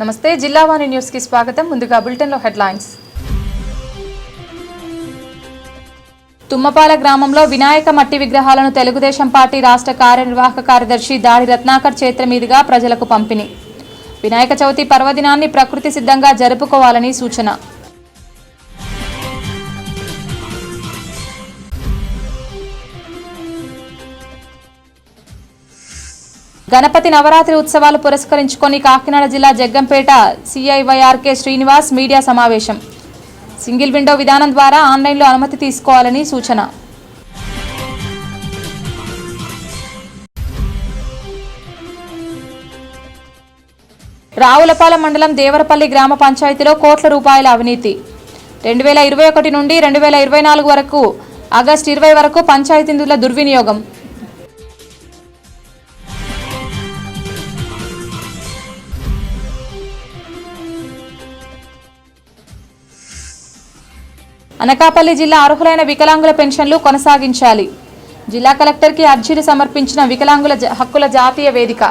నమస్తే జిల్లావాణి న్యూస్ కి స్వాగతం. ముందుగా బులెటిన్ లో హెడ్లైన్స్. తుమ్మపాల గ్రామంలో వినాయక మట్టి విగ్రహాలను తెలుగుదేశం పార్టీ రాష్ట్ర కార్యనిర్వాహక కార్యదర్శి దాడి రత్నాకర్ చేతుల మీదుగా ప్రజలకు పంపిణీ. వినాయక చవితి పర్వదినాన్ని ప్రకృతి సిద్ధంగా జరుపుకోవాలని సూచన. గణపతి నవరాత్రి ఉత్సవాలు పురస్కరించుకొని కాకినాడ జిల్లా జగ్గంపేట సిఐవైఆర్కే శ్రీనివాస్ మీడియా సమావేశం. సింగిల్ విండో విధానం ద్వారా ఆన్లైన్లో అనుమతి తీసుకోవాలని సూచన. రావులపాలెం మండలం దేవరపల్లి గ్రామ పంచాయతీలో కోట్ల రూపాయల అవినీతి. 2021 నుండి 2024 వరకు ఆగస్టు 20 వరకు పంచాయతీ నిధుల దుర్వినియోగం. అనకాపల్లి జిల్లా అర్హులైన వికలాంగుల పెన్షన్లు కొనసాగించాలి. జిల్లా కలెక్టర్కి అర్జీలు సమర్పించిన వికలాంగుల హక్కుల జాతీయ వేదిక.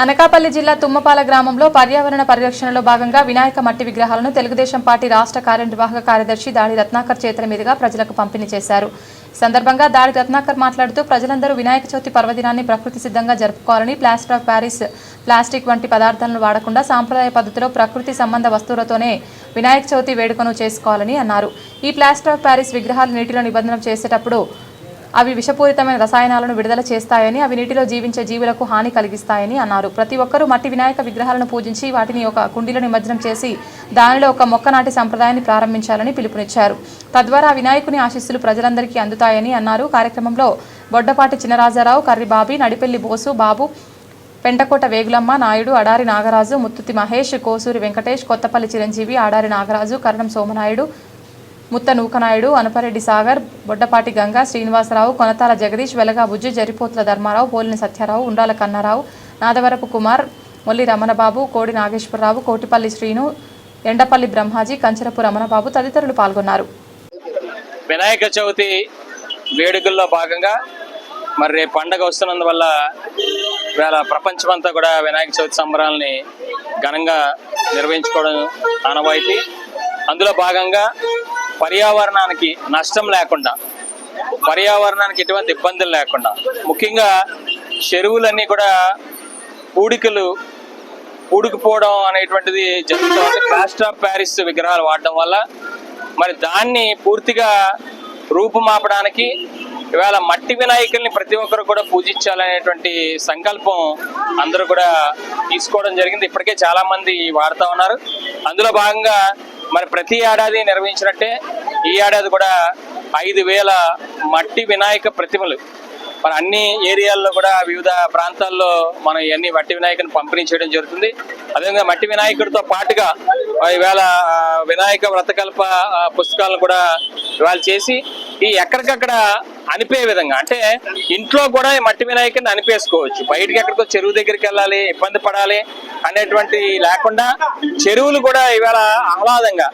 అనకాపల్లి జిల్లా తుమ్మపాల గ్రామంలో పర్యావరణ పరిరక్షణలో భాగంగా వినాయక మట్టి విగ్రహాలను తెలుగుదేశం పార్టీ రాష్ట్ర కార్యనిర్వాహక కార్యదర్శి దాడి రత్నాకర్ చేతుల మీదుగా ప్రజలకు పంపిణీ చేశారు. ఈ సందర్భంగా దాడి రత్నాకర్ మాట్లాడుతూ ప్రజలందరూ వినాయక చవితి పర్వదినాన్ని ప్రకృతి సిద్ధంగా జరుపుకోవాలని, ప్లాస్టర్ ఆఫ్ ప్యారిస్, ప్లాస్టిక్ వంటి పదార్థాలను వాడకుండా సాంప్రదాయ పద్ధతిలో ప్రకృతి సంబంధ వస్తువులతోనే వినాయక చవితి వేడుకను చేసుకోవాలని అన్నారు. ఈ ప్లాస్టర్ ఆఫ్ ప్యారిస్ విగ్రహాలు నీటిలో నిబంధన చేసేటప్పుడు అవి విషపూరితమైన రసాయనాలను విడుదల చేస్తాయని, అవి నీటిలో జీవించే జీవులకు హాని కలిగిస్తాయని అన్నారు. ప్రతి ఒక్కరూ మట్టి వినాయక విగ్రహాలను పూజించి వాటిని ఒక కుండీలో నిమజ్జనం చేసి దానిలో ఒక మొక్క నాటి సంప్రదాయాన్ని ప్రారంభించాలని పిలుపునిచ్చారు. తద్వారా వినాయకుని ఆశీస్సులు ప్రజలందరికీ అందుతాయని అన్నారు. కార్యక్రమంలో బొడ్డపాటి చినరాజారావు, కర్రిబాబి, నడిపెల్లి బోసు, బాబు, పెంటకోట వేగులమ్మ, నాయుడు, అడారి నాగరాజు, ముత్తుతి మహేష్, కోసూరి వెంకటేష్, కొత్తపల్లి చిరంజీవి, ఆడారి నాగరాజు, కరణం సోమనాయుడు, ముత్త నూకనాయుడు, అనపరెడ్డి సాగర్, బొడ్డపాటి గంగా, శ్రీనివాసరావు, కొనతాల జగదీష్, వెలగా బుజ్జి, జరిపోతుల ధర్మారావు, పోలిని సత్యారావు, ఉండాల కన్నారావు, నాదవరపు కుమార్, మొల్లి రమణబాబు, కోడి నాగేశ్వరరావు, కోటిపల్లి శ్రీను, ఎండపల్లి బ్రహ్మాజీ, కంచరపు రమణబాబు తదితరులు పాల్గొన్నారు. వినాయక చవితి వేడుకల్లో భాగంగా మరి రేపు పండగ వస్తున్నందువల్ల ఇవాళ ప్రపంచమంతా కూడా వినాయక చవితి సంబరాలని ఘనంగా నిర్వహించుకోవడం ఆనవాయితీ. అందులో భాగంగా పర్యావరణానికి నష్టం లేకుండా, పర్యావరణానికి ఎటువంటి ఇబ్బందులు లేకుండా, ముఖ్యంగా చెరువులన్నీ కూడా పూడుకుపోవడం అనేటువంటిది జరుగుతుంది. ప్లాస్టర్ ఆఫ్ ప్యారిస్ విగ్రహాలు వాడడం వల్ల మరి దాన్ని పూర్తిగా రూపుమాపడానికి ఇవాళ మట్టి వినాయకుల్ని ప్రతి ఒక్కరు కూడా పూజించాలనేటువంటి సంకల్పం అందరూ కూడా తీసుకోవడం జరిగింది. ఇప్పటికే చాలా మంది వాడుతూ ఉన్నారు. అందులో భాగంగా మరి ప్రతి ఏడాది నిర్వహించినట్టే ఈ ఏడాది కూడా 5,000 మట్టి వినాయక ప్రతిమలు మరి అన్ని ఏరియాల్లో కూడా వివిధ ప్రాంతాల్లో మనం ఇవన్నీ మట్టి వినాయకుని పంపిణీ చేయడం జరుగుతుంది. అదేవిధంగా మట్టి వినాయకుడితో పాటుగా ఇవాళ వినాయక వ్రతకల్ప పుస్తకాలను కూడా ఇవాళ చేసి ఈ ఎక్కడికక్కడ అనిపే విధంగా, అంటే ఇంట్లో కూడా మట్టి వినాయకుడిని అనిపేసుకోవచ్చు. బయటకి ఎక్కడికో చెరువు దగ్గరికి వెళ్ళాలి, ఇబ్బంది పడాలి అనేటువంటి లేకుండా చెరువులు కూడా ఇవాళ ఆహ్లాదంగా,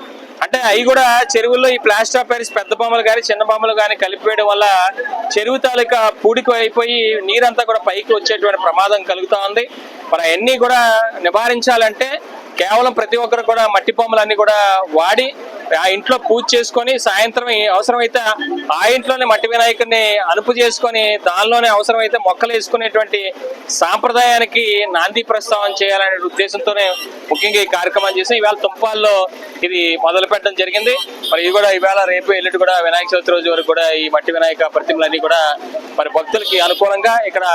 అంటే అవి కూడా చెరువుల్లో ఈ ప్లాస్టర్ ఆఫ్ ప్యారిస్ పెద్ద బొమ్మలు కానీ చిన్న బొమ్మలు కానీ కలిపివేయడం వల్ల చెరువు తాలూకా పూడికి అయిపోయి నీరంతా కూడా పైకి వచ్చేటువంటి ప్రమాదం కలుగుతూ ఉంది. మరి అవన్నీ కూడా నివారించాలంటే కేవలం ప్రతి ఒక్కరు కూడా మట్టి బొమ్మలన్నీ కూడా వాడి ఆ ఇంట్లో పూజ చేసుకొని సాయంత్రం అవసరమైతే ఆ ఇంట్లోనే మట్టి వినాయకుడిని అనుపు చేసుకొని దానిలోనే అవసరమైతే మొక్కలు వేసుకునేటువంటి సాంప్రదాయానికి నాంది ప్రస్తావన చేయాలనే ఉద్దేశంతోనే ముఖ్యంగా ఈ కార్యక్రమం చేసి ఇవాళ తుమ్పాల్లో ఇది మొదలు పెట్టడం జరిగింది. మరి ఇది కూడా ఇవాళ రేపు ఎల్లుండి కూడా వినాయక చవితి రోజు వరకు కూడా ఈ మట్టి వినాయక ప్రతిమలన్నీ కూడా మరి భక్తులకి అనుకూలంగా ఇక్కడ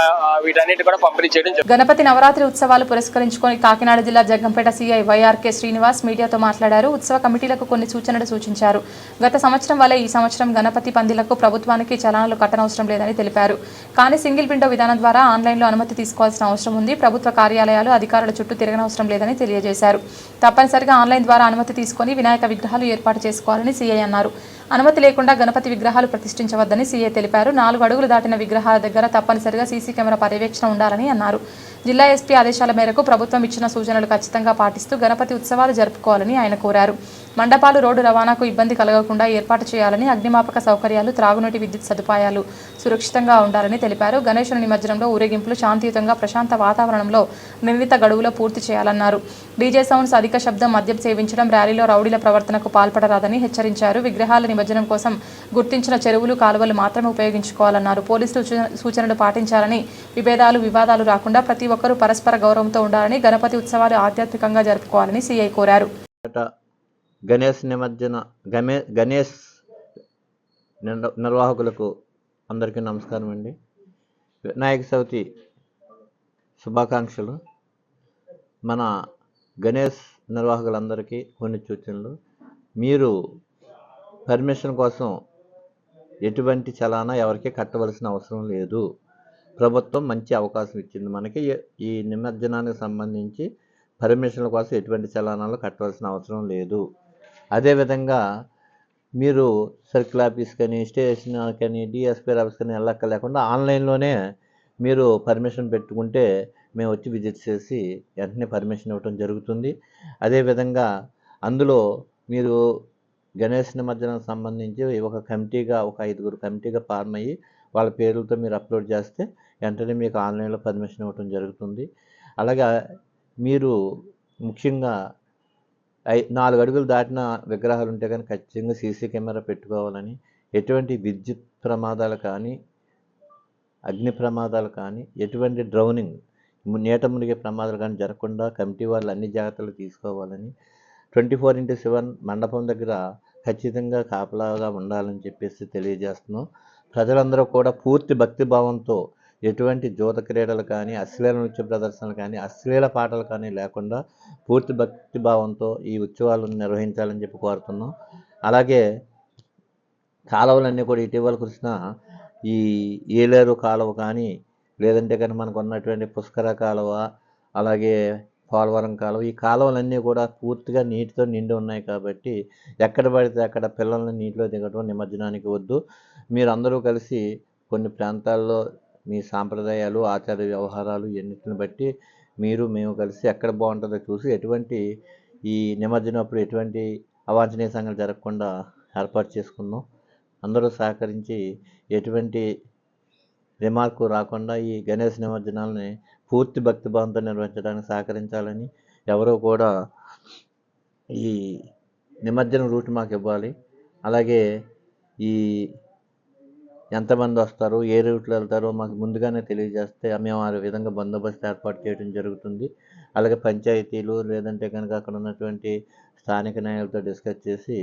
వీటన్నిటి కూడా పంపిణీ చేయడం జరిగింది. గణపతి నవరాత్రి ఉత్సవాలు పురస్కరించుకొని కాకినాడ జిల్లా జగ్గంపేట సిఐవైఆర్కే శ్రీనివాస్ మీడియాతో మాట్లాడారు. ఉత్సవ కమిటీలకు కొన్ని సూచనలు సూచించారు. గత సంవత్సరం వల్ల ఈ సంవత్సరం గణపతి పందిలకు ప్రభుత్వానికి చలానాలు కట్టనవసరం లేదని తెలిపారు. కానీ సింగిల్ విండో విధానం ద్వారా ఆన్లైన్లో అనుమతి తీసుకోవాల్సిన అవసరం ఉంది. ప్రభుత్వ కార్యాలయాలు, అధికారుల చుట్టూ తిరగనవసరం లేదని తెలియజేశారు. తప్పనిసరిగా ఆన్లైన్ ద్వారా అనుమతి తీసుకొని వినాయక విగ్రహాలు ఏర్పాటు చేసుకోవాలని సీఐ అన్నారు. అనుమతి లేకుండా గణపతి విగ్రహాలు ప్రతిష్ఠించవద్దని సీఐ తెలిపారు. 4 అడుగులు దాటిన విగ్రహాల దగ్గర తప్పనిసరిగా సీసీ కెమెరా పర్యవేక్షణ ఉండాలని అన్నారు. జిల్లా ఎస్పీ ఆదేశాల మేరకు ప్రభుత్వం ఇచ్చిన సూచనలు ఖచ్చితంగా పాటిస్తూ గణపతి ఉత్సవాలు జరుపుకోవాలని ఆయన కోరారు. మండపాలు రోడ్డు రవాణాకు ఇబ్బంది కలగకుండా ఏర్పాటు చేయాలని, అగ్నిమాపక సౌకర్యాలు, త్రాగునీటి విద్యుత్ సదుపాయాలు సురక్షితంగా ఉండాలని తెలిపారు. గణేశుని నిమజ్జనంలో ఊరేగింపులు శాంతియుతంగా ప్రశాంత వాతావరణంలో నిర్ణీత గడువులో పూర్తి చేయాలన్నారు. డీజే సౌండ్స్, అధిక శబ్దం, మద్యం సేవించడం, ర్యాలీలో రౌడీల ప్రవర్తనకు పాల్పడరాదని హెచ్చరించారు. విగ్రహాల నిమజ్జనం కోసం గుర్తించిన చెరువులు, కాలువలు మాత్రమే ఉపయోగించుకోవాలన్నారు. పోలీసులు సూచనలు పాటించాలని, వివాదాలు రాకుండా ప్రతి ఒక్కరూ పరస్పర గౌరవంతో ఉండాలని, గణపతి ఉత్సవాలు ఆధ్యాత్మికంగా జరుపుకోవాలని సీఐ కోరారు. గణేష్ నిర్వాహకులకు అందరికీ నమస్కారం అండి. వినాయక చవితి శుభాకాంక్షలు. మన గణేష్ నిర్వాహకులందరికీ కొన్ని సూచనలు. మీరు పర్మిషన్ కోసం ఎటువంటి చలానా ఎవరికి కట్టవలసిన అవసరం లేదు. ప్రభుత్వం మంచి అవకాశం ఇచ్చింది మనకి. ఈ నిమజ్జనానికి సంబంధించి పర్మిషన్ల కోసం ఎటువంటి చలానాలు కట్టవలసిన అవసరం లేదు. అదేవిధంగా మీరు సర్కిల్ ఆఫీస్ కానీ, స్టేషన్ కానీ, డిఎస్పీ ఆఫీస్ కానీ వెళ్ళక్కర్లేకుండా ఆన్లైన్లోనే మీరు పర్మిషన్ పెట్టుకుంటే మేము వచ్చి విజిట్ చేసి వెంటనే పర్మిషన్ ఇవ్వడం జరుగుతుంది. అదేవిధంగా అందులో మీరు గణేష్ నిమజ్జనానికి సంబంధించి ఒక కమిటీగా, ఒక 5గురు కమిటీగా ఫార్మ్ అయ్యి వాళ్ళ పేర్లతో మీరు అప్లోడ్ చేస్తే వెంటనే మీకు ఆన్లైన్లో పర్మిషన్ ఇవ్వడం జరుగుతుంది. అలాగే మీరు ముఖ్యంగా 4 అడుగులు దాటిన విగ్రహాలు ఉంటే కానీ ఖచ్చితంగా సీసీ కెమెరా పెట్టుకోవాలని, ఎటువంటి విద్యుత్ ప్రమాదాలు కానీ, అగ్ని ప్రమాదాలు కానీ, ఎటువంటి డ్రౌనింగ్ నీట మునిగే ప్రమాదాలు కానీ జరగకుండా కమిటీ వాళ్ళు అన్ని జాగ్రత్తలు తీసుకోవాలని, 24/7 మండపం దగ్గర ఖచ్చితంగా కాపలాగా ఉండాలని చెప్పేసి తెలియజేస్తున్నాం. ప్రజలందరూ కూడా పూర్తి భక్తిభావంతో ఎటువంటి జూత క్రీడలు కానీ, అశ్లీల నృత్య ప్రదర్శనలు కానీ, అశ్లీల పాటలు కానీ లేకుండా పూర్తి భక్తిభావంతో ఈ ఉత్సవాలను నిర్వహించాలని చెప్పి కోరుతున్నాం. అలాగే కాలువలన్నీ కూడా ఇటీవల కురిసిన ఈ ఏలేరు కాలువ కానీ, లేదంటే కానీ మనకు ఉన్నటువంటి పుష్కర కాలువ, అలాగే పోలవరం కాలువ, ఈ కాలువలన్నీ కూడా పూర్తిగా నీటితో నిండి ఉన్నాయి కాబట్టి ఎక్కడ పడితే అక్కడ పిల్లల్ని నీటిలో దిగడం నిమజ్జనానికి వద్దు. మీరందరూ కలిసి కొన్ని ప్రాంతాల్లో మీ సాంప్రదాయాలు, ఆచార వ్యవహారాలు ఎన్నిటిని బట్టి మేము కలిసి ఎక్కడ బాగుంటుందో చూసి ఎటువంటి ఈ నిమజ్జనం అప్పుడు ఎటువంటి అవాంఛనీయ సంఘటనలు జరగకుండా ఏర్పాటు చేసుకుందాం. అందరూ సహకరించి ఎటువంటి రిమార్కు రాకుండా ఈ గణేష్ నిమజ్జనాలని పూర్తి భక్తిభావంతో నిర్వహించడానికి సహకరించాలని, ఎవరో కూడా ఈ నిమజ్జనం రూట్ మాకు ఇవ్వాలి. అలాగే ఈ ఎంతమంది వస్తారు, ఏ రూట్లో వెళ్తారో మాకు ముందుగానే తెలియజేస్తే మేము ఆ విధంగా బందోబస్తు ఏర్పాటు చేయడం జరుగుతుంది. అలాగే పంచాయతీలు లేదంటే కనుక అక్కడ ఉన్నటువంటి స్థానిక నాయకులతో డిస్కస్ చేసి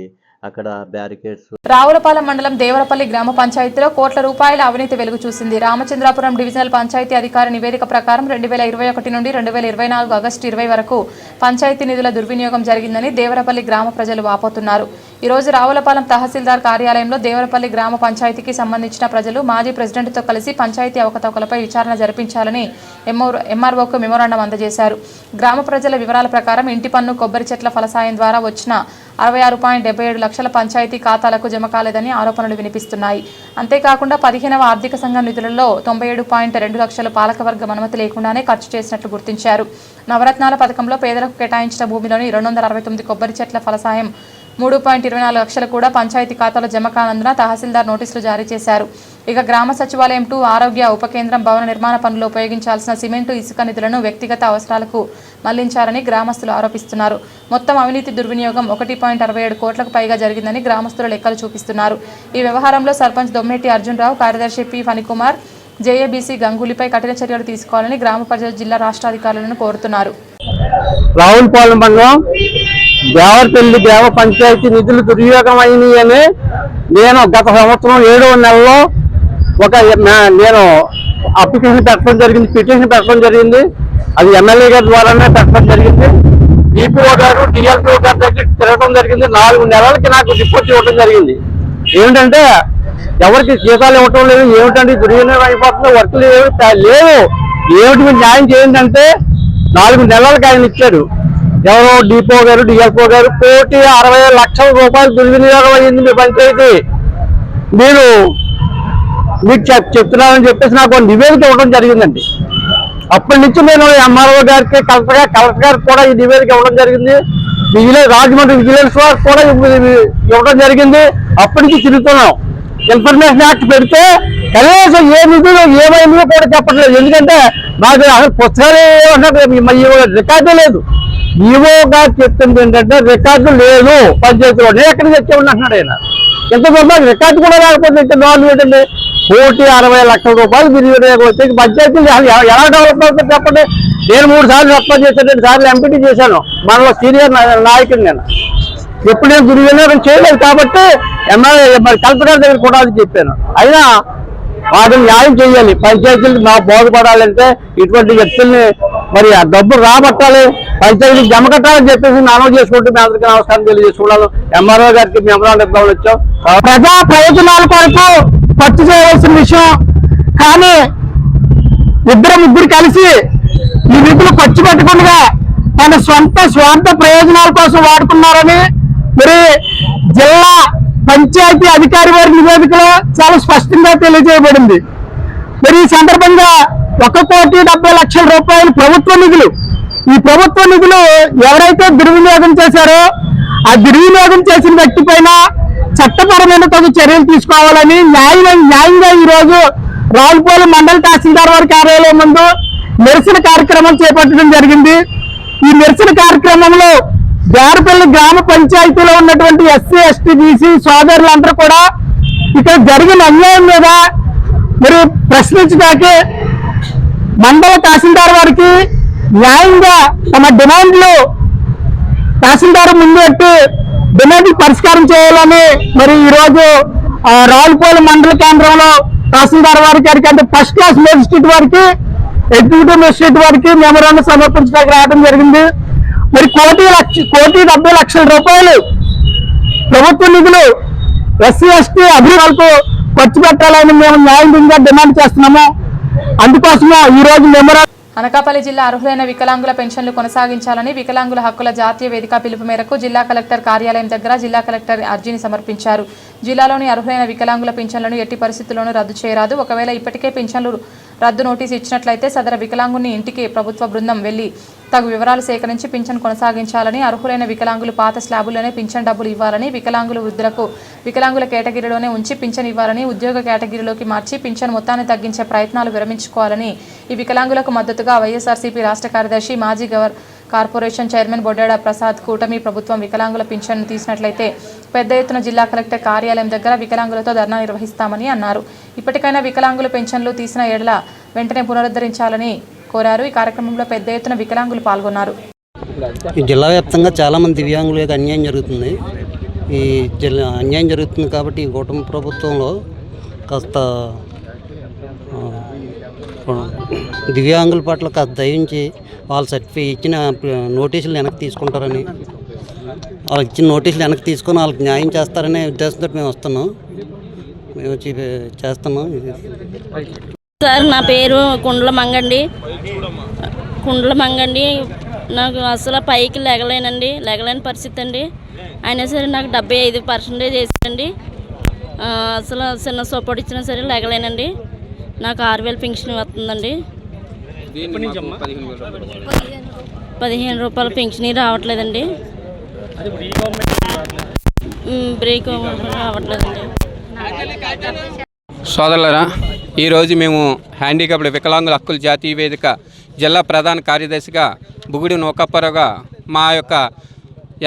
అక్కడ బ్యారికేడ్స్. రావులపాలెం మండలం దేవరపల్లి గ్రామ పంచాయతీలో కోట్ల రూపాయల అవినీతి వెలుగు చూసింది. రామచంద్రాపురం డివిజనల్ పంచాయతీ అధికారి నివేదిక ప్రకారం 2021 నుండి 2024 ఆగస్టు 20 వరకు పంచాయతీ నిధుల దుర్వినియోగం జరిగిందని దేవరపల్లి గ్రామ ప్రజలు వాపోతున్నారు. ఈ రోజు రావులపాలెం తహసీల్దార్ కార్యాలయంలో దేవరపల్లి గ్రామ పంచాయతీకి సంబంధించిన ప్రజలు మాజీ ప్రెసిడెంట్తో కలిసి పంచాయతీ అవకతవకలపై విచారణ జరిపించాలని ఎంఆర్ఓకు మెమోరాండం అందజేశారు. గ్రామ ప్రజల వివరాల ప్రకారం ఇంటి పన్ను, కొబ్బరి చెట్ల ఫలసాయం ద్వారా వచ్చిన 66.77 లక్షల పంచాయతీ ఖాతాలకు జమ కాలేదని ఆరోపణలు వినిపిస్తున్నాయి. అంతేకాకుండా 15వ ఆర్థిక సంఘం నిధులలో 97.2 లక్షల పాలకవర్గం అనుమతి లేకుండానే ఖర్చు చేసినట్లు గుర్తించారు. నవరత్నాల పథకంలో పేదలకు కేటాయించిన భూమిలోని 269 కొబ్బరి చెట్ల ఫలసాయం 3.24 లక్షలు కూడా పంచాయతీ ఖాతాలో జమ కానందున తహసీల్దార్ నోటీసులు జారీ చేశారు. ఇక గ్రామ సచివాలయం 2, ఆరోగ్య ఉప కేంద్రం భవన నిర్మాణ పనుల్లో ఉపయోగించాల్సిన సిమెంటు, ఇసుక నిధులను వ్యక్తిగత అవసరాలకు మళ్లించారని గ్రామస్తులు ఆరోపిస్తున్నారు. మొత్తం అవినీతి దుర్వినియోగం 1.67 కోట్లకు పైగా జరిగిందని గ్రామస్తుల లెక్కలు చూపిస్తున్నారు. ఈ వ్యవహారంలో సర్పంచ్ దొమ్మెట్టి అర్జున్రావు, కార్యదర్శి పి ఫణికుమార్, జేఏబీసీ గంగూలీపై కఠిన చర్యలు తీసుకోవాలని గ్రామ ప్రజలు జిల్లా రాష్ట్ర అధికారులను కోరుతున్నారు. రావులపాలెం మండలం దేవరపల్లి గ్రామ పంచాయతీ నిధులు దుర్వినియోగం అయినాయని నేను గత సంవత్సరం 7వ నెలలో నేను అప్లికేషన్ పెట్టడం జరిగింది, పిటిషన్ పెట్టడం జరిగింది. అది ఎమ్మెల్యే గారి ద్వారానే పెట్టడం జరిగింది. డిపిఓ గారు, డిఎల్పిఓ గారి దగ్గర తిరగడం జరిగింది. 4 నెలలకి నాకు రిపోర్ట్ ఇవ్వడం జరిగింది. ఏమిటంటే ఎవరికి జీతాలు ఇవ్వటం లేదు, ఏమిటంటే దుర్వినియోగం అయిపోతుంది, వర్కులు లేవు, ఏమిటి న్యాయం చేయండి అంటే 4 నెలలకి ఆయన ఇచ్చాడు. ఎవరో డిపో గారు, డిఎల్పిఓ గారు 1.60 లక్షల రూపాయలు దుర్వినియోగం అయ్యింది మీ పంచాయతీ, మీరు మీకు చెప్తున్నానని చెప్పేసి నాకు నివేదిక ఇవ్వడం జరిగిందండి. అప్పటి నుంచి నేను ఎంఆర్ఓ గారికి, కలెక్టర్ గారికి కూడా ఈ నివేదిక ఇవ్వడం జరిగింది. రాజమండ్రి విజిలెన్స్ వారు కూడా ఇవ్వడం జరిగింది. అప్పటికి తిరుగుతున్నాం. ఇన్ఫర్మేషన్ యాక్ట్ పెడితే కనీసం ఏ నిధులు ఏమైందో కూడా చెప్పట్లేదు. ఎందుకంటే మాకు అసలు పుస్తకాలు రికార్డు లేదు. ఈవోగా చెప్తుంది ఏంటంటే రికార్డు లేదు పంచాయతీలో. నేను ఎక్కడికి వచ్చే అంటున్నాడు ఆయన. ఎంతమంది రికార్డు కూడా లేకపోతే ఇంకా నాలుగు ఏంటంటే 1,60,00,000 రూపాయలు వినియోగం వచ్చి పంచాయతీలు ఎలా డెవలప్ అవుతుంది చెప్పండి. నేను 3 సార్లు సర్పంచ్ చేశాను, 2 సార్లు ఎంపీటీ చేశాను. మనలో సీనియర్ నాయకుడు నేను. ఎప్పుడు నేను దుర్వినియోగం చేయలేదు కాబట్టి మరి కలెక్టర్ గారి దగ్గర కూడా అది చెప్పాను. అయినా వాటిని న్యాయం చేయాలి. పంచాయతీలు మాకు బోధపడాలంటే ఇటువంటి వ్యక్తుల్ని మరి ఆ డబ్బులు రాబట్టాలి, పంచాయతీకి జమ కట్టాలని చెప్పేసి అనౌన్స్ చేసుకుంటూ మీ అందరికీ నమస్కారం తెలియజేసుకున్నాను. ఎంఆర్ఓ గారికి మెమరాండం ఇవ్వడం వచ్చాం. ప్రజా ప్రయోజనాల కొరకు ఖర్చు చేయవలసిన విషయం. కానీ 2-3 కలిసి ఈ నిధులు ఖర్చు పెట్టకుండా తన స్వార్థ ప్రయోజనాల కోసం వాడుకున్నారని మరి జిల్లా పంచాయతీ అధికారి వారి నివేదికలో చాలా స్పష్టంగా తెలియజేయబడింది. మరి ఈ సందర్భంగా 1,70,00,000 రూపాయలు ప్రభుత్వ నిధులు, ఈ ప్రభుత్వ నిధులు ఎవరైతే దుర్వినియోగం చేశారో ఆ దుర్వినియోగం చేసిన వ్యక్తి పైన చట్టపరమైన తగు చర్యలు తీసుకోవాలని న్యాయంగా ఈరోజు రావులపాలెం మండల తహసీల్దార్ వారి కార్యాలయం ముందు నిరసన కార్యక్రమం చేపట్టడం జరిగింది. ఈ నిరసన కార్యక్రమంలో దేవరపల్లి గ్రామ పంచాయతీలో ఉన్నటువంటి ఎస్సీ, ఎస్టీ, బీసీ సోదరులందరూ కూడా ఇక్కడ జరిగిన అన్యాయం మీద మరి ప్రశ్నించడానికి మండల తహసీల్దార్ వారికి న్యాయంగా తమ డిమాండ్లు తహసీల్దార్ ముందు పెట్టి డిమాండ్లు పరిష్కారం చేయాలని మరి ఈరోజు రావులపాలెం మండల కేంద్రంలో తహసీల్దార్ వారికి అంటే ఫస్ట్ క్లాస్ మేజిస్ట్రేట్ వారికి, ఎగ్జిక్యూటివ్ మేజిస్ట్రేట్ వారికి మెమోరాండం సమర్పించడానికి రావడం జరిగింది. మరి 1,70,00,000 రూపాయలు ప్రభుత్వ నిధులు ఎస్సీ, ఎస్టీ అభివృద్ధికి ఖర్చు పెట్టాలని మేము న్యాయంగా డిమాండ్ చేస్తున్నాము. అందుకోసమే ఈ రోజు మెమోరాండం. అనకాపల్లి జిల్లా అర్హులైన వికలాంగుల పెన్షన్లు కొనసాగించాలని వికలాంగుల హక్కుల జాతీయ వేదిక పిలుపు మేరకు జిల్లా కలెక్టర్ కార్యాలయం దగ్గర జిల్లా కలెక్టర్ అర్జీని సమర్పించారు. జిల్లాలోని అర్హులైన వికలాంగుల పెన్షన్లను ఎట్టి పరిస్థితుల్లోనూ రద్దు చేయరాదు. ఒకవేళ ఇప్పటికే పెన్షన్లు రద్దు నోటీసు ఇచ్చినట్లయితే సదర వికలాంగుని ఇంటికి ప్రభుత్వ బృందం వెళ్లి తగు వివరాలు సేకరించి పింఛన్ కొనసాగించాలని, అర్హులైన వికలాంగులు పాత స్లాబుల్లోనే పింఛన్ డబ్బులు ఇవ్వాలని, వికలాంగులు వృద్ధులకు వికలాంగుల కేటగిరీలోనే ఉంచి పింఛన్ ఇవ్వాలని, ఉద్యోగ కేటగిరీలోకి మార్చి పింఛన్ మొత్తాన్ని తగ్గించే ప్రయత్నాలు విరమించుకోవాలని ఈ వికలాంగులకు మద్దతుగా వైఎస్ఆర్సీపీ రాష్ట్ర కార్యదర్శి మాజీ కార్పొరేషన్ చైర్మన్ బొడ్డాడ ప్రసాద్ కూటమి ప్రభుత్వం వికలాంగుల పింఛన్ను తీసినట్లయితే పెద్ద ఎత్తున జిల్లా కలెక్టర్ కార్యాలయం దగ్గర వికలాంగులతో ధర్నా నిర్వహిస్తామని అన్నారు. ఇప్పటికైనా వికలాంగుల పెన్షన్లు తీసిన ఏడల వెంటనే పునరుద్ధరించాలని కోరారు. ఈ కార్యక్రమంలో పెద్ద ఎత్తున వికలాంగులు పాల్గొన్నారు. ఈ జిల్లా వ్యాప్తంగా చాలామంది దివ్యాంగులకు అన్యాయం జరుగుతుంది. ఈ అన్యాయం జరుగుతుంది కాబట్టి ఈ కూటమి ప్రభుత్వంలో కాస్త దివ్యాంగుల పట్ల కాస్త దయించి వాళ్ళ ఇచ్చిన నోటీసులు వెనక్కి తీసుకుంటారని, వాళ్ళకి ఇచ్చిన నోటీసులు వెనక్కి తీసుకొని వాళ్ళకి న్యాయం చేస్తారనే ఉద్దేశంతో మేము వస్తున్నాం. మేము చేస్తున్నాం. సార్ నా పేరు కుండల మంగండి. నాకు అసలు పైకి లెగలేని పరిస్థితి అండి. అయినా సరే నాకు 75% వేసారండి. అసలు చిన్న సపోర్ట్ ఇచ్చినా సరే లెగలేనండి. నాకు 6,000 పెన్షన్ వస్తుందండి. 15 రూపాయల పెన్షన్ రావట్లేదండి. బ్రేక్ రావట్లేదండి. సోదరులారా, ఈరోజు మేము హ్యాండిక్యాప్డ్ వికలాంగుల హక్కుల జాతీయ వేదిక జిల్లా ప్రధాన కార్యదర్శిగా బుగుడి నూకప్పరగా మా యొక్క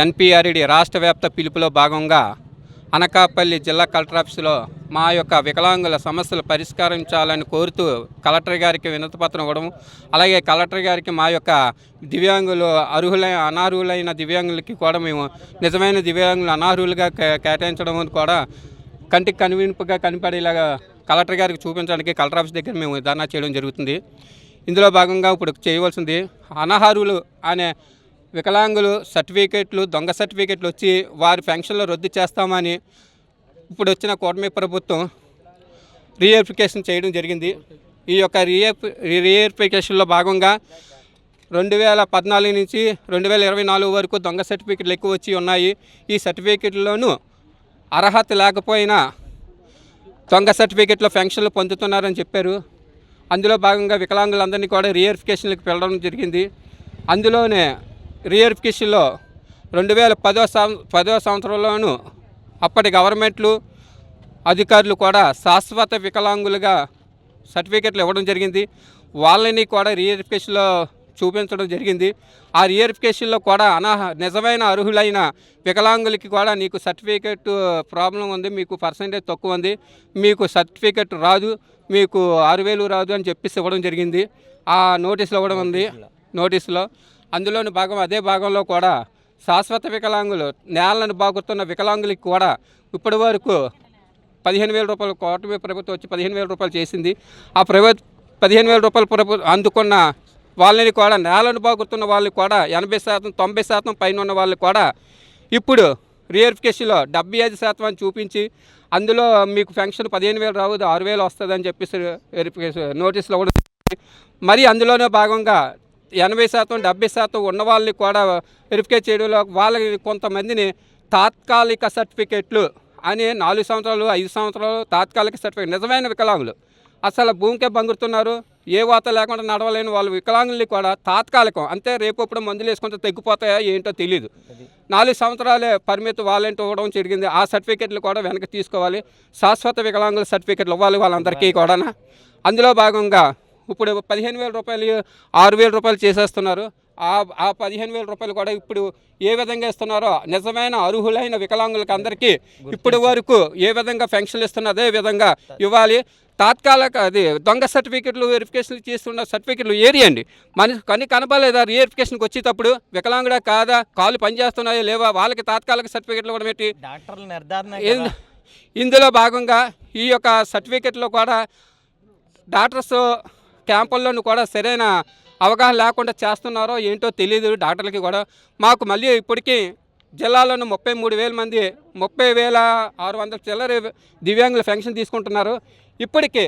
ఎన్పిఆర్డి రాష్ట్ర వ్యాప్త పిలుపులో భాగంగా అనకాపల్లి జిల్లా కలెక్టర్ ఆఫీసులో మా యొక్క వికలాంగుల సమస్యలు పరిష్కరించాలని కోరుతూ కలెక్టర్ గారికి వినతిపత్రం ఇవ్వడం, అలాగే కలెక్టర్ గారికి మా యొక్క దివ్యాంగులు అనార్హులైన దివ్యాంగులకి కూడా మేము నిజమైన దివ్యాంగులు అనర్హులుగా కేటాయించడం కూడా కంటికి కనువింపుగా కనపడేలాగా కలెక్టర్ గారికి చూపించడానికి కలెక్టర్ ఆఫీస్ దగ్గర మేము ధర్నా చేయడం జరుగుతుంది. ఇందులో భాగంగా ఇప్పుడు చేయవలసింది అనర్హులు అనే వికలాంగులు సర్టిఫికేట్లు, దొంగ సర్టిఫికేట్లు వచ్చి వారి పెన్షన్లు రద్దు చేస్తామని ఇప్పుడు వచ్చిన కూటమి ప్రభుత్వం రీవెరిఫికేషన్ చేయడం జరిగింది. ఈ యొక్క రీవెరిఫికేషన్లో భాగంగా 2014 నుంచి 2024 వరకు దొంగ సర్టిఫికేట్లు ఎక్కువ వచ్చి ఉన్నాయి. ఈ సర్టిఫికేట్లోనూ అర్హత లేకపోయినా దొంగ సర్టిఫికేట్లో పెన్షన్లు పొందుతున్నారని చెప్పారు. అందులో భాగంగా వికలాంగులందరినీ కూడా రీవెరిఫికేషన్లకు వెళ్ళడం జరిగింది. అందులోనే రీవెరిఫికేషన్లో 2010వ సంవత్సరంలోనూ అప్పటి గవర్నమెంట్లు అధికారులు కూడా శాశ్వత వికలాంగులుగా సర్టిఫికెట్లు ఇవ్వడం జరిగింది. వాళ్ళని కూడా రీవెరిఫికేషన్లో చూపించడం జరిగింది. ఆ రీవెరిఫికేషన్లో కూడా నిజమైన అర్హులైన వికలాంగులకి కూడా నీకు సర్టిఫికెట్ ప్రాబ్లం ఉంది, మీకు పర్సంటేజ్ తక్కువ ఉంది, మీకు సర్టిఫికెట్ రాదు, మీకు 6,000 రాదు అని చెప్పేసి ఇవ్వడం జరిగింది. ఆ నోటీసులు ఇవ్వడం ఉంది నోటీసులో. అందులోని భాగం అదే భాగంలో కూడా శాశ్వత వికలాంగులు నేలను బాగుతున్న వికలాంగులకి కూడా ఇప్పటి వరకు 15,000 రూపాయలు కూటమి ప్రభుత్వం వచ్చి 15,000 రూపాయలు చేసింది. ఆ 15,000 రూపాయలు అందుకున్న వాళ్ళని కూడా నేలను బాగుతున్న వాళ్ళు కూడా 80%, 90% పైన ఉన్న వాళ్ళు కూడా ఇప్పుడు రీవెరిఫికేషన్లో 75% అని చూపించి అందులో మీకు పెన్షన్ 15,000 రావు, 6,000 వస్తుందని చెప్పేసి వెరిఫికేషన్ నోటీసులు ఇవ్వడం. మరి అందులోనే భాగంగా 80%, 70% ఉన్న వాళ్ళని కూడా వెరిఫికేట్ చేయడంలో వాళ్ళకి కొంతమందిని తాత్కాలిక సర్టిఫికెట్లు అని 4 సంవత్సరాలు 5 సంవత్సరాలు తాత్కాలిక సర్టిఫికెట్ నిజమైన వికలాంగులు అసలు భూమికే బంగురుతున్నారు, ఏ వాత లేకుండా నడవలేని వాళ్ళు వికలాంగుల్ని కూడా తాత్కాలికం అంతే, రేపు ఇప్పుడు మందులు వేసుకుంటే తగ్గిపోతాయా ఏంటో తెలియదు, 4 సంవత్సరాలే పరిమితి వాళ్ళంటూ ఇవ్వడం జరిగింది. ఆ సర్టిఫికెట్లు కూడా వెనక్కి తీసుకోవాలి, శాశ్వత వికలాంగుల సర్టిఫికెట్లు ఇవ్వాలి వాళ్ళందరికీ కూడా. అందులో భాగంగా ఇప్పుడు 15,000 రూపాయలు 6,000 రూపాయలు చేసేస్తున్నారు. ఆ 15,000 రూపాయలు కూడా ఇప్పుడు ఏ విధంగా ఇస్తున్నారో నిజమైన అర్హులైన వికలాంగులకి అందరికీ ఇప్పటి వరకు ఏ విధంగా పెన్షన్లు ఇస్తున్నా అదే విధంగా ఇవ్వాలి. తాత్కాలిక అది దొంగ సర్టిఫికెట్లు వెరిఫికేషన్లు చేస్తున్న సర్టిఫికెట్లు ఏరియండి. మనిషి కనపడలేదా రీవెరిఫికేషన్కి వచ్చేటప్పుడు వికలాంగుడా కాదా, కాళ్ళు పనిచేస్తున్నాయో లేవా, వాళ్ళకి తాత్కాలిక సర్టిఫికెట్లు కూడా పెట్టి ఇందులో భాగంగా ఈ యొక్క సర్టిఫికెట్లో కూడా డాక్టర్స్ క్యాంపుల్లోనూ కూడా సరైన అవగాహన లేకుండా చేస్తున్నారో ఏంటో తెలియదు డాక్టర్లకి కూడా. మాకు మళ్ళీ ఇప్పటికీ జిల్లాలోనూ 33,000 మంది 30,600 చిల్లర దివ్యాంగుల పెన్షన్ తీసుకుంటున్నారు. ఇప్పటికీ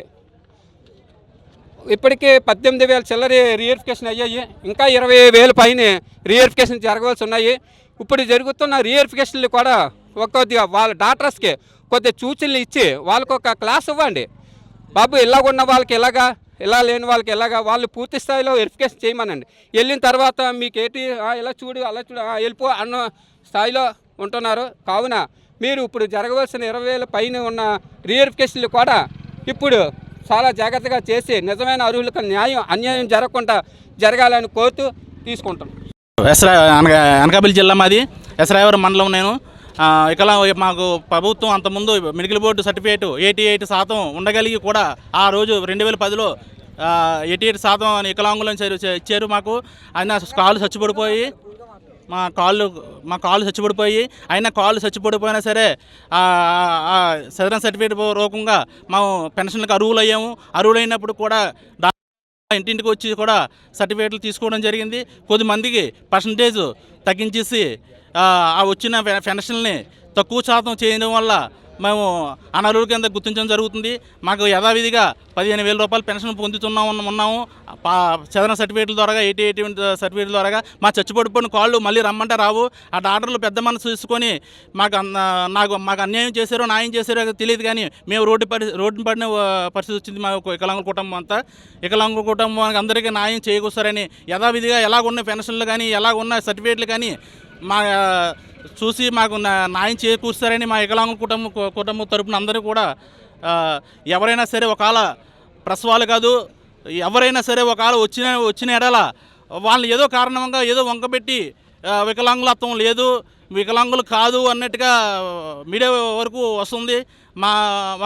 18,000 చిల్లర రీవెరిఫికేషన్ అయ్యాయి, ఇంకా 20,000 పైన రీవెరిఫికేషన్ జరగవలసి ఉన్నాయి. ఇప్పుడు జరుగుతున్న రీవెరిఫికేషన్లు కూడా కొద్దిగా వాళ్ళ డాక్టర్స్కి కొద్దిగా సూచనలు ఇచ్చి వాళ్ళకు ఒక క్లాస్ ఇవ్వండి. బాబు ఇలాగున్న వాళ్ళకి ఎలాగా, ఇలా లేని వాళ్ళకి ఎలాగా, వాళ్ళు పూర్తి స్థాయిలో వెరిఫికేషన్ చేయమనండి. వెళ్ళిన తర్వాత మీకు ఏంటి ఇలా చూడు అలా చూడు వెళ్ళిపో అన్న స్థాయిలో ఉంటున్నారు. కావున మీరు ఇప్పుడు జరగవలసిన 20,000 పైన ఉన్న రీవెరిఫికేషన్లు కూడా ఇప్పుడు చాలా జాగ్రత్తగా చేసి నిజమైన అర్హులకు అన్యాయం జరగకుండా జరగాలని కోరుతూ తీసుకుంటాం. అనకాపల్లి జిల్లా మాది ఎస్రాయవరం మండలం. నేను ఇక్కడ మాకు ప్రభుత్వం అంతకుముందు మెడికల్ బోర్డు సర్టిఫికేట్ 88% ఉండగలిగి కూడా ఆ రోజు 2010లో 88% వికలాంగులను ఇచ్చారు మాకు. అయినా కాళ్ళు చచ్చిపడిపోయి మా కాళ్ళు చచ్చిపడిపోయి అయినా కాళ్ళు చచ్చిపడిపోయినా సరే సదరన్ సర్టిఫికేట్ రూపంగా మేము పెన్షన్లకు అర్హులయ్యాము. అర్హులైనప్పుడు కూడా ఇంటింటికి వచ్చి కూడా సర్టిఫికేట్లు తీసుకోవడం జరిగింది. కొద్దిమందికి పర్సంటేజ్ తగ్గించేసి ఆ వచ్చిన పెన్షన్ని తక్కువ శాతం చేయడం వల్ల మేము అనర్హుల కింద గుర్తించడం జరుగుతుంది. మాకు యథావిధిగా 15,000 రూపాయలు పెన్షన్ ఉన్నాము. చదరణ సర్టిఫికేట్ల ద్వారా 88 సర్టిఫికేట్ల ద్వారా మా చచ్చిపడిపోయిన కాళ్ళు మళ్ళీ రమ్మంటే రావు. ఆ డాక్టర్లు పెద్ద మనసు తీసుకొని మాకు అన్యాయం చేశారో న్యాయం చేశారో తెలియదు, కానీ మేము రోడ్డు పడిన పరిస్థితి వచ్చింది. మా వికలాంగుల కుటుంబం అంతా వికలాంగుల కుటుంబానికి అందరికీ న్యాయం చేయకూస్తారని యథావిధిగా ఎలాగున్న పెన్షన్లు కానీ ఎలాగున్న సర్టిఫికేట్లు కానీ మా చూసి మాకు న్యాయం చేకూరుస్తారని మా వికలాంగుల కుటుంబం తరపున అందరూ కూడా ఎవరైనా సరే ఒకవేళ ప్రసవాలు కాదు ఎవరైనా సరే ఒకవేళ వచ్చిన ఎడల వాళ్ళు ఏదో కారణంగా ఏదో వంకబెట్టి వికలాంగులత్వం లేదు వికలాంగులు కాదు అన్నట్టుగా మీడియా వరకు వస్తుంది.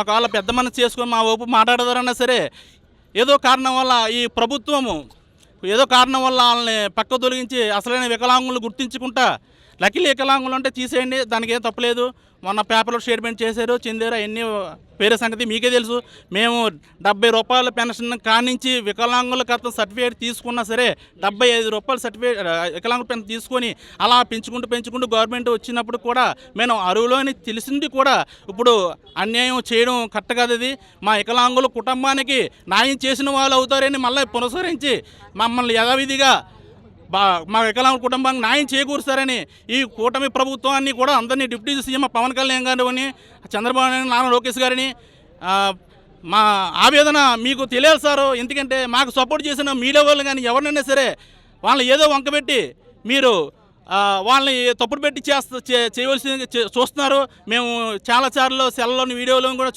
ఒకవేళ పెద్ద మనసు చేసుకొని మా వైపు మాట్లాడదారన్నా సరే ఏదో కారణం వల్ల ఈ ప్రభుత్వము ఏదో కారణం వల్ల వాళ్ళని పక్క తొలగించి అసలైన వికలాంగులు గుర్తించుకుంటా లకిలీ వికలాంగులు అంటే తీసేయండి, దానికి ఏం తప్పలేదు. మొన్న పేపర్లో స్టేట్మెంట్ చేశారు చెందారు అవన్నీ వేరే సంగతి మీకే తెలుసు. మేము 70 రూపాయల పెన్షన్ కానించి వికలాంగుల కథ సర్టిఫికేట్ తీసుకున్నా సరే 75 రూపాయల సర్టిఫికేట్ వికలాంగుల పెన్షన్ తీసుకొని అలా పెంచుకుంటూ గవర్నమెంట్ వచ్చినప్పుడు కూడా మేము అరువులోని తెలిసింది కూడా ఇప్పుడు అన్యాయం చేయడం కరెక్ట్ కాదు. అది మా వికలాంగుల కుటుంబానికి న్యాయం చేసిన వాళ్ళు అవుతారని మళ్ళీ పునఃసరించి మమ్మల్ని యథావిధిగా మా వికలాంగుల కుటుంబానికి న్యాయం చేకూరుస్తారని ఈ కూటమి ప్రభుత్వాన్ని కూడా అందరినీ డిప్యూటీ సీఎం పవన్ కళ్యాణ్ గారిని చంద్రబాబు నాయుడు నారా లోకేష్ గారిని మా ఆవేదన మీకు తెలియాలి సార్. ఎందుకంటే మాకు సపోర్ట్ చేసిన మీడియా వాళ్ళు కానీ ఎవరినైనా సరే వాళ్ళని ఏదో వంకబెట్టి మీరు వాళ్ళని తప్పుడు పెట్టి చేయవలసింది చూస్తున్నారు. మేము చాలాసార్లు సెల్లోని వీడియోలో కూడా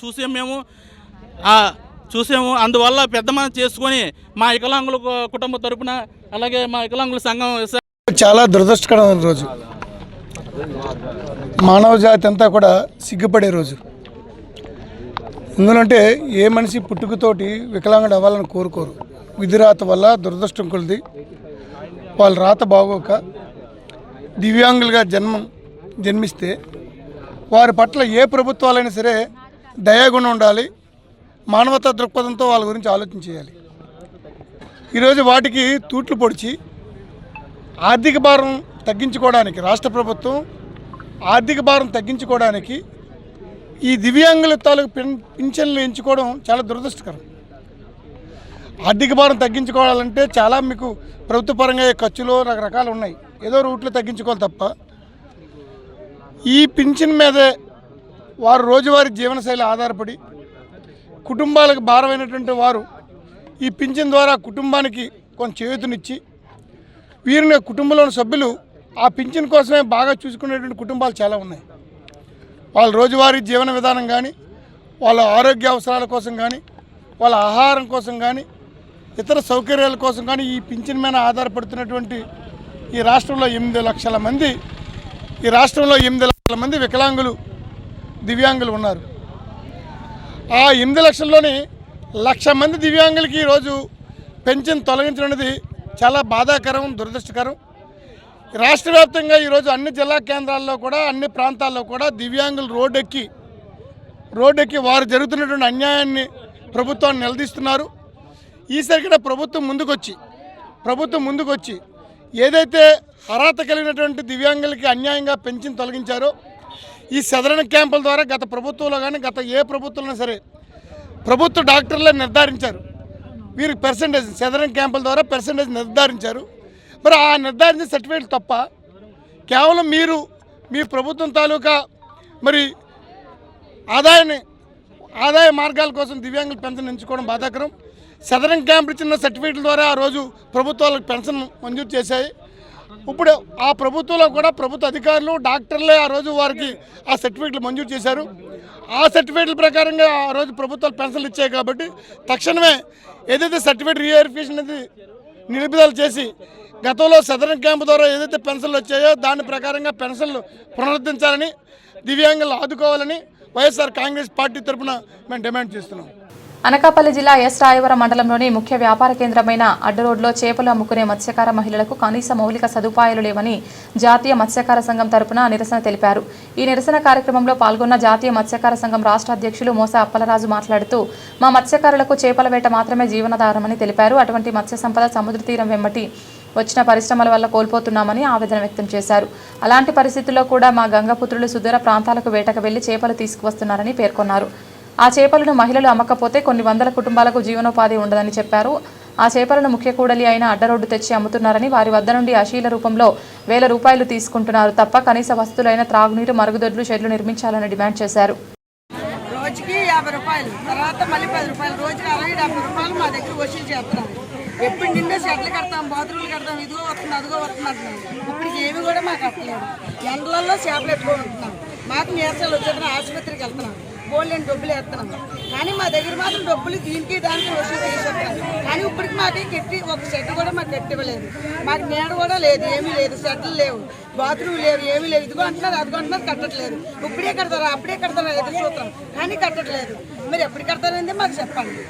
చూసాము. అందువల్ల పెద్ద మనసు చేసుకొని మా వికలాంగుల కుటుంబం తరపున అలాగే మా వికలాంగుల సంఘం చాలా దురదృష్టకరమైన రోజు. మానవ జాతి అంతా కూడా సిగ్గుపడే రోజు. ఎందుకంటే ఏ మనిషి పుట్టుకతోటి వికలాంగుడు అవ్వాలని కోరుకోరు. విధిరాత వల్ల దురదృష్టం కొలిది వాళ్ళ రాత బాగోక దివ్యాంగులుగా జన్మిస్తే వారి పట్ల ఏ ప్రభుత్వాలైనా సరే దయాగుణం ఉండాలి, మానవతా దృక్పథంతో వాళ్ళ గురించి ఆలోచన చేయాలి. ఈరోజు వాటికి తూట్లు పొడిచి ఆర్థిక భారం తగ్గించుకోవడానికి రాష్ట్ర ప్రభుత్వం ఆర్థిక భారం తగ్గించుకోవడానికి ఈ దివ్యాంగుల తాలూకు పింఛన్లు ఎంచుకోవడం చాలా దురదృష్టకరం. ఆర్థిక భారం తగ్గించుకోవాలంటే చాలా మీకు ప్రభుత్వ పరంగా ఖర్చులు రకరకాలు ఉన్నాయి. ఏదో రూట్లో తగ్గించుకోవాలి తప్ప ఈ పింఛన్ మీదే వారు రోజువారీ జీవనశైలి ఆధారపడి కుటుంబాలకు భారమైనటువంటి వారు ఈ పింఛన్ ద్వారా కుటుంబానికి కొంత చేయూతనిచ్చి వీరిని కుటుంబంలోని సభ్యులు ఆ పింఛన్ కోసమే బాగా చూసుకునేటువంటి కుటుంబాలు చాలా ఉన్నాయి. వాళ్ళ రోజువారీ జీవన విధానం కానీ, వాళ్ళ ఆరోగ్య అవసరాల కోసం కానీ, వాళ్ళ ఆహారం కోసం కానీ, ఇతర సౌకర్యాల కోసం కానీ ఈ పింఛన్ మీద ఆధారపడుతున్నటువంటి ఈ రాష్ట్రంలో 8 లక్షల మంది వికలాంగులు దివ్యాంగులు ఉన్నారు. ఆ 8 లక్షల్లోని 1,00,000 మంది దివ్యాంగులకి ఈరోజు పెన్షన్ తొలగించడం అనేది చాలా బాధాకరం, దురదృష్టకరం. రాష్ట్ర వ్యాప్తంగా ఈరోజు అన్ని జిల్లా కేంద్రాల్లో కూడా అన్ని ప్రాంతాల్లో కూడా దివ్యాంగులు రోడ్డెక్కి వారు జరుగుతున్నటువంటి అన్యాయాన్ని ప్రభుత్వాన్ని నిలదీస్తున్నారు. ఈసరికైనా ప్రభుత్వం ముందుకొచ్చి ఏదైతే అర్హత కలిగినటువంటి దివ్యాంగులకి అన్యాయంగా పెన్షన్ తొలగించారో ఈ సదరణ క్యాంపుల ద్వారా గత ప్రభుత్వంలో కానీ గత ఏ ప్రభుత్వంలో సరే ప్రభుత్వ డాక్టర్లే నిర్ధారించారు. వీరికి పర్సంటేజ్ సదరణ క్యాంపుల ద్వారా పర్సంటేజ్ నిర్ధారించారు. మరి ఆ నిర్ధారించిన సర్టిఫికేట్ తప్ప కేవలం మీ ప్రభుత్వం తాలూకా మరి ఆదాయ మార్గాల కోసం దివ్యాంగుల పెన్షన్ ఎంచుకోవడం బాధాకరం. సదరణ క్యాంప్ ఇచ్చిన సర్టిఫికేట్ల ద్వారా ఆ రోజు ప్రభుత్వాలకు పెన్షన్ మంజూరు చేశాయి. ఇప్పుడు ఆ ప్రభుత్వంలో కూడా ప్రభుత్వ అధికారులు డాక్టర్లే ఆ రోజు వారికి ఆ సర్టిఫికేట్లు మంజూరు చేశారు. ఆ సర్టిఫికేట్ల ప్రకారంగా ఆ రోజు ప్రభుత్వాలు పెన్షన్లు ఇచ్చాయి. కాబట్టి తక్షణమే ఏదైతే సర్టిఫికేట్ రీవెరిఫికేషన్ అనేది నిలుపుదల చేసి గతంలో సదరణ క్యాంపు ద్వారా ఏదైతే పెన్షన్లు వచ్చాయో దాని ప్రకారంగా పెన్షన్లు పునరుద్ధరించాలని, దివ్యాంగులను ఆదుకోవాలని వైఎస్ఆర్ కాంగ్రెస్ పార్టీ తరఫున మేము డిమాండ్ చేస్తున్నాం. అనకాపల్లి జిల్లా ఎస్ రాయవరం మండలంలోని ముఖ్య వ్యాపార కేంద్రమైన అడ్డరోడ్లో చేపలు అమ్ముకునే మత్స్యకార మహిళలకు కనీస మౌలిక సదుపాయాలు లేవని జాతీయ మత్స్యకార సంఘం తరపున నిరసన తెలిపారు. ఈ నిరసన కార్యక్రమంలో పాల్గొన్న జాతీయ మత్స్యకార సంఘం రాష్ట్ర అధ్యక్షులు మోస అప్పలరాజు మాట్లాడుతూ మా మత్స్యకారులకు చేపల వేట మాత్రమే జీవనాధారమని తెలిపారు. అటువంటి మత్స్య సంపద సముద్ర తీరం వెంబటి వచ్చిన పరిశ్రమల వల్ల కోల్పోతున్నామని ఆవేదన వ్యక్తం చేశారు. అలాంటి పరిస్థితుల్లో కూడా మా గంగపుత్రులు సుదూర ప్రాంతాలకు వేటకు వెళ్లి చేపలు తీసుకువస్తున్నారని పేర్కొన్నారు. ఆ చేపలను మహిళలు అమ్మకపోతే కొన్ని వందల కుటుంబాలకు జీవనోపాధి ఉండదని చెప్పారు. ఆ చేపలను ముఖ్య కూడలి అయిన అడ్డరోడ్డు తెచ్చి అమ్ముతున్నారని, వారి వద్ద నుండి అశీల రూపంలో ₹1000 తీసుకుంటున్నారు తప్ప కనీస వస్తువులైన త్రాగునీరు, మరుగుదొడ్లు, షెడ్లు నిర్మించాలని డిమాండ్ చేశారు. రోజుకి ₹50, తర్వాత మళ్ళీ ₹10, రోజుకి ₹60-70 మా దగ్గర వసూలు చేస్తున్నారు. ఎప్పుడు నిండా షెడ్లు కడతాం, బాత్రూమ్లు కడతాం, ఇదిగో వస్తుంది అదిగో వస్తుంది అంటున్నాం. ఇప్పటికి ఏమి కూడా మాకు అక్కలేదు. ఎండలలో చేపలు ఎత్తుకుంటున్నాం. మాకు నీరసాలు వచ్చేటప్పుడు ఆసుపత్రికి వెళ్తున్నాం, బోల్డెని డబ్బులు వేస్తున్నాం. కానీ మా దగ్గర మాత్రం డబ్బులు దీనికి దానికి వసూలు చేసేస్తాం. కానీ ఇప్పటికి మాకు ఒక షెడ్ కూడా మాకు కట్టివ్వలేదు. మాకు నీడ కూడా లేదు, ఏమీ లేదు, షెడ్లు లేవు, బాత్రూమ్ లేవు, ఏమీ లేవు. ఇదిగో అంటున్నారు అదిగో అంటున్నారు, కట్టట్లేదు. ఇప్పుడే కడతారా అప్పుడే కడతారా ఎదురు చూస్తాం కానీ కట్టట్లేదు. మీరు ఎప్పుడు కడతారండి మాకు చెప్పండి.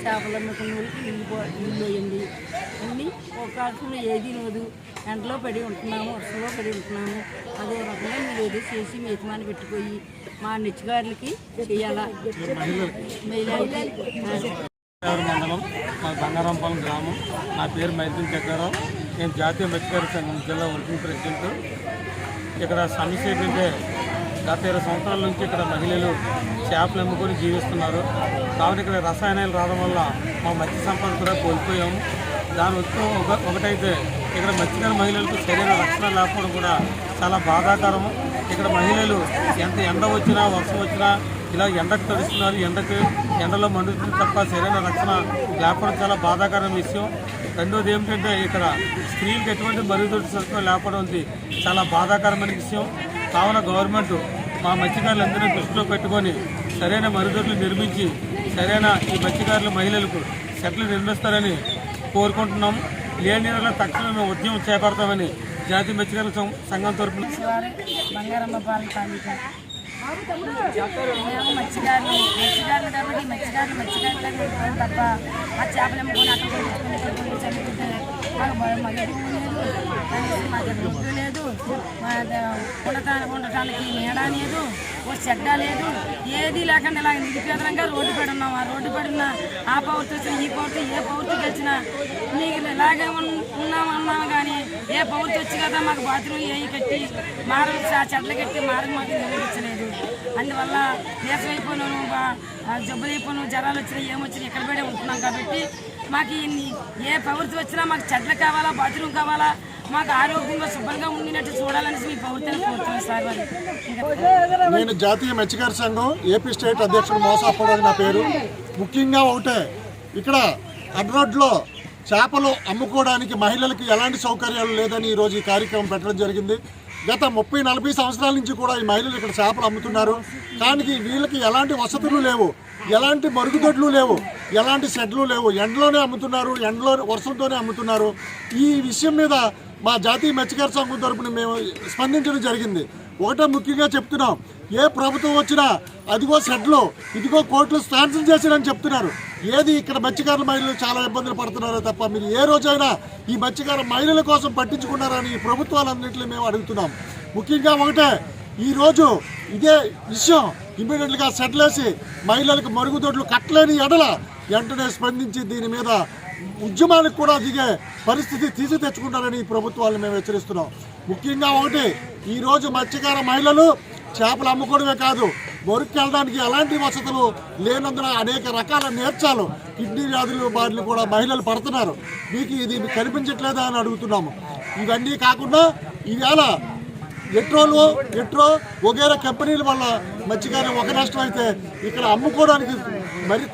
చేపలు అమ్ముకున్న ఇల్లు వేయండి అన్నీ ఒక అసలు ఏది లేదు. ఎండలో పడి ఉంటున్నాము, వర్షంలో పడి ఉంటున్నాము. అదో రకంగా మీరు ఏదో చేసి మీ యజమాని పెట్టుకోయి మా నిత్యగారులకి చేయాలా. మండలం మా బంగారంపాలెం గ్రామం. నా పేరు మైత్రి చక్రారావు. నేను జాతీయ మత్స్యకార సంఘం జిల్లా వర్కింగ్ ప్రెసిడెంట్. ఇక్కడ సమస్య ఏంటంటే గత 20 సంవత్సరాల నుంచి ఇక్కడ మహిళలు చేపలు అమ్ముకొని జీవిస్తున్నారు. కాబట్టి ఇక్కడ రసాయనాలు రావడం వల్ల మా మత్స్య సంపద కూడా కోల్పోయాము. దాని ఒకటైతే ఇక్కడ మత్స్యకార మహిళలకు సరైన రక్షణ లేకపోవడం కూడా చాలా బాధాకరము. ఇక్కడ మహిళలు ఎంత ఎండ వచ్చినా వర్షం వచ్చినా ఇలా ఎండకు తడుస్తున్నారు. ఎండలో మండుతుంది తప్ప సరైన రక్షణ లేకపోవడం చాలా బాధాకరమైన విషయం. రెండోది ఏమిటంటే ఇక్కడ స్త్రీలకు ఎటువంటి మరుగుదొడ్డి సదుపాయం లేకపోవడం చాలా బాధాకరమైన విషయం. కావున గవర్నమెంట్ మా మత్స్యకారులందరినీ దృష్టిలో పెట్టుకొని సరైన మరుగుదొడ్లు నిర్మించి సరైన ఈ మత్స్యకారుల మహిళలకు షెడ్లు నిర్మిస్తారని కోరుకుంటున్నాము. లేని తక్షణమే మేము ఉద్యమం చేపడతామని జాతీయ మత్స్యకారుల సంఘం తరఫున బంగారమ్మ పాలన మత్స్యకారులు కాబట్టి మత్స్యకారులు తప్ప ఆ చేపలు అమ్ముకొని అక్కడ చదువుకుంటే మాకు లేదు, ఉండటానికి నీడ లేదు, ఓ చెడ్డ లేదు, ఏది లేకుండా ఇలాగ నిరుపేదలంగా రోడ్డు పడి ఉన్నాం. ఆ రోడ్డు పడిన ఆ పౌరుతో వచ్చిన ఈ పౌరుతో ఏ పౌరుతో వచ్చినా నీకు ఇలాగే ఉన్నామన్నాము కానీ ఏ పౌరుతో వచ్చి కదా మాకు బాత్రూమ్ ఏ కట్టి మారు చెట్లు కట్టి మాకు నిర్వహించలేదు. అందువల్ల నీరసం అయిపోయినాను, జబ్బులు అయిపోయినాను, జ్వరాలు వచ్చినా ఏమొచ్చినా ఇక్కడ పడే ఉంటున్నాం. కాబట్టి మాకు ఏ పౌరుతో వచ్చినా మాకు చెట్లు కావాలా, బాత్రూమ్ కావాలా, మాకు ఆరోగ్యంగా శుభ్రంగా ఉండినట్టు చూడాలని మీ పౌరులను కోరుతున్నాను సార్. నేను జాతీయ మత్స్యకార సంఘం ఏపీ స్టేట్ అధ్యక్షుడు మోసాపడని నా పేరు. ముఖ్యంగా ఒకటే, ఇక్కడ అడ్రోడ్లో చేపలు అమ్ముకోవడానికి మహిళలకు ఎలాంటి సౌకర్యాలు లేదని ఈరోజు ఈ కార్యక్రమం పెట్టడం జరిగింది. గత 30-40 సంవత్సరాల నుంచి కూడా ఈ మహిళలు ఇక్కడ చేపలు అమ్ముతున్నారు. కానీ వీళ్ళకి ఎలాంటి వసతులు లేవు, ఎలాంటి మరుగుదొడ్లు లేవు, ఎలాంటి షెడ్లు లేవు. ఎండలోనే అమ్ముతున్నారు, ఎండలో వర్షంతోనే అమ్ముతున్నారు. ఈ విషయం మీద మా జాతీయ మత్స్యకార సంఘం తరపున మేము స్పందించడం జరిగింది. ఒకటే ముఖ్యంగా చెప్తున్నాం, ఏ ప్రభుత్వం వచ్చినా అదిగో షెడ్లు, ఇదిగో కోర్టులు శాంక్షన్ చేసిరని చెప్తున్నారు. ఏది ఇక్కడ మత్స్యకారుల మహిళలు చాలా ఇబ్బందులు పడుతున్నారో తప్ప మీరు ఏ రోజైనా ఈ మత్స్యకార మహిళల కోసం పట్టించుకున్నారని ప్రభుత్వాలన్నింటినీ మేము అడుగుతున్నాం. ముఖ్యంగా ఒకటే, ఈరోజు ఇదే విషయం ఇమ్మీడియట్గా సెటిల్ మహిళలకు మరుగుదొడ్లు కట్టలేని ఎడల వెంటనే స్పందించి దీని మీద ఉద్యమానికి కూడా దిగే పరిస్థితి తీసి తెచ్చుకుంటారని ప్రభుత్వాలను మేము హెచ్చరిస్తున్నాం. ముఖ్యంగా ఒకటి, ఈరోజు మత్స్యకార మహిళలు చేపలు అమ్ముకోవడమే కాదు, బొరుక్కెళ్ళడానికి ఎలాంటి వసతులు లేనందున అనేక రకాల నేర్చాలు, కిడ్నీ వ్యాధులు బారిన కూడా మహిళలు పడుతున్నారు. మీకు ఇది కనిపించట్లేదా అని అడుగుతున్నాము. ఇవన్నీ కాకుండా ఈవేళ ఎట్రో వగేరా కంపెనీల వల్ల మత్స్యకారులు ఒక నష్టం అయితే ఇక్కడ అమ్ముకోవడానికి మరి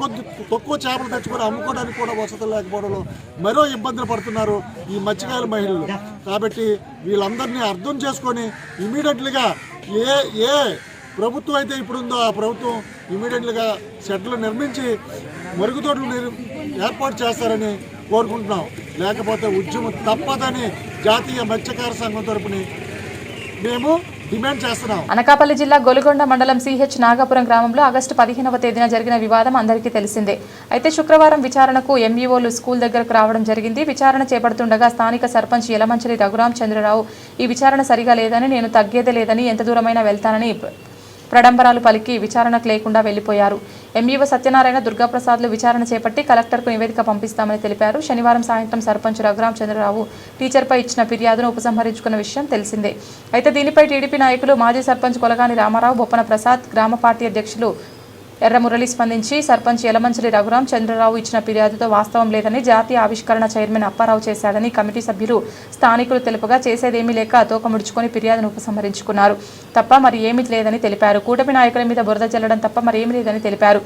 తక్కువ చేపలు తెచ్చుకొని అమ్ముకోవడానికి కూడా వసతులు లేకపోవడంలో మరో ఇబ్బందులు పడుతున్నారు ఈ మత్స్యకారుల మహిళలు. కాబట్టి వీళ్ళందరినీ అర్థం చేసుకొని ఇమీడియట్లీగా ఏ ప్రభుత్వం అయితే ఇప్పుడుందో ఆ ప్రభుత్వం ఇమీడియట్లీగా షెడ్లు నిర్మించి మరుగుదొడ్లు ఏర్పాటు చేస్తారని కోరుకుంటున్నాం. లేకపోతే ఉద్యమం తప్పదని జాతీయ మత్స్యకార సంఘం తరపున మేము డిమాండ్ చేస్తున్నాం. అనకాపల్లి జిల్లా గొలుగొండ మండలం సిహెచ్ నాగపురం గ్రామంలో ఆగస్టు 15వ తేదీన జరిగిన వివాదం అందరికీ తెలిసిందే. అయితే శుక్రవారం విచారణకు ఎంఈఓలు స్కూల్ దగ్గరకు రావడం జరిగింది. విచారణ చేపడుతుండగా స్థానిక సర్పంచ్ యలమంచిలి రఘురాం చంద్రరావు ఈ విచారణ సరిగా లేదని, నేను తగ్గేదే లేదని, ఎంత దూరమైనా వెళ్తానని ప్రడంబరాలు పలికి విచారణకు లేకుండా వెళ్లిపోయారు. ఎంఈఓ సత్యనారాయణ, దుర్గాప్రసాద్లు విచారణ చేపట్టి కలెక్టర్కు నివేదిక పంపిస్తామని తెలిపారు. శనివారం సాయంత్రం సర్పంచ్ రఘురాం చంద్రరావు టీచర్పై ఇచ్చిన ఫిర్యాదును ఉపసంహరించుకున్న విషయం తెలిసిందే. అయితే దీనిపై టీడీపీ నాయకులు, మాజీ సర్పంచ్ కొలగాని రామారావు, బొప్పన ప్రసాద్, గ్రామ పార్టీ అధ్యక్షులు ఎర్ర మురళి స్పందించి సర్పంచ్ యలమంచిలి రఘురాం చంద్రరావు ఇచ్చిన ఫిర్యాదుతో వాస్తవం లేదని, జాతీయ ఆవిష్కరణ చైర్మన్ అప్పారావు చేశాడని కమిటీ సభ్యులు, స్థానికులు తెలుపగా చేసేదేమీ లేక తోకముడుచుకొని ఫిర్యాదును ఉపసంహరించుకున్నారు తప్ప మరి ఏమీ లేదని తెలిపారు. కూటమి నాయకుల మీద బురద జల్లడం తప్ప మరేమీ లేదని తెలిపారు.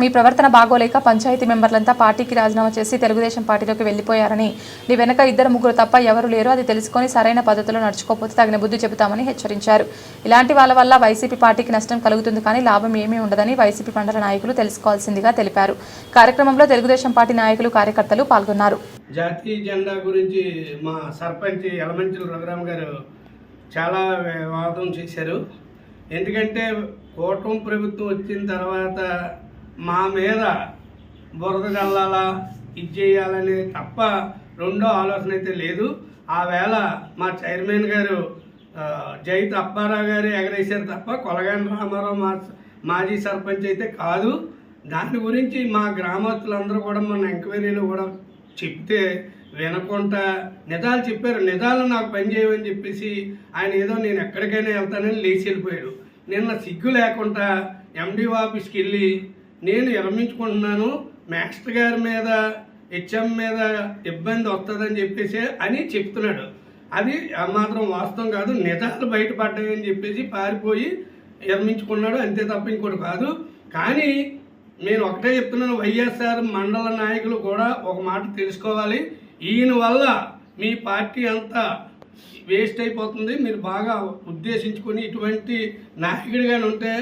మీ ప్రవర్తన బాగోలేక పంచాయతీ మెంబర్లంతా పార్టీకి రాజీనామా చేసి తెలుగుదేశం పార్టీలోకి వెళ్లిపోయారని, నీ వెనక 2-3 తప్ప ఎవరు లేరు, అది తెలుసుకొని సరైన పద్ధతిలో నడుచుకోకపోతే తగిన బుద్ధి చెబుతామని హెచ్చరించారు. ఇలాంటి వాళ్ళ వల్ల వైసీపీ పార్టీకి నష్టం కలుగుతుంది కానీ లాభం ఏమీ ఉండదని వైసీపీ మండల నాయకులు తెలుసుకోవాల్సిందిగా తెలిపారు. కార్యక్రమంలో తెలుగుదేశం పార్టీ నాయకులు, కార్యకర్తలు పాల్గొన్నారు. జాతీయ జెండా గురించి మా సర్పంచ్ యలమంచిలి రఘురామ్ గారు చాలా వాదం చేశారు. ఎందుకంటే కూటమి ప్రభుత్వం వచ్చిన తర్వాత మా మీద బురద జల్లాలా, ఇది చేయాలని తప్ప రెండో ఆలోచన అయితే లేదు. ఆ వేళ మా చైర్మన్ గారు జైత్ అప్పారావు గారు ఎగరేశారు తప్ప కొలగాని రామారావు మాజీ సర్పంచ్ అయితే కాదు. దాని గురించి మా గ్రామస్తులందరూ కూడా మన ఎంక్వైరీలో కూడా చెప్తే వినకుండా నిజాలు చెప్పారు. నిజాలు నాకు పని చేయమని చెప్పేసి ఆయన ఏదో నేను ఎక్కడికైనా వెళ్తానని లేచి వెళ్ళిపోయాడు. నిన్న సిగ్గు లేకుండా ఎండిఓ ఆఫీస్కి వెళ్ళి నేను విరమించుకుంటున్నాను, మాస్టర్ గారి మీద, హెచ్ఎం మీద ఇబ్బంది వస్తుందని చెప్పేసి అని చెప్తున్నాడు. అది మాత్రం వాస్తవం కాదు. నిజాలు బయటపడ్డాయని చెప్పేసి పారిపోయి విరమించుకున్నాడు, అంతే తప్ప ఇంకోటి కాదు. కానీ నేను ఒకటే చెప్తున్నాను, వైఎస్ఆర్ మండల నాయకులు కూడా ఒక మాట తెలుసుకోవాలి. ఈయన వల్ల మీ పార్టీ అంతా వేస్ట్ అయిపోతుంది. మీరు బాగా ఉద్దేశించుకొని ఇటువంటి నాయకుడిగానే ఉంటే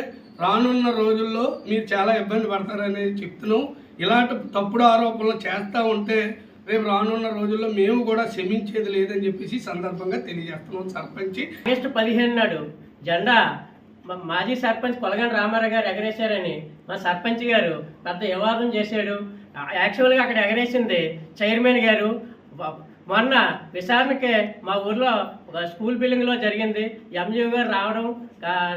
రానున్న రోజుల్లో మీరు చాలా ఇబ్బంది పడతారనేది చెప్తున్నాం. ఇలాంటి తప్పుడు ఆరోపణలు చేస్తూ ఉంటే రేపు రానున్న రోజుల్లో మేము కూడా క్షమించేది లేదని చెప్పేసి సందర్భంగా తెలియజేస్తున్నాం. సర్పంచ్ ఆగస్టు 15 నాడు జెండా మాజీ సర్పంచ్ కొలగండి రామారావు గారు ఎగరేశారని మా సర్పంచ్ గారు పెద్ద వివాదం చేశాడు. యాక్చువల్గా అక్కడ ఎగరేసింది చైర్మన్ గారు. మొన్న విచారణకే మా ఊర్లో ఒక స్కూల్ బిల్డింగ్లో జరిగింది, ఎంజీఓ గారు రావడం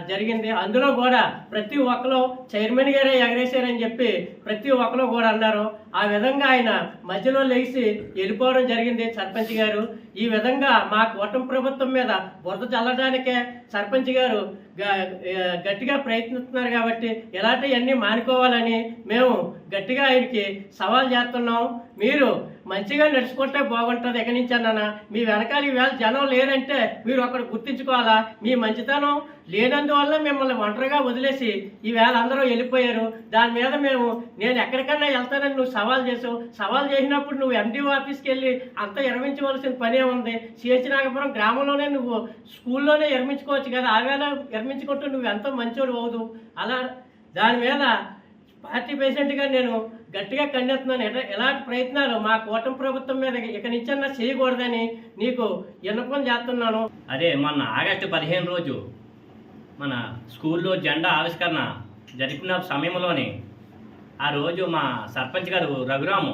జరిగింది. అందులో కూడా ప్రతి ఒక్కరు చైర్మన్ గారే ఎగరేశారని చెప్పి ప్రతి ఒక్కరు కూడా అన్నారు. ఆ విధంగా ఆయన మధ్యలో లేచి వెళ్ళిపోవడం జరిగింది సర్పంచ్ గారు. ఈ విధంగా మా కూటమి ప్రభుత్వం మీద బురద చల్లడానికే సర్పంచ్ గారు గట్టిగా ప్రయత్నిస్తున్నారు. కాబట్టి ఇలాంటివన్నీ మానుకోవాలని మేము గట్టిగా ఆయనకి సవాల్ చేస్తున్నాం. మీరు మంచిగా నడుచుకుంటే బాగుంటుంది. ఎక్కడి నుంచి అన్నా మీ వెనకాల ఈవేళ జనం లేరంటే మీరు అక్కడ గుర్తించుకోవాలా. మీ మంచితనం లేనందువల్ల మిమ్మల్ని ఒంటరిగా వదిలేసి ఈవేళ అందరూ వెళ్ళిపోయారు. దాని మీద నేను ఎక్కడికన్నా వెళ్తానని నువ్వు సవాల్ చేసావు. సవాల్ చేసినప్పుడు నువ్వు ఎండిఓ ఆఫీస్కి వెళ్ళి అంత విరమించవలసిన పనే ఉంది. సిహెచ్ నాగపురం గ్రామంలోనే నువ్వు స్కూల్లోనే విరమించుకోవచ్చు కదా. ఆవేళ విరమించుకుంటూ నువ్వు ఎంతో మంచోడు అవుదు. అలా దాని మీద పార్టీ ప్రెసిడెంట్గా నేను గట్టిగా ఖండిస్తున్నాను. ఎలాంటి ప్రయత్నాలు మా కూటమి ప్రభుత్వం మీద ఇక నుంచన్నా చేయకూడదని నీకు విన్నపం చేస్తున్నాను. అదే మొన్న ఆగస్టు 15 రోజు మన స్కూల్లో జెండా ఆవిష్కరణ జరిపిన సమయంలోనే ఆ రోజు మా సర్పంచ్ గారు రఘురాము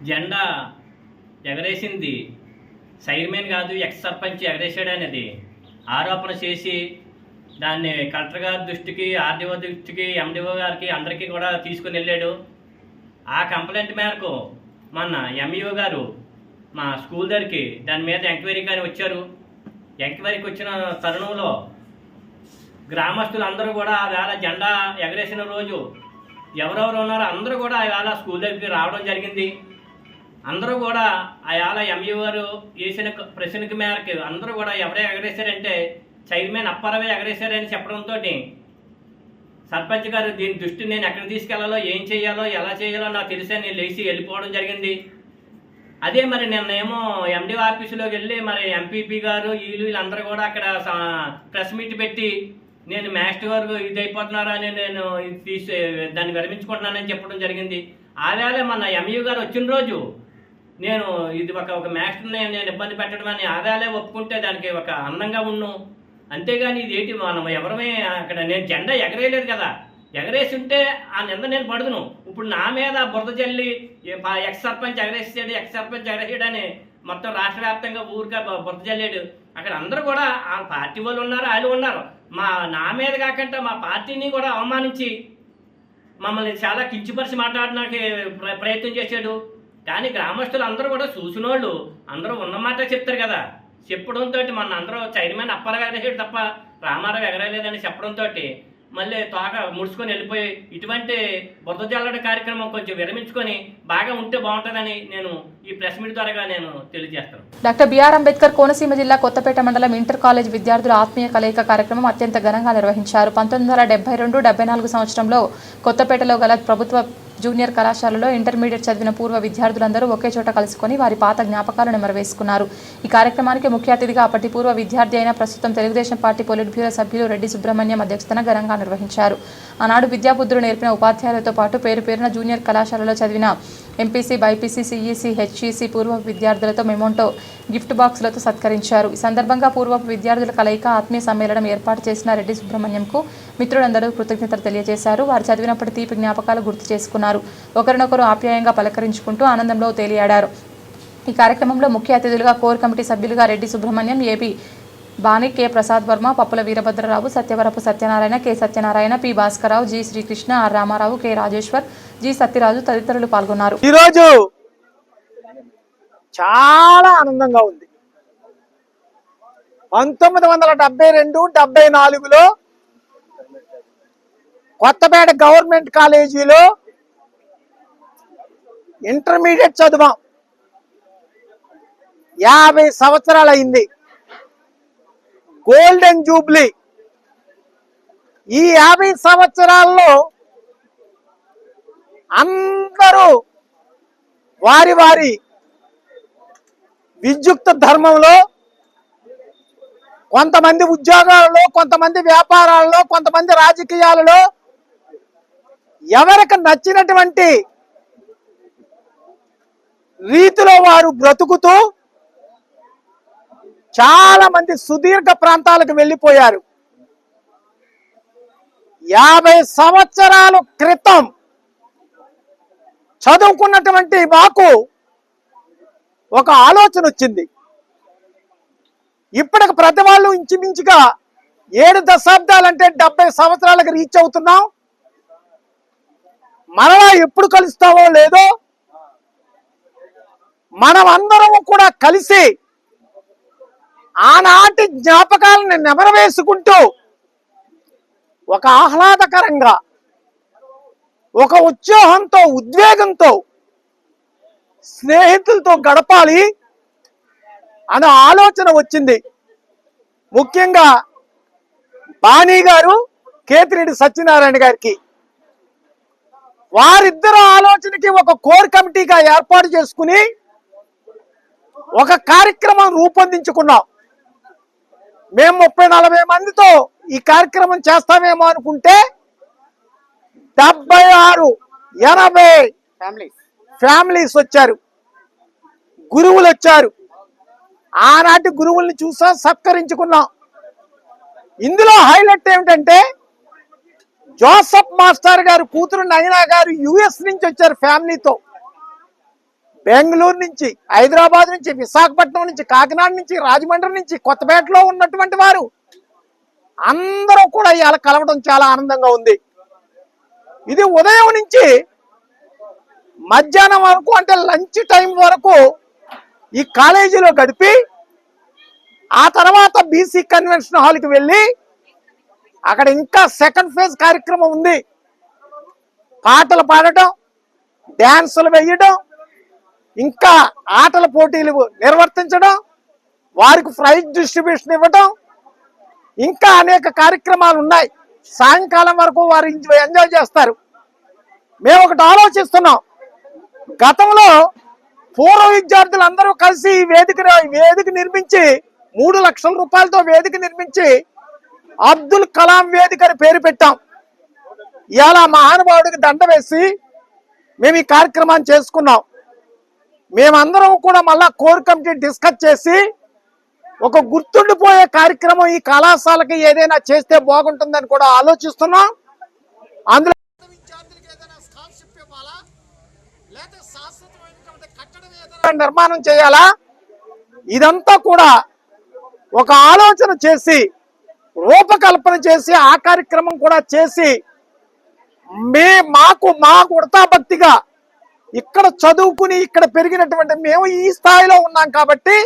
జెండా ఎగరేసింది చైర్మన్ కాదు, ఎక్స్ సర్పంచ్ ఎగరేసాడు అనేది ఆరోపణ చేసి దాన్ని కలెక్టర్ గారి దృష్టికి, ఆర్డీఓ దృష్టికి, ఎండిఓ గారికి అందరికీ కూడా తీసుకుని వెళ్ళాడు. ఆ కంప్లైంట్ మేరకు మొన్న ఎంఈఓ గారు మా స్కూల్ దగ్గరికి దాని మీద ఎంక్వైరీ కానీ వచ్చారు. ఎంక్వైరీకి వచ్చిన తరుణంలో గ్రామస్తులు అందరూ కూడా ఆ వేళ జెండా ఎగరేసిన రోజు ఎవరెవరు ఉన్నారో అందరూ కూడా ఆ వేళ స్కూల్ దగ్గరికి రావడం జరిగింది. అందరూ కూడా ఆ వేళ ఎంఈఓ గారు వేసిన ప్రశ్నకి మేరకు అందరూ కూడా ఎవరే ఎగరేశారంటే చైర్మన్ అప్పారావే ఎగరేశారని చెప్పడంతో సర్పంచ్ గారు దీని దృష్టి నేను ఎక్కడ తీసుకెళ్లాలో, ఏం చేయాలో, ఎలా చేయాలో నాకు తెలిసే నేను లేచి వెళ్ళిపోవడం జరిగింది. అదే మరి నిన్నేమో ఎండిఓ ఆఫీసులోకి వెళ్ళి మరి ఎంపీపీ గారు వీళ్ళందరూ కూడా అక్కడ ప్రెస్ మీట్ పెట్టి నేను మాస్టర్ గారు ఇది అయిపోతున్నారని నేను దాన్ని విరమించుకుంటున్నానని చెప్పడం జరిగింది. ఆ వేళ మన ఎంఈఓ గారు వచ్చిన రోజు నేను ఇది ఒక మాస్టర్ని నేను ఇబ్బంది పెట్టడం అని ఆ వేళ ఒప్పుకుంటే దానికి ఒక అందంగా ఉన్ను. అంతేగాని ఇది ఏంటి మనం ఎవరమే అక్కడ నేను జెండా ఎగరేయలేదు కదా. ఎగరేసి ఉంటే ఆ నింద నేను పడుదును. ఇప్పుడు నా మీద బురద జల్లి ఎక్స్ సర్పంచ్ ఎగరేసాడు, ఎక్స్ సర్పంచ్ ఎగరేసాడని మొత్తం రాష్ట్ర వ్యాప్తంగా ఊరిగా బురద జల్లాడు. అక్కడ అందరూ కూడా ఆ పార్టీ వాళ్ళు ఉన్నారు, వాళ్ళు ఉన్నారు. నా మీద కాకుండా మా పార్టీని కూడా అవమానించి మమ్మల్ని చాలా కించిపరిచి మాట్లాడడానికి ప్రయత్నం చేశాడు. కానీ గ్రామస్తులు అందరూ కూడా చూసినోళ్ళు అందరూ ఉన్నమాట చెప్తారు కదా. చెప్పడంతో మన అందరూ చైర్మన్ అప్పారావు ఎగరేసాడు తప్ప రామారావు ఎగరలేదని చెప్పడంతో మళ్ళీ తోక ముడుచుకొని వెళ్ళిపోయి ఇటువంటి బురద జల్లడ కార్యక్రమం కొంచెం విరమించుకొని బాగా ఉంటే బాగుంటుందని నేను ఈ ప్రెస్ మీట్ ద్వారా నేను తెలియజేస్తాను. డాక్టర్ బిఆర్ అంబేద్కర్ కోనసీమ జిల్లా కొత్తపేట మండలం ఇంటర్ కాలేజ్ విద్యార్థుల ఆత్మీయ కలయిక కార్యక్రమం అత్యంత ఘనంగా నిర్వహించారు. 1972-74 సంవత్సరంలో కొత్తపేటలో గల ప్రభుత్వ జూనియర్ కళాశాలలో ఇంటర్మీడియట్ చదివిన పూర్వ విద్యార్థులందరూ ఒకే చోట కలుసుకొని వారి పాత జ్ఞాపకాలను నెమరవేసుకున్నారు. ఈ కార్యక్రమానికి ముఖ్య అతిథిగా అప్పటి పూర్వ విద్యార్థి అయిన ప్రస్తుతం తెలుగుదేశం పార్టీ పొలిట్ బ్యూరో సభ్యులు రెడ్డి సుబ్రహ్మణ్యం అధ్యక్షతన ఘనంగా నిర్వహించారు. ఆనాడు విద్యాబుద్ధులు నేర్పిన ఉపాధ్యాయులతో పాటు పేరున జూనియర్ కళాశాలలో చదివిన ఎంపీసీ, బైపీసీ, సిఈసీ, హెచ్ఈసీ పూర్వ విద్యార్థులతో మెమోంటో గిఫ్ట్ బాక్సులతో సత్కరించారు. ఈ సందర్భంగా పూర్వపు విద్యార్థుల కలయిక ఆత్మీయ సమ్మేళనం ఏర్పాటు చేసిన రెడ్డి సుబ్రహ్మణ్యంకు మిత్రులందరూ కృతజ్ఞతలు తెలియజేశారు. వారు చదివినప్పటి తీపి జ్ఞాపకాలు గుర్తు చేసుకున్నారు. ఒకరినొకరు ఆప్యాయంగా పలకరించుకుంటూ ఆనందంలో తేలియాడారు. ఈ కార్యక్రమంలో ముఖ్య అతిథులుగా కోర్ కమిటీ సభ్యులుగా Reddy Subrahmanyam, AP Bani, K Prasad Varma, Pappula Veerabhadrarao, Satyavarapu Satyanarayana, K Satyanarayana, P Bhaskararao, G Srikrishna, R Ramarao, K Rajeshwar, G Satyaraju తదితరులు పాల్గొన్నారు. ఈరోజు చాలా ఆనందంగా ఉంది. 1972-74లో కొత్తపేట గవర్నమెంట్ కాలేజీలో ఇంటర్మీడియట్ చదువాం. 50 సంవత్సరాలు అయింది. గోల్డెన్ జూబ్లీ ఈ 50 సంవత్సరాల్లో అందరూ వారి వారి విద్యుక్త ధర్మంలో, కొంతమంది ఉద్యోగాలలో, కొంతమంది వ్యాపారాలలో, కొంతమంది రాజకీయాలలో ఎవరికి నచ్చినటువంటి రీతిలో వారు బ్రతుకుతూ చాలా మంది సుదీర్ఘ ప్రాంతాలకు వెళ్ళిపోయారు. 50 సంవత్సరాల క్రితం చదువుకున్నటువంటి మాకు ఒక ఆలోచన వచ్చింది. ఇప్పటికి ప్రతి వాళ్ళు ఇంచుమించుగా 7 దశాబ్దాలంటే 70 సంవత్సరాలకు రీచ్ అవుతున్నాం. మరలా ఎప్పుడు కలుస్తావో లేదో మనం అందరం కూడా కలిసి ఆనాటి జ్ఞాపకాలను నెమరవేసుకుంటూ ఒక ఆహ్లాదకరంగా, ఒక ఉత్సాహంతో, ఉద్వేగంతో స్నేహితులతో గడపాలి అనే ఆలోచన వచ్చింది. ముఖ్యంగా బాణీ గారు, కేతిరెడ్డి సత్యనారాయణ గారికి వారిద్దరు ఆలోచనకి ఒక కోర్ కమిటీగా ఏర్పాటు చేసుకుని ఒక కార్యక్రమం రూపొందించుకున్నాం. మేము 30-40 మందితో ఈ కార్యక్రమం చేస్తామేమో అనుకుంటే 76-80 ఫ్యామిలీస్ వచ్చారు, గురువులు వచ్చారు. ఆనాటి గురువుల్ని చూసా సత్కరించుకున్నాం. ఇందులో హైలైట్ ఏమిటంటే జోసఫ్ మాస్టర్ గారు కూతురు నయనా గారు యుఎస్ నుంచి వచ్చారు ఫ్యామిలీతో. బెంగళూరు నుంచి, హైదరాబాద్ నుంచి, విశాఖపట్నం నుంచి, కాకినాడ నుంచి, రాజమండ్రి నుంచి, కొత్తపేటలో ఉన్నటువంటి వారు అందరూ కూడా ఇవాళ కలవడం చాలా ఆనందంగా ఉంది. ఇది ఉదయం నుంచి మధ్యాహ్నం వరకు, అంటే లంచ్ టైం వరకు ఈ కాలేజీలో గడిపి ఆ తర్వాత బీసీ కన్వెన్షన్ హాల్కి వెళ్ళి అక్కడ ఇంకా సెకండ్ ఫేజ్ కార్యక్రమం ఉంది. పాటలు పాడటం, డ్యాన్సులు వేయడం, ఇంకా ఆటల పోటీలు నిర్వర్తించడం, వారికి ప్రైజ్ డిస్ట్రిబ్యూషన్ ఇవ్వడం, ఇంకా అనేక కార్యక్రమాలు ఉన్నాయి. సాయంకాలం వరకు వారు ఎంజాయ్ చేస్తారు. మేము ఒకటి ఆలోచిస్తున్నాం. గతంలో పూర్వ విద్యార్థులందరూ కలిసి వేదిక నిర్మించి 3 లక్షల రూపాయలతో వేదిక నిర్మించి అబ్దుల్ కలాం వేదిక అని పేరు పెట్టాం. ఇవాళ మహానుభావుడికి దండ వేసి మేము ఈ కార్యక్రమాన్ని చేసుకున్నాం. మేమందరం కూడా మళ్ళా కోర్ కమిటీ డిస్కస్ చేసి ఒక గుర్తుండిపోయే కార్యక్రమం ఈ కళాశాలకి ఏదైనా చేస్తే బాగుంటుందని కూడా ఆలోచిస్తున్నాం. అందులో నిర్మాణం చేయాలా, ఇదంతా కూడా ఒక ఆలోచన చేసి రూపకల్పన చేసి ఆ కార్యక్రమం కూడా చేసి మాకు వృతాభక్తిగా ఇక్కడ చదువుకుని ఇక్కడ పెరిగినటువంటి మేము ఈ స్థాయిలో ఉన్నాం కాబట్టి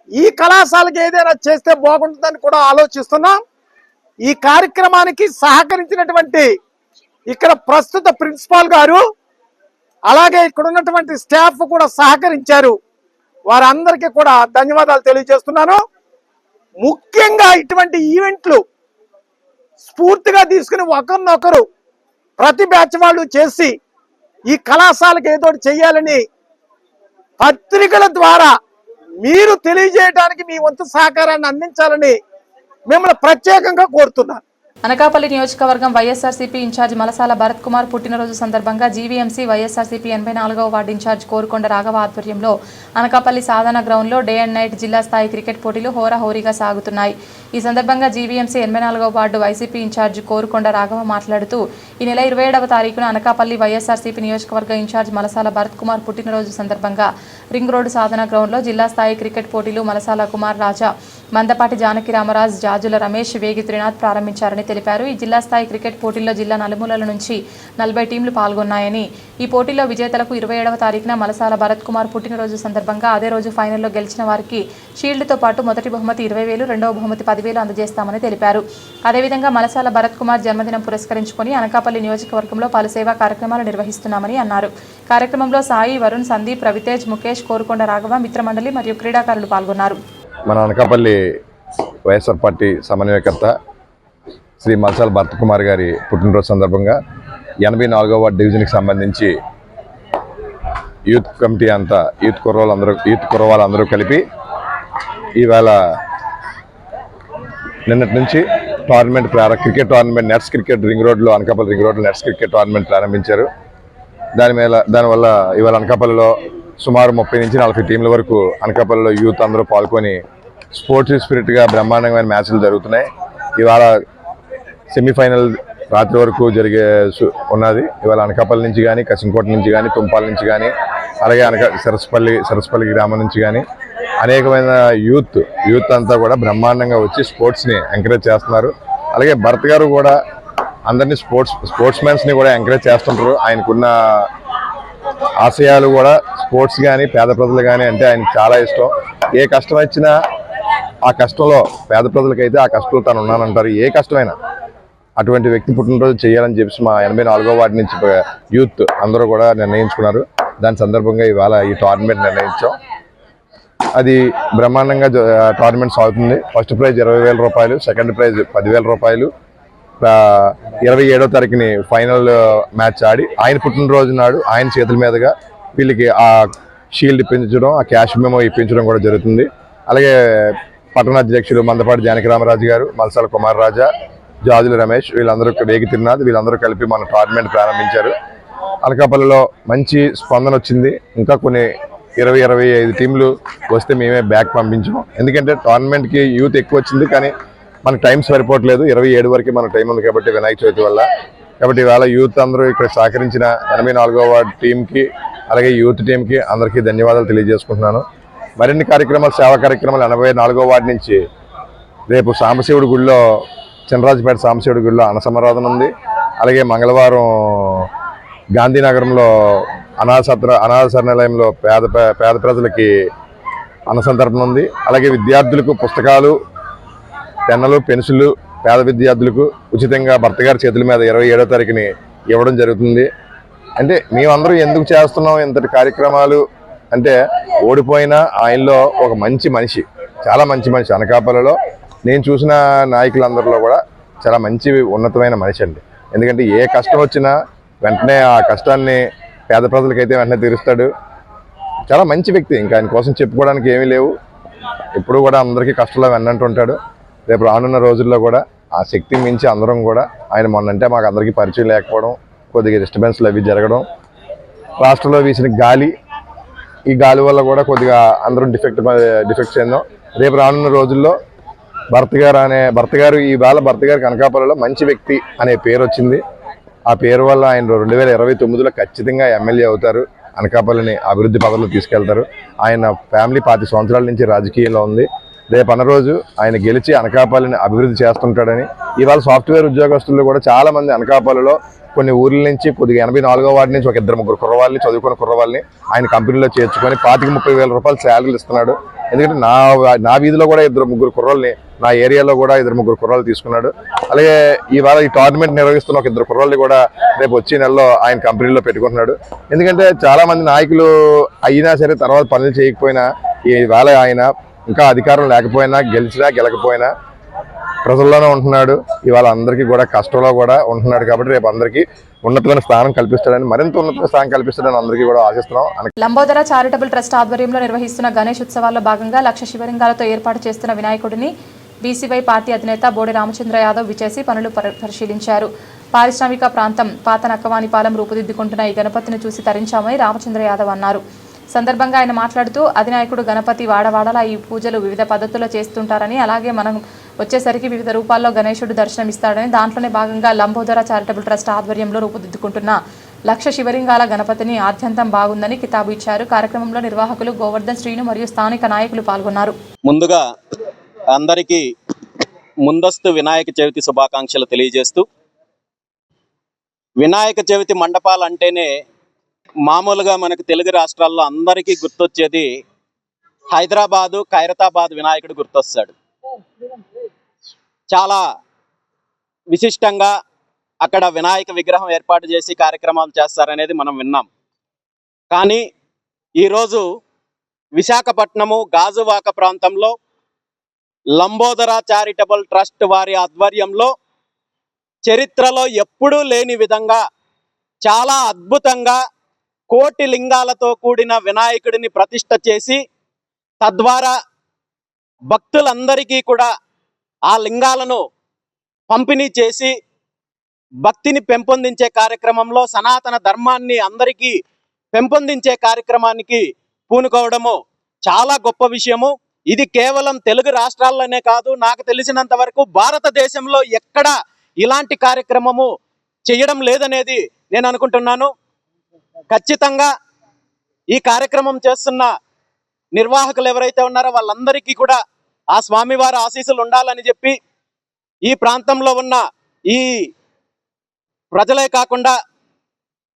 ఈ కళాశాలకి ఏదైనా చేస్తే బాగుంటుందని కూడా ఆలోచిస్తున్నాం. ఈ కార్యక్రమానికి సహకరించినటువంటి ఇక్కడ ప్రస్తుత ప్రిన్సిపాల్ గారు, అలాగే ఇక్కడ ఉన్నటువంటి స్టాఫ్ కూడా సహకరించారు. వారందరికీ కూడా ధన్యవాదాలు తెలియజేస్తున్నాను. ముఖ్యంగా ఇటువంటి ఈవెంట్లు స్ఫూర్తిగా తీసుకుని ఒకరినొకరు ప్రతి బ్యాచ్ వాళ్ళు చేసి ఈ కళాశాలకు ఏదో చెయ్యాలని పత్రికల ద్వారా మీరు తెలియజేయడానికి మీ వంతు సహకారాన్ని అందించాలని మిమ్మల్ని ప్రత్యేకంగా కోరుతున్నాను. అనకాపల్లి నియోజకవర్గం వైఎస్ఆర్సీపీ ఇన్ఛార్జ్ మలసాల భరత్ కుమార్ పుట్టినరోజు సందర్భంగా జీవీఎంసీ వైఎస్ఆర్సీపీ 84వ వార్డు ఇన్ఛార్జ్ కోరుకొండ రాఘవ ఆధ్వర్యంలో అనకాపల్లి సాధన గ్రౌండ్లో డే అండ్ నైట్ జిల్లా స్థాయి క్రికెట్ పోటీలు హోరాహోరీగా సాగుతున్నాయి. ఈ సందర్భంగా జీవీఎంసీ 84వ వార్డు వైసీపీ ఇన్ఛార్జ్ కోరుకొండ రాఘవ మాట్లాడుతూ ఈ నెల 27వ తారీఖున అనకాపల్లి వైఎస్ఆర్సీపీ నియోజకవర్గ ఇన్ఛార్జ్ మలసాల భరత్ కుమార్ పుట్టినరోజు సందర్భంగా రింగ్ రోడ్డు సాధన గ్రౌండ్లో జిల్లా స్థాయి క్రికెట్ పోటీలు మలసాల కుమార్ రాజా, మందపాటి జానకి రామరాజ్, జాజుల రమేష్, వేగి త్రినాథ్ ప్రారంభించారని తెలిపారు. ఈ జిల్లా స్థాయి క్రికెట్ పోటీల్లో జిల్లా నలుమూలల నుంచి 40 టీంలు పాల్గొన్నాయని, ఈ పోటీలో విజేతలకు 27వ తారీఖున మలసాల భరత్ కుమార్ పుట్టినరోజు సందర్భంగా అదే రోజు ఫైనల్లో గెలిచిన వారికి షీల్డ్తో పాటు మొదటి బహుమతి 20,000, రెండవ బహుమతి 10,000 అందజేస్తామని తెలిపారు. అదేవిధంగా మలసాల భరత్ కుమార్ జన్మదినం పురస్కరించుకొని అనకాపల్లి నియోజకవర్గంలో పలు సేవా కార్యక్రమాలు నిర్వహిస్తున్నామని అన్నారు. కార్యక్రమంలో సాయి, వరుణ్, సందీప్, రవితేజ్, ముఖేష్, కోరుకొండ రాఘవ, మిత్రమండలి మరియు క్రీడాకారులు పాల్గొన్నారు. మన అనకాపల్లి వైఎస్ఆర్ పార్టీ సమన్వయకర్త శ్రీ మల్సాల భరత్ కుమార్ గారి పుట్టినరోజు సందర్భంగా 84వ వార్డు డివిజన్కి సంబంధించి యూత్ కమిటీ అంతా యూత్ కుర్రవాళ్ళందరూ కలిపి ఈవేళ నిన్నటి నుంచి cricket tournament nets cricket ring రోడ్లో అనకాపల్లి రింగ్ రోడ్లో నెట్స్ క్రికెట్ టోర్నమెంట్ ప్రారంభించారు. దానివల్ల ఇవాళ అనకాపల్లిలో సుమారు 30 నుంచి 40 టీంల వరకు అనకాపల్లిలో యూత్ అందరూ పాల్గొని స్పోర్ట్స్ స్పిరిట్గా బ్రహ్మాండమైన మ్యాచ్లు జరుగుతున్నాయి. ఇవాళ సెమీఫైనల్ రాత్రి వరకు ఉన్నది. ఇవాళ అనకాపల్లి నుంచి కానీ, కసింకోట నుంచి కానీ, తుంపాల నుంచి కానీ, అలాగే సరస్పల్లి గ్రామం నుంచి కానీ అనేకమైన యూత్ అంతా కూడా బ్రహ్మాండంగా వచ్చి స్పోర్ట్స్ని ఎంకరేజ్ చేస్తున్నారు. అలాగే భరత్ గారు కూడా అందరినీ స్పోర్ట్స్మెన్స్ని కూడా ఎంకరేజ్ చేస్తుంటారు. ఆయనకున్న ఆశయాలు కూడా స్పోర్ట్స్ కానీ, పేద ప్రజలు కానీ అంటే ఆయనకు చాలా ఇష్టం. ఏ కష్టం వచ్చినా ఆ కష్టంలో పేద ప్రజలకైతే ఆ కష్టంలో తను ఉన్నానంటారు. ఏ కష్టమైనా అటువంటి వ్యక్తి పుట్టినరోజు చేయాలని చెప్పి మా 84వ వార్డు నుంచి యూత్ అందరూ కూడా నిర్ణయించుకున్నారు. దాని సందర్భంగా ఇవాళ ఈ టోర్నమెంట్ నిర్ణయించాం. అది బ్రహ్మాండంగా టోర్నమెంట్ సాగుతుంది. ఫస్ట్ ప్రైజ్ 20,000 రూపాయలు, సెకండ్ ప్రైజ్ 10,000 రూపాయలు. 27వ తారీఖుని ఫైనల్ మ్యాచ్ ఆడి ఆయన పుట్టినరోజు నాడు ఆయన చేతుల మీదుగా వీళ్ళకి ఆ షీల్డ్ ఇప్పించడం, ఆ క్యాష్ మెమో ఇప్పించడం కూడా జరుగుతుంది. అలాగే పట్టణ అధ్యక్షులు మందపాటి జానకిరామరాజు గారు, మల్సాల కుమార్ రాజా, జాజుల రమేష్ వీళ్ళందరూ వేగి తిరునాథ్ వీళ్ళందరూ కలిపి మన టోర్నమెంట్ ప్రారంభించారు. అనకాపల్లిలో మంచి స్పందన వచ్చింది. ఇంకా కొన్ని 20-25 టీంలు వస్తే మేమే బ్యాక్ పంపించాం. ఎందుకంటే టోర్నమెంట్కి యూత్ ఎక్కువ వచ్చింది, కానీ మనకు టైం సరిపోవట్లేదు. 27 వరకు మన టైం ఉంది కాబట్టి వినాయక చవితి వల్ల. కాబట్టి ఇవాళ యూత్ అందరూ ఇక్కడ సహకరించిన 84వ వార్డు టీంకి, అలాగే యూత్ టీంకి అందరికీ ధన్యవాదాలు తెలియజేసుకుంటున్నాను. మరిన్ని కార్యక్రమాలు, సేవా కార్యక్రమాలు 84వ వార్డు నుంచి రేపు సాంబశివుడి గుడిలో, చినరాజుపేట సాంబశివుడి గుడిలో అన్నసమారాధన ఉంది. అలాగే మంగళవారం గాంధీనగరంలో అనాథ శరణాలయంలో పేద ప్రజలకి అన్నసంతర్పణ ఉంది. అలాగే విద్యార్థులకు పుస్తకాలు, పెన్నులు, పెన్సిళ్ళు పేద విద్యార్థులకు ఉచితంగా భర్త గారి చేతుల మీద 27వ తారీఖుని ఇవ్వడం జరుగుతుంది. అంటే మేమందరూ ఎందుకు చేస్తున్నాం ఇంతటి కార్యక్రమాలు అంటే, ఓడిపోయిన ఆయనలో ఒక మంచి మనిషి, చాలా మంచి మనిషి. అనకాపల్లిలో నేను చూసిన నాయకులందరిలో కూడా చాలా మంచి ఉన్నతమైన మనిషి అండి. ఎందుకంటే ఏ కష్టం వచ్చినా వెంటనే ఆ కష్టాన్ని పేద ప్రజలకైతే వెంటనే తీరుస్తాడు. చాలా మంచి వ్యక్తి. ఇంకా ఆయన కోసం చెప్పుకోవడానికి ఏమీ లేవు. ఎప్పుడు కూడా అందరికీ కష్టాలు వెన్నంటుంటాడు. రేపు రానున్న రోజుల్లో కూడా ఆ శక్తి మించి అందరం కూడా ఆయన మొన్నంటే మాకు అందరికీ పరిచయం లేకపోవడం, కొద్దిగా డిస్టర్బెన్స్లు అవి జరగడం, రాష్ట్రంలో వీసిన గాలి, ఈ గాలి వల్ల కూడా కొద్దిగా అందరం డిఫెక్ట్ చెందాం. రేపు రానున్న రోజుల్లో భర్త గారు ఈవేళ భర్త గారికి అనకాపల్లిలో మంచి వ్యక్తి అనే పేరు వచ్చింది. ఆ పేరు వల్ల ఆయన 2029లో ఖచ్చితంగా ఎమ్మెల్యే అవుతారు. అనకాపల్లిని అభివృద్ధి పదంలో తీసుకెళ్తారు. ఆయన ఫ్యామిలీ 50 సంవత్సరాల నుంచి రాజకీయంలో ఉంది. రేపు అన్న రోజు ఆయన గెలిచి అనకాపల్లిని అభివృద్ధి చేస్తుంటాడని. ఇవాళ సాఫ్ట్వేర్ ఉద్యోగస్తులు కూడా చాలా మంది అనకాపల్లిలో కొన్ని ఊర్ల నుంచి కొద్దిగా 84వ వార్డు నుంచి ఒక 2-3 కుర్రవాళ్ళని, చదువుకున్న కుర్రవాళ్ళని ఆయన కంపెనీలో చేర్చుకొని 25-30 వేల రూపాయలు శాలరీలు ఇస్తున్నాడు. ఎందుకంటే నా వీధిలో కూడా 2-3 కుర్రోళ్ళని, నా ఏరియాలో కూడా 2-3 కుర్రాళ్ళు తీసుకున్నాడు. అలాగే ఇవాళ ఈ టోర్నమెంట్ నిర్వహిస్తున్న ఒక 2 కుర్రాళ్ళని కూడా రేపు వచ్చే నెలలో ఆయన కంపెనీలో పెట్టుకుంటున్నాడు. ఎందుకంటే చాలా మంది నాయకులు అయినా సరే తర్వాత పనులు చేయకపోయినా, ఇవాళ ఆయన ఇంకా అధికారం లేకపోయినా, గెలిచినా గెలకపోయినా ప్రజల్లోనే ఉంటున్నాడు. ఇవాళ అందరికీ కూడా కష్టంలో కూడా ఉంటున్నాడు. కాబట్టి రేపు అందరికీ ఉన్నతమైన స్థానం కల్పిస్తాడని, మరింత ఉన్నతమైన స్థానం కల్పిస్తాడని అందరికీ కూడా ఆశిస్తున్నాం. లంబోదర చారిటబుల్ ట్రస్ట్ ఆధ్వర్యంలో నిర్వహిస్తున్న గణేష్ ఉత్సవాల్లో భాగంగా 1,00,000 శివలింగాలతో ఏర్పాటు చేస్తున్న వినాయకుడిని బీసీవై పార్టీ అధినేత బోడి రామచంద్ర యాదవ్ విచేసి పనులు పరిశీలించారు. పారిశ్రామిక ప్రాంతం పాత నక్కవానిపాలెం రూపుదిద్దుకుంటున్న ఈ గణపతిని చూసి తరించామని రామచంద్ర యాదవ్ అన్నారు. సందర్భంగా ఆయన మాట్లాడుతూ అధినాయకుడు గణపతి వాడవాడలా ఈ పూజలు వివిధ పద్ధతుల్లో చేస్తుంటారని, అలాగే మనం వచ్చేసరికి వివిధ రూపాల్లో గణేశుడు దర్శనమిస్తాడని, దాంట్లోనే భాగంగా లంబోదర చారిటబుల్ ట్రస్ట్ ఆధ్వర్యంలో రూపుదిద్దుకుంటున్న 1,00,000 శివలింగాల గణపతిని ఆద్యంతం బాగుందని కితాబు ఇచ్చారు. కార్యక్రమంలో నిర్వాహకులు గోవర్ధన్, శ్రీను మరియు స్థానిక నాయకులు పాల్గొన్నారు. ముందుగా అందరికీ ముందస్తు వినాయక చవితి శుభాకాంక్షలు తెలియజేస్తూ, వినాయక చవితి మండపాలు అంటేనే మామూలుగా మనకు తెలుగు రాష్ట్రాల్లో అందరికీ గుర్తొచ్చేది హైదరాబాదు, ఖైరతాబాద్ వినాయకుడు గుర్తొస్తాడు. చాలా విశిష్టంగా అక్కడ వినాయక విగ్రహం ఏర్పాటు చేసి కార్యక్రమాలు చేస్తారనేది మనం విన్నాం. కానీ ఈరోజు విశాఖపట్నము గాజువాక ప్రాంతంలో లంబోదర చారిటబుల్ ట్రస్ట్ వారి ఆధ్వర్యంలో చరిత్రలో ఎప్పుడూ లేని విధంగా చాలా అద్భుతంగా కోటి లింగాలతో కూడిన వినాయకుడిని ప్రతిష్ఠ చేసి తద్వారా భక్తులందరికీ కూడా ఆ లింగాలను పంపిణీ చేసి భక్తిని పెంపొందించే కార్యక్రమంలో సనాతన ధర్మాన్ని అందరికీ పెంపొందించే కార్యక్రమానికి పూనుకోవడము చాలా గొప్ప విషయము. ఇది కేవలం తెలుగు రాష్ట్రాల్లోనే కాదు, నాకు తెలిసినంత వరకు భారతదేశంలో ఎక్కడ ఇలాంటి కార్యక్రమము చేయడం లేదనేది నేను అనుకుంటున్నాను. ఖచ్చితంగా ఈ కార్యక్రమం చేస్తున్న నిర్వాహకులు ఎవరైతే ఉన్నారో వాళ్ళందరికీ కూడా ఆ స్వామివారి ఆశీస్సులు ఉండాలని చెప్పి ఈ ప్రాంతంలో ఉన్న ఈ ప్రజలే కాకుండా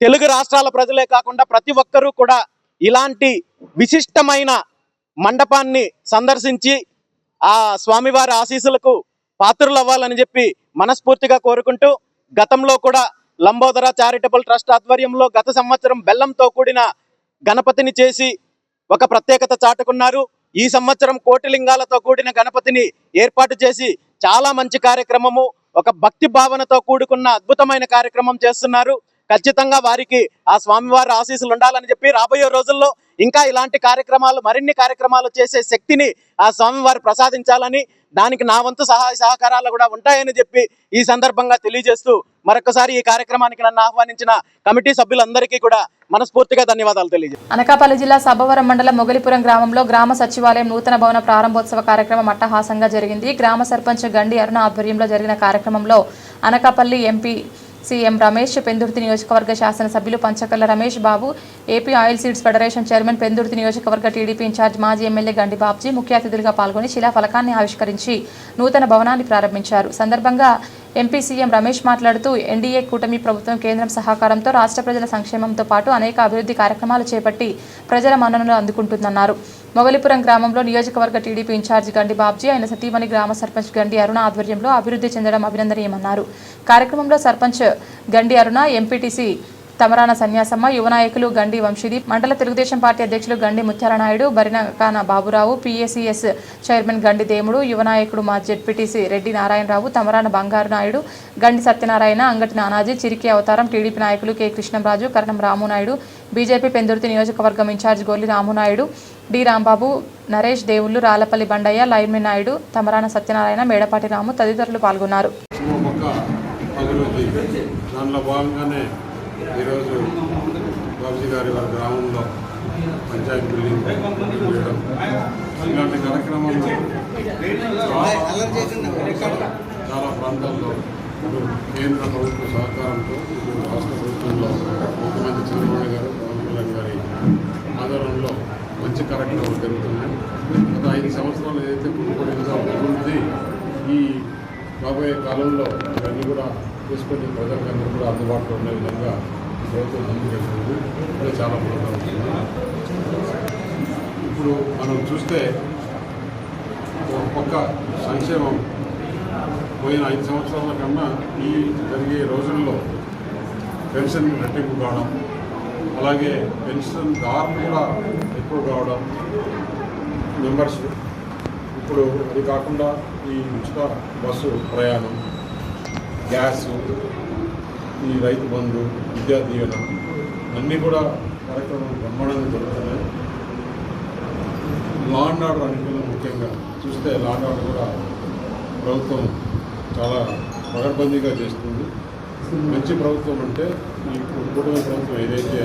తెలుగు రాష్ట్రాల ప్రజలే కాకుండా ప్రతి ఒక్కరూ కూడా ఇలాంటి విశిష్టమైన మండపాన్ని సందర్శించి ఆ స్వామివారి ఆశీస్సులకు పాత్రులు అవ్వాలని చెప్పి మనస్ఫూర్తిగా కోరుకుంటూ, గతంలో కూడా లంబోదర చారిటబుల్ ట్రస్ట్ ఆధ్వర్యంలో గత సంవత్సరం బెల్లంతో కూడిన గణపతిని చేసి ఒక ప్రత్యేకత చాటుకున్నారు. ఈ సంవత్సరం కోటి లింగాలతో కూడిన గణపతిని ఏర్పాటు చేసి చాలా మంచి కార్యక్రమము, ఒక భక్తి భావనతో కూడుకున్న అద్భుతమైన కార్యక్రమం చేస్తున్నారు. ఖచ్చితంగా వారికి ఆ స్వామివారి ఆశీస్సులు ఉండాలని చెప్పి రాబోయే రోజుల్లో ఇంకా ఇలాంటి కార్యక్రమాలు మరిన్ని కార్యక్రమాలు చేసే శక్తిని ఆ స్వామివారు ప్రసాదించాలని, దానికి నా వంతు సహాయ సహకారాలు కూడా ఉంటాయని చెప్పి ఈ సందర్భంగా తెలియజేస్తూ మరొకసారి ఈ కార్యక్రమానికి నన్ను ఆహ్వానించిన కమిటీ సభ్యులందరికీ కూడా మనస్ఫూర్తిగా ధన్యవాదాలు తెలియజేస్తాను. అనకాపల్లి జిల్లా సబ్బవరం మండలం మొగలిపురం గ్రామంలో గ్రామ సచివాలయం నూతన భవన ప్రారంభోత్సవ కార్యక్రమం అట్టహాసంగా జరిగింది. గ్రామ సర్పంచ్ గండి అరుణ ఆధ్వర్యంలో జరిగిన కార్యక్రమంలో అనకాపల్లి ఎంపీ సీఎం రమేష్, పెందుర్తి నియోజకవర్గ శాసనసభ్యులు Panchakarla Ramesh Babu, AP oil seeds federation chairman, Pendurthi నియోజకవర్గ టీడీపీ ఇన్ఛార్జ్ మాజీ ఎమ్మెల్యే గండి బాబ్జీ ముఖ్య అతిథులుగా పాల్గొని శిలాఫలకాన్ని ఆవిష్కరించి నూతన భవనాన్ని ప్రారంభించారు. సందర్భంగా ఎంపీ సీఎం రమేష్ మాట్లాడుతూ ఎన్డీఏ కూటమి ప్రభుత్వం కేంద్రం సహకారంతో రాష్ట్ర ప్రజల సంక్షేమంతో పాటు అనేక అభివృద్ధి కార్యక్రమాలు చేపట్టి ప్రజల మన్ననలు అందుకుంటుందన్నారు. మొగలిపురం గ్రామంలో నియోజకవర్గ టీడీపీ ఇన్ఛార్జ్ గండి బాబ్జీ, ఆయన సతీమణి గ్రామ సర్పంచ్ గండి అరుణ ఆధ్వర్యంలో అభివృద్ధి చెందడం అభినందనీయమన్నారు. కార్యక్రమంలో సర్పంచ్ గండి అరుణ, ఎంపీటీసీ తమరాన సన్యాసమ్మ, యువ నాయకులు గండి వంశీదీప్, మండల తెలుగుదేశం పార్టీ అధ్యక్షులు గండి ముత్యాలనాయుడు, బరినకాన బాబురావు, పీఏసీఎస్ చైర్మన్ గండి దేముడు, యువ నాయకుడు మా జెడ్పీటీసీ రెడ్డి నారాయణరావు, తమరాన బంగారు నాయుడు, గండి సత్యనారాయణ, అంగటి నానాజీ, చిరికి అవతారం, టీడీపీ నాయకులు కె కృష్ణంరాజు, కరణం రామునాయుడు, బీజేపీ పెందుర్తి నియోజకవర్గం ఇన్ఛార్జ్ గోలి రామునాయుడు, డి రాంబాబు, నరేష్ దేవుళ్ళు, రాలపల్లి బండయ్య, లైన్మెన్ నాయుడు, తమరాన సత్యనారాయణ, మేడపాటి రాము తదితరులు పాల్గొన్నారు. దానిలో భాగంగానే ఈరోజు బాబుజీ గారి వారి గ్రామంలో పంచాయతీ బిల్డింగ్ చేయడం, ఇలాంటి కార్యక్రమాలు చాలా ప్రాంతాల్లో కేంద్ర ప్రభుత్వ సహకారంతో రాష్ట్ర ప్రభుత్వంలో ముఖ్యమంత్రి చంద్రబాబు గారు, పవన్ కళ్యాణ్ గారి ఆధ్వర్యంలో మంచి కార్యక్రమాలు జరుగుతున్నాయి. గత 5 సంవత్సరాలు ఏదైతే పుట్టుబడిందో అభివృద్ధి ఈ రాబోయే కాలంలో ఇవన్నీ కూడా తీసుకొని ప్రజలందరూ కూడా అందుబాటులో ఉండే విధంగా ప్రభుత్వం ముందుకెళ్తుంది. అది చాలా బాగుంటుంది. ఇప్పుడు మనం చూస్తే ఒక పక్క సంక్షేమం పోయిన 5 సంవత్సరాల కన్నా ఈ జరిగే రోజుల్లో పెన్షన్ రెట్టింపు కావడం, అలాగే పెన్షన్దారులు కూడా ఎక్కువ కావడం, మెంబర్స్ ఇప్పుడు అది కాకుండా ఈ ఉచిత బస్సు ప్రయాణం, గ్యాసు, ఈ రైతు బంధు, విద్యా దీవెన అన్నీ కూడా కార్యక్రమాలు బ్రహ్మాండంగా జరుగుతున్నాయి. లా అండ్ ఆర్డర్ అనుకూలం ముఖ్యంగా చూస్తే లా అండ్ ఆర్డర్ కూడా ప్రభుత్వం చాలా పకడ్బందీగా చేస్తుంది. మంచి ప్రభుత్వం అంటే ఈ కూటమి ప్రభుత్వం ఏదైతే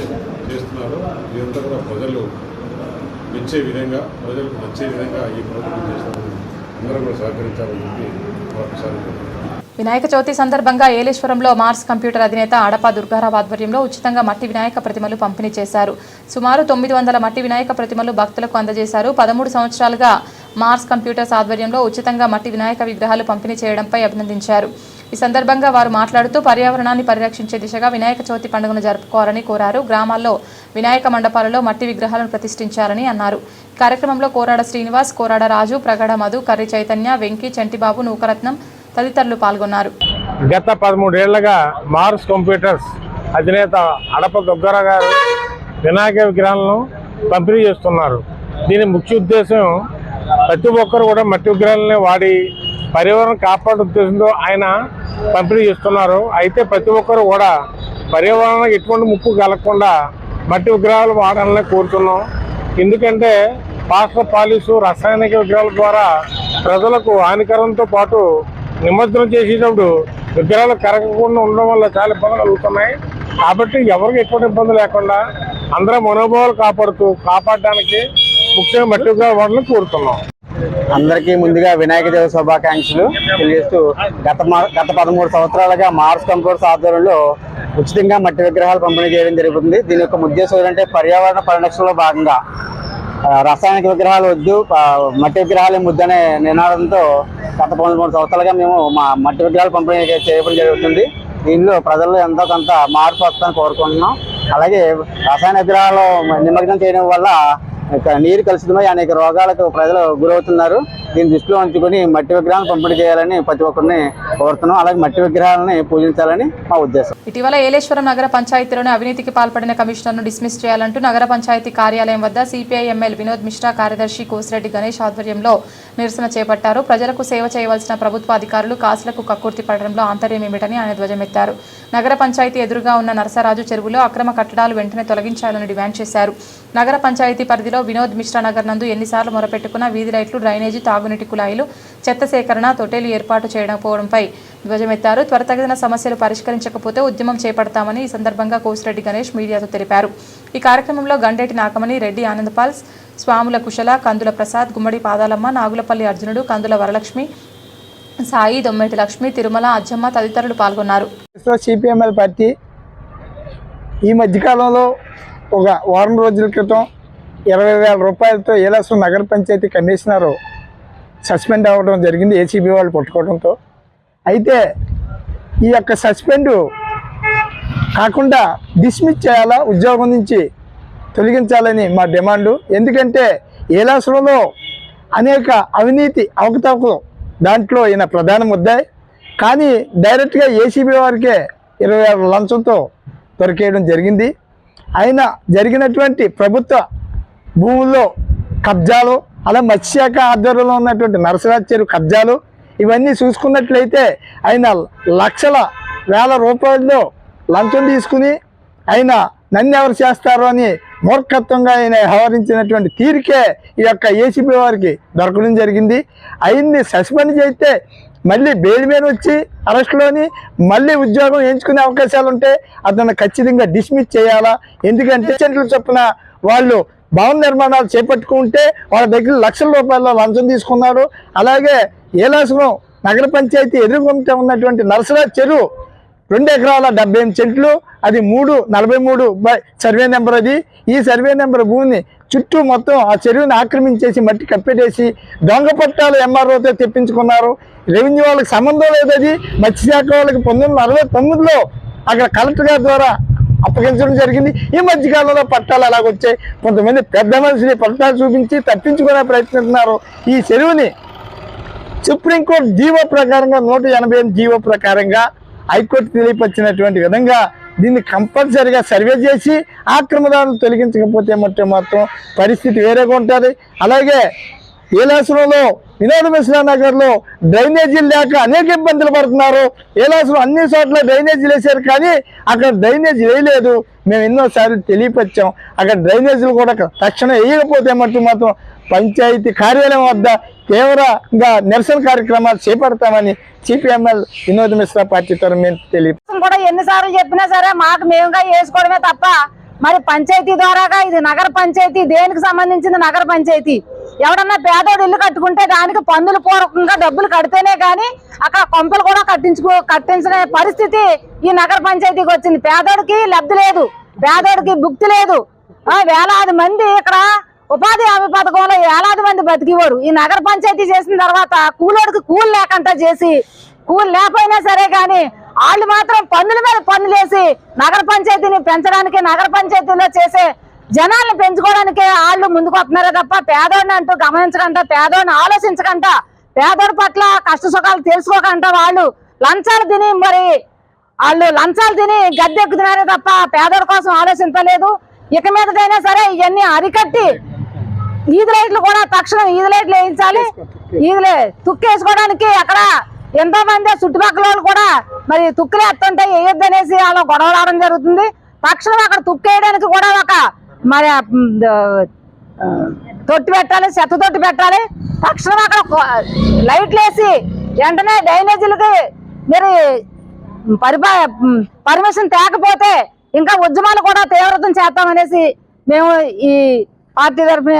చేస్తున్నారో ఇదంతా కూడా ప్రజలు మెచ్చే విధంగా, ప్రజలకు నచ్చే విధంగా ఈ ప్రభుత్వం చేస్తారని అందరూ కూడా సహకరించాలని చెప్పి మరొకసారి. వినాయక చవితి సందర్భంగా ఏలేశ్వరంలో మార్స్ కంప్యూటర్ అధినేత అడప దుర్గారావు ఆధ్వర్యంలో ఉచితంగా మట్టి వినాయక ప్రతిమలు పంపిణీ చేశారు. సుమారు 900 మట్టి వినాయక ప్రతిమలు భక్తులకు అందజేశారు. 13 సంవత్సరాలుగా మార్స్ కంప్యూటర్స్ ఆధ్వర్యంలో ఉచితంగా మట్టి వినాయక విగ్రహాలు పంపిణీ చేయడంపై అభినందించారు. ఈ సందర్భంగా వారు మాట్లాడుతూ పర్యావరణాన్ని పరిరక్షించే దిశగా వినాయక చవితి పండుగను జరుపుకోవాలని కోరారు. గ్రామాల్లో వినాయక మండపాలలో మట్టి విగ్రహాలను ప్రతిష్ఠించాలని అన్నారు. కార్యక్రమంలో కోరాడ శ్రీనివాస్, కోరాడ రాజు, ప్రగడ మధు, కర్రి చైతన్య, వెంకీ, చంటిబాబు, నూకరత్నం తదితరులు పాల్గొన్నారు. గత 13 ఏళ్లుగా మార్స్ కంప్యూటర్స్ అధినేత అడప దుర్గారావు గారు వినాయక విగ్రహాలను పంపిణీ చేస్తున్నారు. దీని ముఖ్య ఉద్దేశం ప్రతి ఒక్కరు కూడా మట్టి విగ్రహాలని వాడి పర్యావరణం కాపాడే ఉద్దేశంతో ఆయన పంపిణీ చేస్తున్నారు. అయితే ప్రతి ఒక్కరు కూడా పర్యావరణానికి ఎటువంటి ముప్పు కలగకుండా మట్టి విగ్రహాలు వాడాలని కోరుతున్నాం. ఎందుకంటే ప్లాస్టర్ పాలిష్ రసాయనిక విగ్రహాల ద్వారా ప్రజలకు హానికరంతో పాటు నిమజ్జనం చేసేటప్పుడు విగ్రహాలు కరగకుండా ఉండడం వల్ల చాలా ఇబ్బందులు కలుగుతున్నాయి. కాబట్టి ఎవరికి ఎటువంటి ఇబ్బంది లేకుండా అందరూ మనోభావాలు కాపాడడానికి ముఖ్యంగా మట్టి విగ్రహాలు వాడాలని కోరుతున్నాం. అందరికీ ముందుగా వినాయక చవితి శుభాకాంక్షలు తెలియజేస్తూ గత 13 సంవత్సరాలుగా మార్స్ కంప్యూటర్స్ ఆధ్వర్యంలో ఉచితంగా మట్టి విగ్రహాలు పంపిణీ చేయడం జరుగుతుంది. దీని యొక్క ఉద్దేశం ఏంటంటే పర్యావరణ పరిరక్షణలో భాగంగా రసాయనిక విగ్రహాలు వద్దు, మట్టి విగ్రహాలే ముద్దనే నినాదంతో గత 13 సంవత్సరాలుగా మేము మా మట్టి విగ్రహాలు పంపిణీ చేయడం జరుగుతుంది. దీనిలో ప్రజల్లో ఎంతో కొంత మార్పు వస్తుందని కోరుకుంటున్నాం. అలాగే రసాయన విగ్రహాలు నిమజ్జనం చేయడం వల్ల నీరు కలుషితమై అనేక రోగాలకు ప్రజలు గురవుతున్నారు. దీన్ని దృష్టిలో ఉంచుకొని మట్టి విగ్రహాలను పంపిణీ చేయాలని ప్రతి ఒక్కరిని కోరుతున్నాం. అలాగే మట్టి విగ్రహాలని పూజించాలని మా ఉద్దేశం. ఇటీవల ఏలేశ్వరం నగర పంచాయతీలోని అవినీతికి పాల్పడిన కమిషనర్ను డిస్మిస్ చేయాలంటూ నగర పంచాయతీ కార్యాలయం వద్ద సిపిఐ ఎమ్మెల్యే వినోద్ మిశ్రా, కార్యదర్శి కోసిరెడ్డి గణేష్ ఆధ్వర్యంలో నిరసన చేపట్టారు. ప్రజలకు సేవ చేయవలసిన ప్రభుత్వ అధికారులు కాసులకు కక్కుర్తి పడడంలో ఆంతర్యం ఏమిటని ఆయన ధ్వజమెత్తారు. నగర పంచాయతీ ఎదురుగా ఉన్న నరసరాజు చెరువులో అక్రమ కట్టడాలు వెంటనే తొలగించాలని డిమాండ్ చేశారు. నగర పంచాయతీ పరిధిలో వినోద్ మిశ్రా నగర్ నందు ఎన్నిసార్లు మొరపెట్టుకున్న వీధి లైట్లు, డ్రైనేజీ, తాగునీటి కుళాయిలు, చెత్త సేకరణ, తొట్టెలు ఏర్పాటు చేయకపోవడంపై ధ్వజమెత్తారు. త్వరితగతిన సమస్యలు పరిష్కరించకపోతే ఉద్యమం చేపడతామని ఈ సందర్భంగా కోసిరెడ్డి గణేష్ మీడియాతో తెలిపారు. ఈ కార్యక్రమంలో గండేటి నాగమణి, రెడ్డి ఆనందపాల్, స్వాముల కుశల, కందుల ప్రసాద్, గుమ్మడి పాదాలమ్మ, నాగులపల్లి అర్జునుడు, కందుల వరలక్ష్మి, సాయి, దొమ్మేటి లక్ష్మి, తిరుమల, అజ్జమ్మ తదితరులు పాల్గొన్నారు. సిపిఎంఎల్ పార్టీ ఈ మధ్యకాలంలో ఒక వారం రోజుల క్రితం 20,000 రూపాయలతో ఏలేశ్వరం నగర పంచాయతీ కమిషనరు సస్పెండ్ అవ్వడం జరిగింది, ఏసీబీ వాళ్ళు పట్టుకోవడంతో. అయితే ఈ యొక్క సస్పెండ్ కాకుండా డిస్మిస్ చేయాలా, ఉద్యోగం నుంచి తొలగించాలని మా డిమాండు. ఎందుకంటే ఏలేశ్వరంలో అనేక అవినీతి అవకతవకలు దాంట్లో ఈయన ప్రధాన ముద్దాయి. కానీ డైరెక్ట్గా ఏసీబీ వారికే 20,000 లంచంతో దొరికేయడం జరిగింది. అయినా జరిగినటువంటి ప్రభుత్వ భూముల్లో కబ్జాలు, అలా మత్స్యశాఖ ఆధ్వర్యంలో ఉన్నటువంటి నరసరాజు చెరువు కబ్జాలు ఇవన్నీ చూసుకున్నట్లయితే ఆయన లక్షల వేల రూపాయల్లో లంచం తీసుకుని ఆయన నన్ను ఎవరు చేస్తారు అని మూర్ఖత్వంగా ఆయన వ్యవహరించినటువంటి తీరికే ఈ యొక్క ఏసీబీ వారికి దొరకడం జరిగింది. ఆయన్ని సస్పెండ్ చేస్తే మళ్ళీ బెయిల్ మీద వచ్చి అరెస్టులోని మళ్ళీ ఉద్యోగం ఎంచుకునే అవకాశాలు ఉంటే అతను ఖచ్చితంగా డిస్మిస్ చేయాలా. ఎందుకంటే సెంట్ల చొప్పున వాళ్ళు భవన నిర్మాణాలు చేపట్టుకుంటే వాళ్ళ దగ్గర లక్షల రూపాయల లంచం తీసుకున్నారు. అలాగే ఏలేశ్వరం నగర పంచాయతీ ఎదుర్కొంటూ ఉన్నటువంటి నరసరాజు చెరువు 2 ఎకరాల 78 సెంట్లు, అది 343 సర్వే నెంబర్. అది ఈ సర్వే నెంబర్ భూమిని చుట్టూ మొత్తం ఆ చెరువుని ఆక్రమించేసి మట్టి కప్పెట్టేసి దొంగ పట్టాలు ఎంఆర్ఓతో తెప్పించుకున్నారు. రెవెన్యూ వాళ్ళకి సంబంధం లేదు. అది మత్స్యశాఖ వాళ్ళకి 1969లో అక్కడ కలెక్టర్ గారి ద్వారా అప్పగించడం జరిగింది. ఈ మధ్యకాలంలో పట్టాలు అలాగొచ్చాయి. కొంతమంది పెద్ద మనుషులు పట్టాలు చూపించి తప్పించుకునే ప్రయత్నిస్తున్నారు. ఈ చెరువుని సుప్రీంకోర్టు జీవో ప్రకారంగా 188 జీవో ప్రకారంగా హైకోర్టు తెలియపరిచినటువంటి విధంగా దీన్ని కంపల్సరిగా సర్వే చేసి ఆక్రమణాలను తొలగించకపోతే మాత్రం పరిస్థితి వేరేగా ఉంటుంది. అలాగే ఏలేశ్వరంలో వినోద్ మిశ్రా నగర్లో డ్రైనేజీలు లేక అనేక ఇబ్బందులు పడుతున్నారు. ఏలేశ్వరం అన్ని చోట్ల డ్రైనేజీలు వేశారు, కానీ అక్కడ డ్రైనేజీ వేయలేదు. మేము ఎన్నోసార్లు తెలియపరిచాం. అక్కడ డ్రైనేజీలు కూడా తక్షణం వేయకపోతే మాత్రం పంచాయతీ కార్యాలయం వద్ద తీవ్రంగా నిరసన కార్యక్రమాలు చేపడతామని సిపిఎంఎల్ వినోద్ మిశ్రా పార్టీ తరఫున కూడా ఎన్నిసార్లు చెప్పినా సరే మాకు మేముగా వేసుకోవడమే తప్ప మరి పంచాయతీ ద్వారాగా ఇది నగర పంచాయతీ, దేనికి సంబంధించింది నగర పంచాయతీ. ఎవడన్నా పేదోడు ఇల్లు కట్టుకుంటే దానికి పన్నుల పూర్వకంగా డబ్బులు కడితేనే కానీ అక్కడ కొంపలు కూడా కట్టించిన పరిస్థితి ఈ నగర పంచాయతీకి వచ్చింది. పేదోడికి లబ్ధి లేదు, పేదోడికి భుక్తి లేదు. వేలాది మంది ఇక్కడ ఉపాధి హామీ పథకంలో వేలాది మంది బతికివారు. ఈ నగర పంచాయతీ చేసిన తర్వాత కూలోడికి కూలి లేకుండా చేసి, కూలి లేకపోయినా సరే కానీ వాళ్ళు మాత్రం పన్నుల మీద పన్నులేసి నగర పంచాయతీని పెంచడానికి, నగర పంచాయతీలో చేసే జనాల్ని పెంచుకోవడానికి వాళ్ళు ముందుకు వస్తున్నారే తప్ప పేదోడిని అంటూ గమనించకుండా, పేదోడిని ఆలోచించకుండా, పేదోడి పట్ల కష్ట సుఖాలు తెలుసుకోకుండా వాళ్ళు లంచాలు తిని గద్దెక్కుతున్నారే తప్ప పేదోడి కోసం ఆలోచించలేదు. ఇక మీదటైనా సరే ఇవన్నీ అరికట్టి ఈది లైట్లు కూడా తక్షణం ఈది లైట్లు వేయించాలి. ఈదిలే తుక్కేసుకోవడానికి అక్కడ ఎంతో మంది చుట్టుపక్కల వాళ్ళు కూడా మరి తుక్కులు ఎత్తుంటే వేయొద్దు అనేసి అలా గొడవ రావడం జరుగుతుంది. తక్షణం అక్కడ తుక్కేయడానికి కూడా ఒక మరి తొట్టి పెట్టాలి, చెత్త తొట్టి పెట్టాలి. తక్షణం అక్కడ లైట్లు వేసి వెంటనే డ్రైనేజీలకి మీరు పర్మిషన్ తేకపోతే ఇంకా ఉద్యమాలు కూడా తీవ్రతం చేస్తామనేసి మేము ఈ పార్టీ తరఫున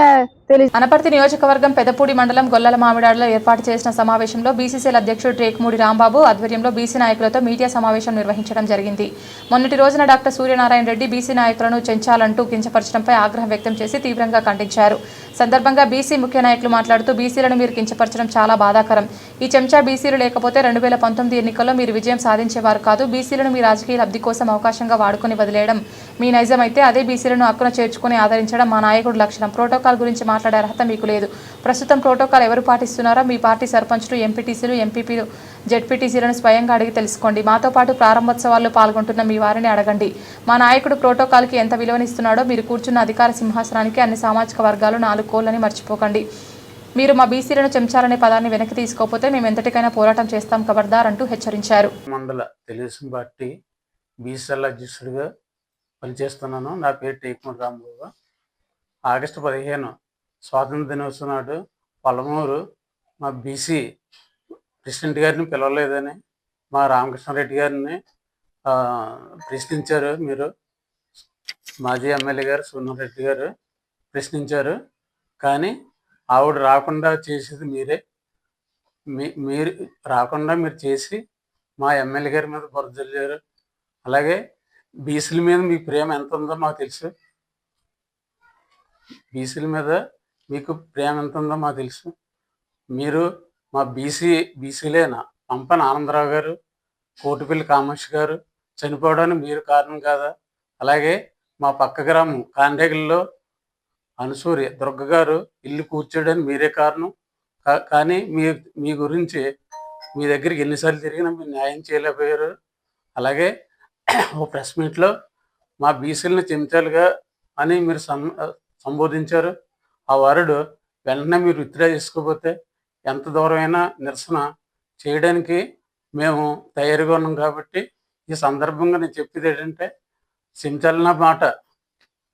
తెలియదు. అనపర్తి నియోజకవర్గం పెదపూడి మండలం గొల్లల మామిడాడలో ఏర్పాటు చేసిన సమావేశంలో బీసీసీఎల్ అధ్యక్షుడు టేకుమూడి రాంబాబు ఆధ్వర్యంలో బీసీ నాయకులతో మీడియా సమావేశం నిర్వహించడం జరిగింది. మొన్నటి రోజున డాక్టర్ సూర్యనారాయణ రెడ్డి బీసీ నాయకులను చెంచాలంటూ కించపరచడంపై ఆగ్రహం వ్యక్తం చేసి తీవ్రంగా ఖండించారు. సందర్భంగా బీసీ ముఖ్య నాయకులు మాట్లాడుతూ బీసీలను మీరు కించపరచడం చాలా బాధాకరం. ఈ చెంచా బీసీలు లేకపోతే 2019 ఎన్నికల్లో మీరు విజయం సాధించేవారు కాదు. బీసీలను మీ రాజకీయ లబ్ధి కోసం అవకాశంగా వాడుకుని వదిలేయడం మీ నైజం అయితే అదే బీసీలను హక్కున చేర్చుకుని ఆదరించడం మా నాయకుడు లక్షణం. ప్రోటోకాల్ గురించి మాట్లాడే అర్హత మీకు లేదు. ప్రస్తుతం ప్రోటోకాల్ ఎవరు పాటిస్తున్నారో మీ పార్టీ సర్పంచులు, ఎంపీటీసీలు, ఎంపీపీలు, జెడ్పీటీసీలను స్వయంగా అడిగి తెలుసుకోండి. మాతో పాటు ప్రారంభోత్సవాల్లో పాల్గొంటున్న మీ వారిని అడగండి. మా నాయకుడు ప్రోటోకాల్కి ఎంత విలువనిస్తున్నాడో మీరు కూర్చున్న అధికార సింహాసనానికి అన్ని సామాజిక వర్గాలు 4 కోళ్ళని మర్చిపోకండి. మీరు మా బీసీలను చెంచాలనే పదాన్ని వెనక్కి తీసుకోకపోతే మేము ఎంతటికైనా పోరాటం చేస్తాం ఖబర్దార్ అంటూ హెచ్చరించారు. మండల తెలుగుదేశం పార్టీ బీసీఎల్ అధ్యక్షుడిగా పనిచేస్తున్నాను. నా పేరు టేకుమూడి రాంబాబు. ఆగస్టు 15 స్వాతంత్ర దినోత్సవం నాడు పలమూరు మా బీసీ ప్రెసిడెంట్ గారిని పిలవలేదని మా రామకృష్ణారెడ్డి గారిని ప్రశ్నించారు. మీరు మాజీ ఎమ్మెల్యే గారు సున్నారెడ్డి గారు ప్రశ్నించారు. కానీ ఆవిడ రాకుండా చేసేది మీరే. మీరు రాకుండా మీరు చేసి మా ఎమ్మెల్యే గారి మీద బురద జల్లారు. అలాగే బీసీల మీద మీ ప్రేమ ఎంత ఉందో మాకు తెలుసు. బీసీల మీద మీకు ప్రేమ ఎంత ఉందో మాకు తెలుసు. మీరు మా బీసీలేనా పంపన ఆనందరావు గారు, కోటిపల్లి కామాక్షి గారు చనిపోవడానికి మీరు కారణం కాదా? అలాగే మా పక్క గ్రామం కాండేగుల్లో అనసూరి దుర్గ గారు ఇల్లు కూర్చోడానికి మీరే కారణం. కానీ మీ గురించి మీ దగ్గరికి ఎన్నిసార్లు తిరిగినా మీరు న్యాయం చేయలేకపోయారు. అలాగే ఓ ప్రెస్ మీట్లో మా బీసీలను చెంచాలుగా అని మీరు సంబోధించారు. ఆ వరుడు వెంటనే మీరు విత్డ్రా చేసుకోకపోతే ఎంత దూరమైనా నిరసన చేయడానికి మేము తయారుగా ఉన్నాం. కాబట్టి ఈ సందర్భంగా నేను చెప్పేది ఏంటంటే చెంచాలన్న మాట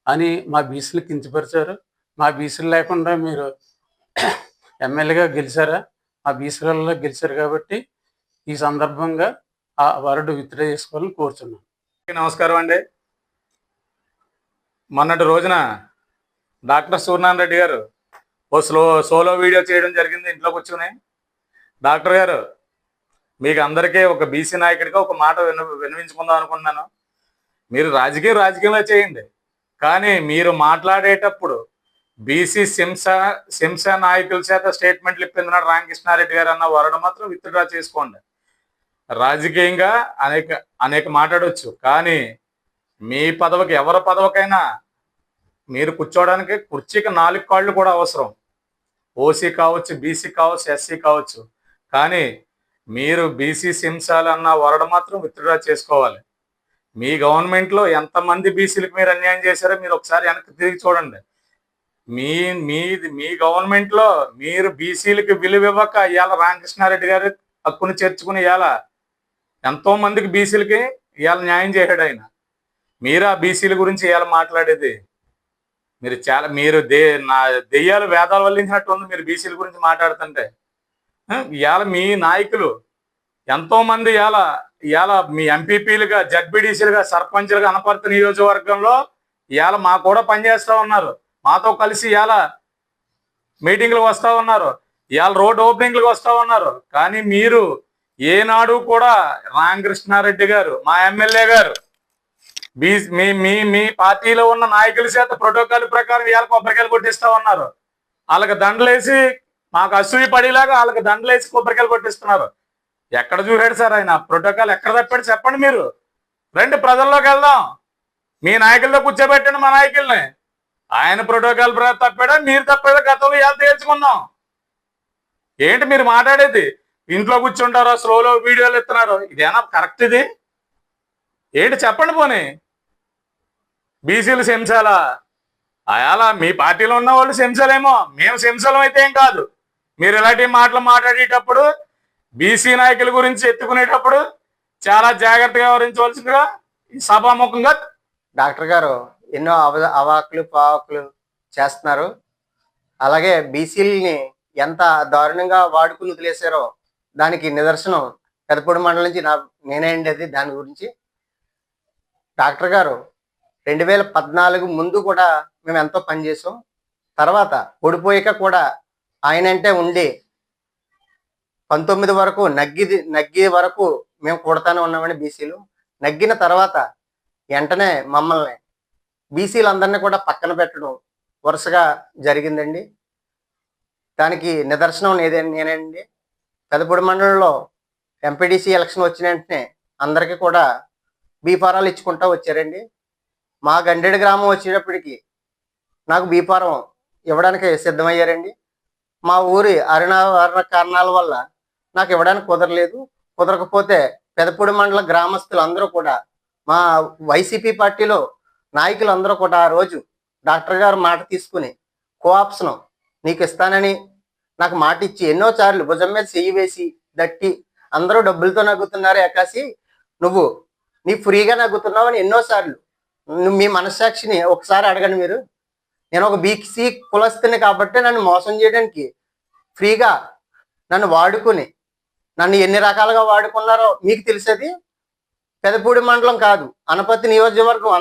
అని మా బీసీలు కించపరిచారు. మా బీసీలు లేకుండా మీరు ఎమ్మెల్యేగా గెలిచారా? మా బీసీలలో గెలిచారు. కాబట్టి ఈ సందర్భంగా ఆ వరుడు విత్డ్రా చేసుకోవాలని కోరుచున్నాను. నమస్కారం అండి. మొన్నటి రోజున డాక్టర్ సూర్యనారాయణ రెడ్డి గారు ఓ సోలో వీడియో చేయడం జరిగింది. ఇంట్లో కూర్చుని డాక్టర్ గారు మీకు అందరికీ ఒక బీసీ నాయకుడిగా ఒక మాట వినిపించుకుందాం అనుకుంటున్నాను. మీరు రాజకీయంలో చేయండి, కానీ మీరు మాట్లాడేటప్పుడు బీసీ శింస నాయకుల చేత స్టేట్మెంట్లు ఇప్పిందిన్నాడు రామకృష్ణారెడ్డి గారు అన్న వరడు మాత్రం విత్డ్రా చేసుకోండి. రాజకీయంగా అనేక మాట్లాడవచ్చు, కానీ మీ పదవికి ఎవరి పదవికైనా మీరు కూర్చోవడానికి కుర్చీకి 4 కాళ్ళు కూడా అవసరం. ఓసీ కావచ్చు, బీసీ కావచ్చు, ఎస్సీ కావచ్చు. కానీ మీరు బీసీ సింసాలు అన్న వరడు మాత్రం విత్డ్రా చేసుకోవాలి. మీ గవర్నమెంట్లో ఎంతమంది బీసీలకు మీరు అన్యాయం చేశారో మీరు ఒకసారి వెనక్కి తిరిగి చూడండి. మీ గవర్నమెంట్లో మీరు బీసీలకి విలువ ఇవ్వక ఇవాళ రామకృష్ణారెడ్డి గారు హక్కును చేర్చుకుని ఇవాళ ఎంతో మందికి బీసీలకి ఇవాళ న్యాయం చేశాడు ఆయన. మీరు ఆ బీసీల గురించి ఇవాళ మాట్లాడేది మీరు దెయ్యాలు వేదాలు వల్లించినట్టు ఉంది. మీరు బీసీల గురించి మాట్లాడుతుంటే ఇవాళ మీ నాయకులు ఎంతో మంది ఇవాళ మీ ఎంపీపీలుగా, జడ్పీడీసీలుగా, సర్పంచ్లుగా అనపర్తి నియోజకవర్గంలో ఇవాళ మా కూడా పనిచేస్తూ ఉన్నారు. మాతో కలిసి ఇవాళ మీటింగ్లకు వస్తూ ఉన్నారు, ఇవాళ రోడ్ ఓపెనింగ్లకు వస్తూ ఉన్నారు. కానీ మీరు ఏనాడు కూడా రామకృష్ణారెడ్డి గారు, మా ఎమ్మెల్యే గారు, మీ పార్టీలో ఉన్న నాయకుల చేత ప్రోటోకాల్ ప్రకారం ఇవాళ కొబ్బరికాయలు కొట్టిస్తూ ఉన్నారు. వాళ్ళకి దండలేసి మాకు అసూయ పడేలాగా వాళ్ళకి దండలేసి కొబ్బరికాయలు కొట్టిస్తున్నారు. ఎక్కడ చూసాడు సార్ ఆయన ప్రోటోకాల్? ఎక్కడ తప్పాడు చెప్పండి. మీరు రండి, ప్రజల్లోకి వెళ్దాం. మీ నాయకులతో కూర్చోబెట్టండి మా నాయకుల్ని. ఆయన ప్రోటోకాల్ తప్పాడా, మీరు తప్పాడా, గతంలో ఇవాళ తేల్చుకుందాం. ఏంటి మీరు మాట్లాడేది? ఇంట్లో కూర్చుంటారో స్లోలో వీడియోలు ఇస్తున్నారు. ఇదేనా కరెక్ట్? ఇది ఏంటి చెప్పండి. పోనీ బీసీలు శంసాలా? అలా మీ పార్టీలో ఉన్న వాళ్ళు శంసలేమో, మేము శంసలం అయితే ఏం కాదు. మీరు ఇలాంటి మాటలు మాట్లాడేటప్పుడు బీసీ నాయకుల గురించి ఎత్తుకునేటప్పుడు చాలా జాగ్రత్తగా వ్యవహరించవలసిందిగా ఈ సభాముఖంగా. డాక్టర్ గారు ఎన్నో అవాకులు పావాకులు చేస్తున్నారు. అలాగే బీసీలని ఎంత దారుణంగా వాడుకుని వదిలేశారో దానికి నిదర్శనం పెదపూడి మండలం నుంచి నేనే అండి. అది దాని గురించి డాక్టర్ గారు 2014 ముందు కూడా మేము ఎంతో పనిచేసాం. తర్వాత ఓడిపోయాక కూడా ఆయనంటే ఉండి 19 వరకు నగ్గి వరకు మేము కూడతానే ఉన్నామని బీసీలు. నగ్గిన తర్వాత వెంటనే మమ్మల్ని బీసీలందరినీ కూడా పక్కన పెట్టడం వరుసగా జరిగిందండి. దానికి నిదర్శనం నేనండి. పెదపూడి మండలంలో ఎంపీడీసీ ఎలక్షన్ వచ్చిన వెంటనే అందరికీ కూడా బీఫారాలు ఇచ్చుకుంటూ వచ్చారండి. మా గండేడు గ్రామం వచ్చేటప్పటికి నాకు బీఫారం ఇవ్వడానికి సిద్ధమయ్యారండి. మా ఊరి అరుణ కారణాల వల్ల నాకు ఇవ్వడానికి కుదరలేదు. కుదరకపోతే పెదపూడి మండల గ్రామస్తులు అందరూ కూడా మా వైసీపీ పార్టీలో నాయకులు అందరూ కూడా ఆ రోజు డాక్టర్ గారు మాట తీసుకుని కోఆప్షన్ నీకు ఇస్తానని నాకు మాట ఇచ్చి ఎన్నోసార్లు భుజం మీద చెయ్యి వేసి దట్టి అందరూ డబ్బులతో నగ్గుతున్నారు ఏకాసి నీ ఫ్రీగా నగ్గుతున్నావు అని ఎన్నోసార్లు మీ మనస్సాక్షిని ఒకసారి అడగండి మీరు. నేను ఒక బీసీ కులస్తుని కాబట్టి నన్ను మోసం చేయడానికి ఫ్రీగా నన్ను వాడుకుని నన్ను ఎన్ని రకాలుగా వాడుకున్నారో మీకు తెలిసేది. పెదపూడి మండలం కాదు, అనపతి నియోజకవర్గం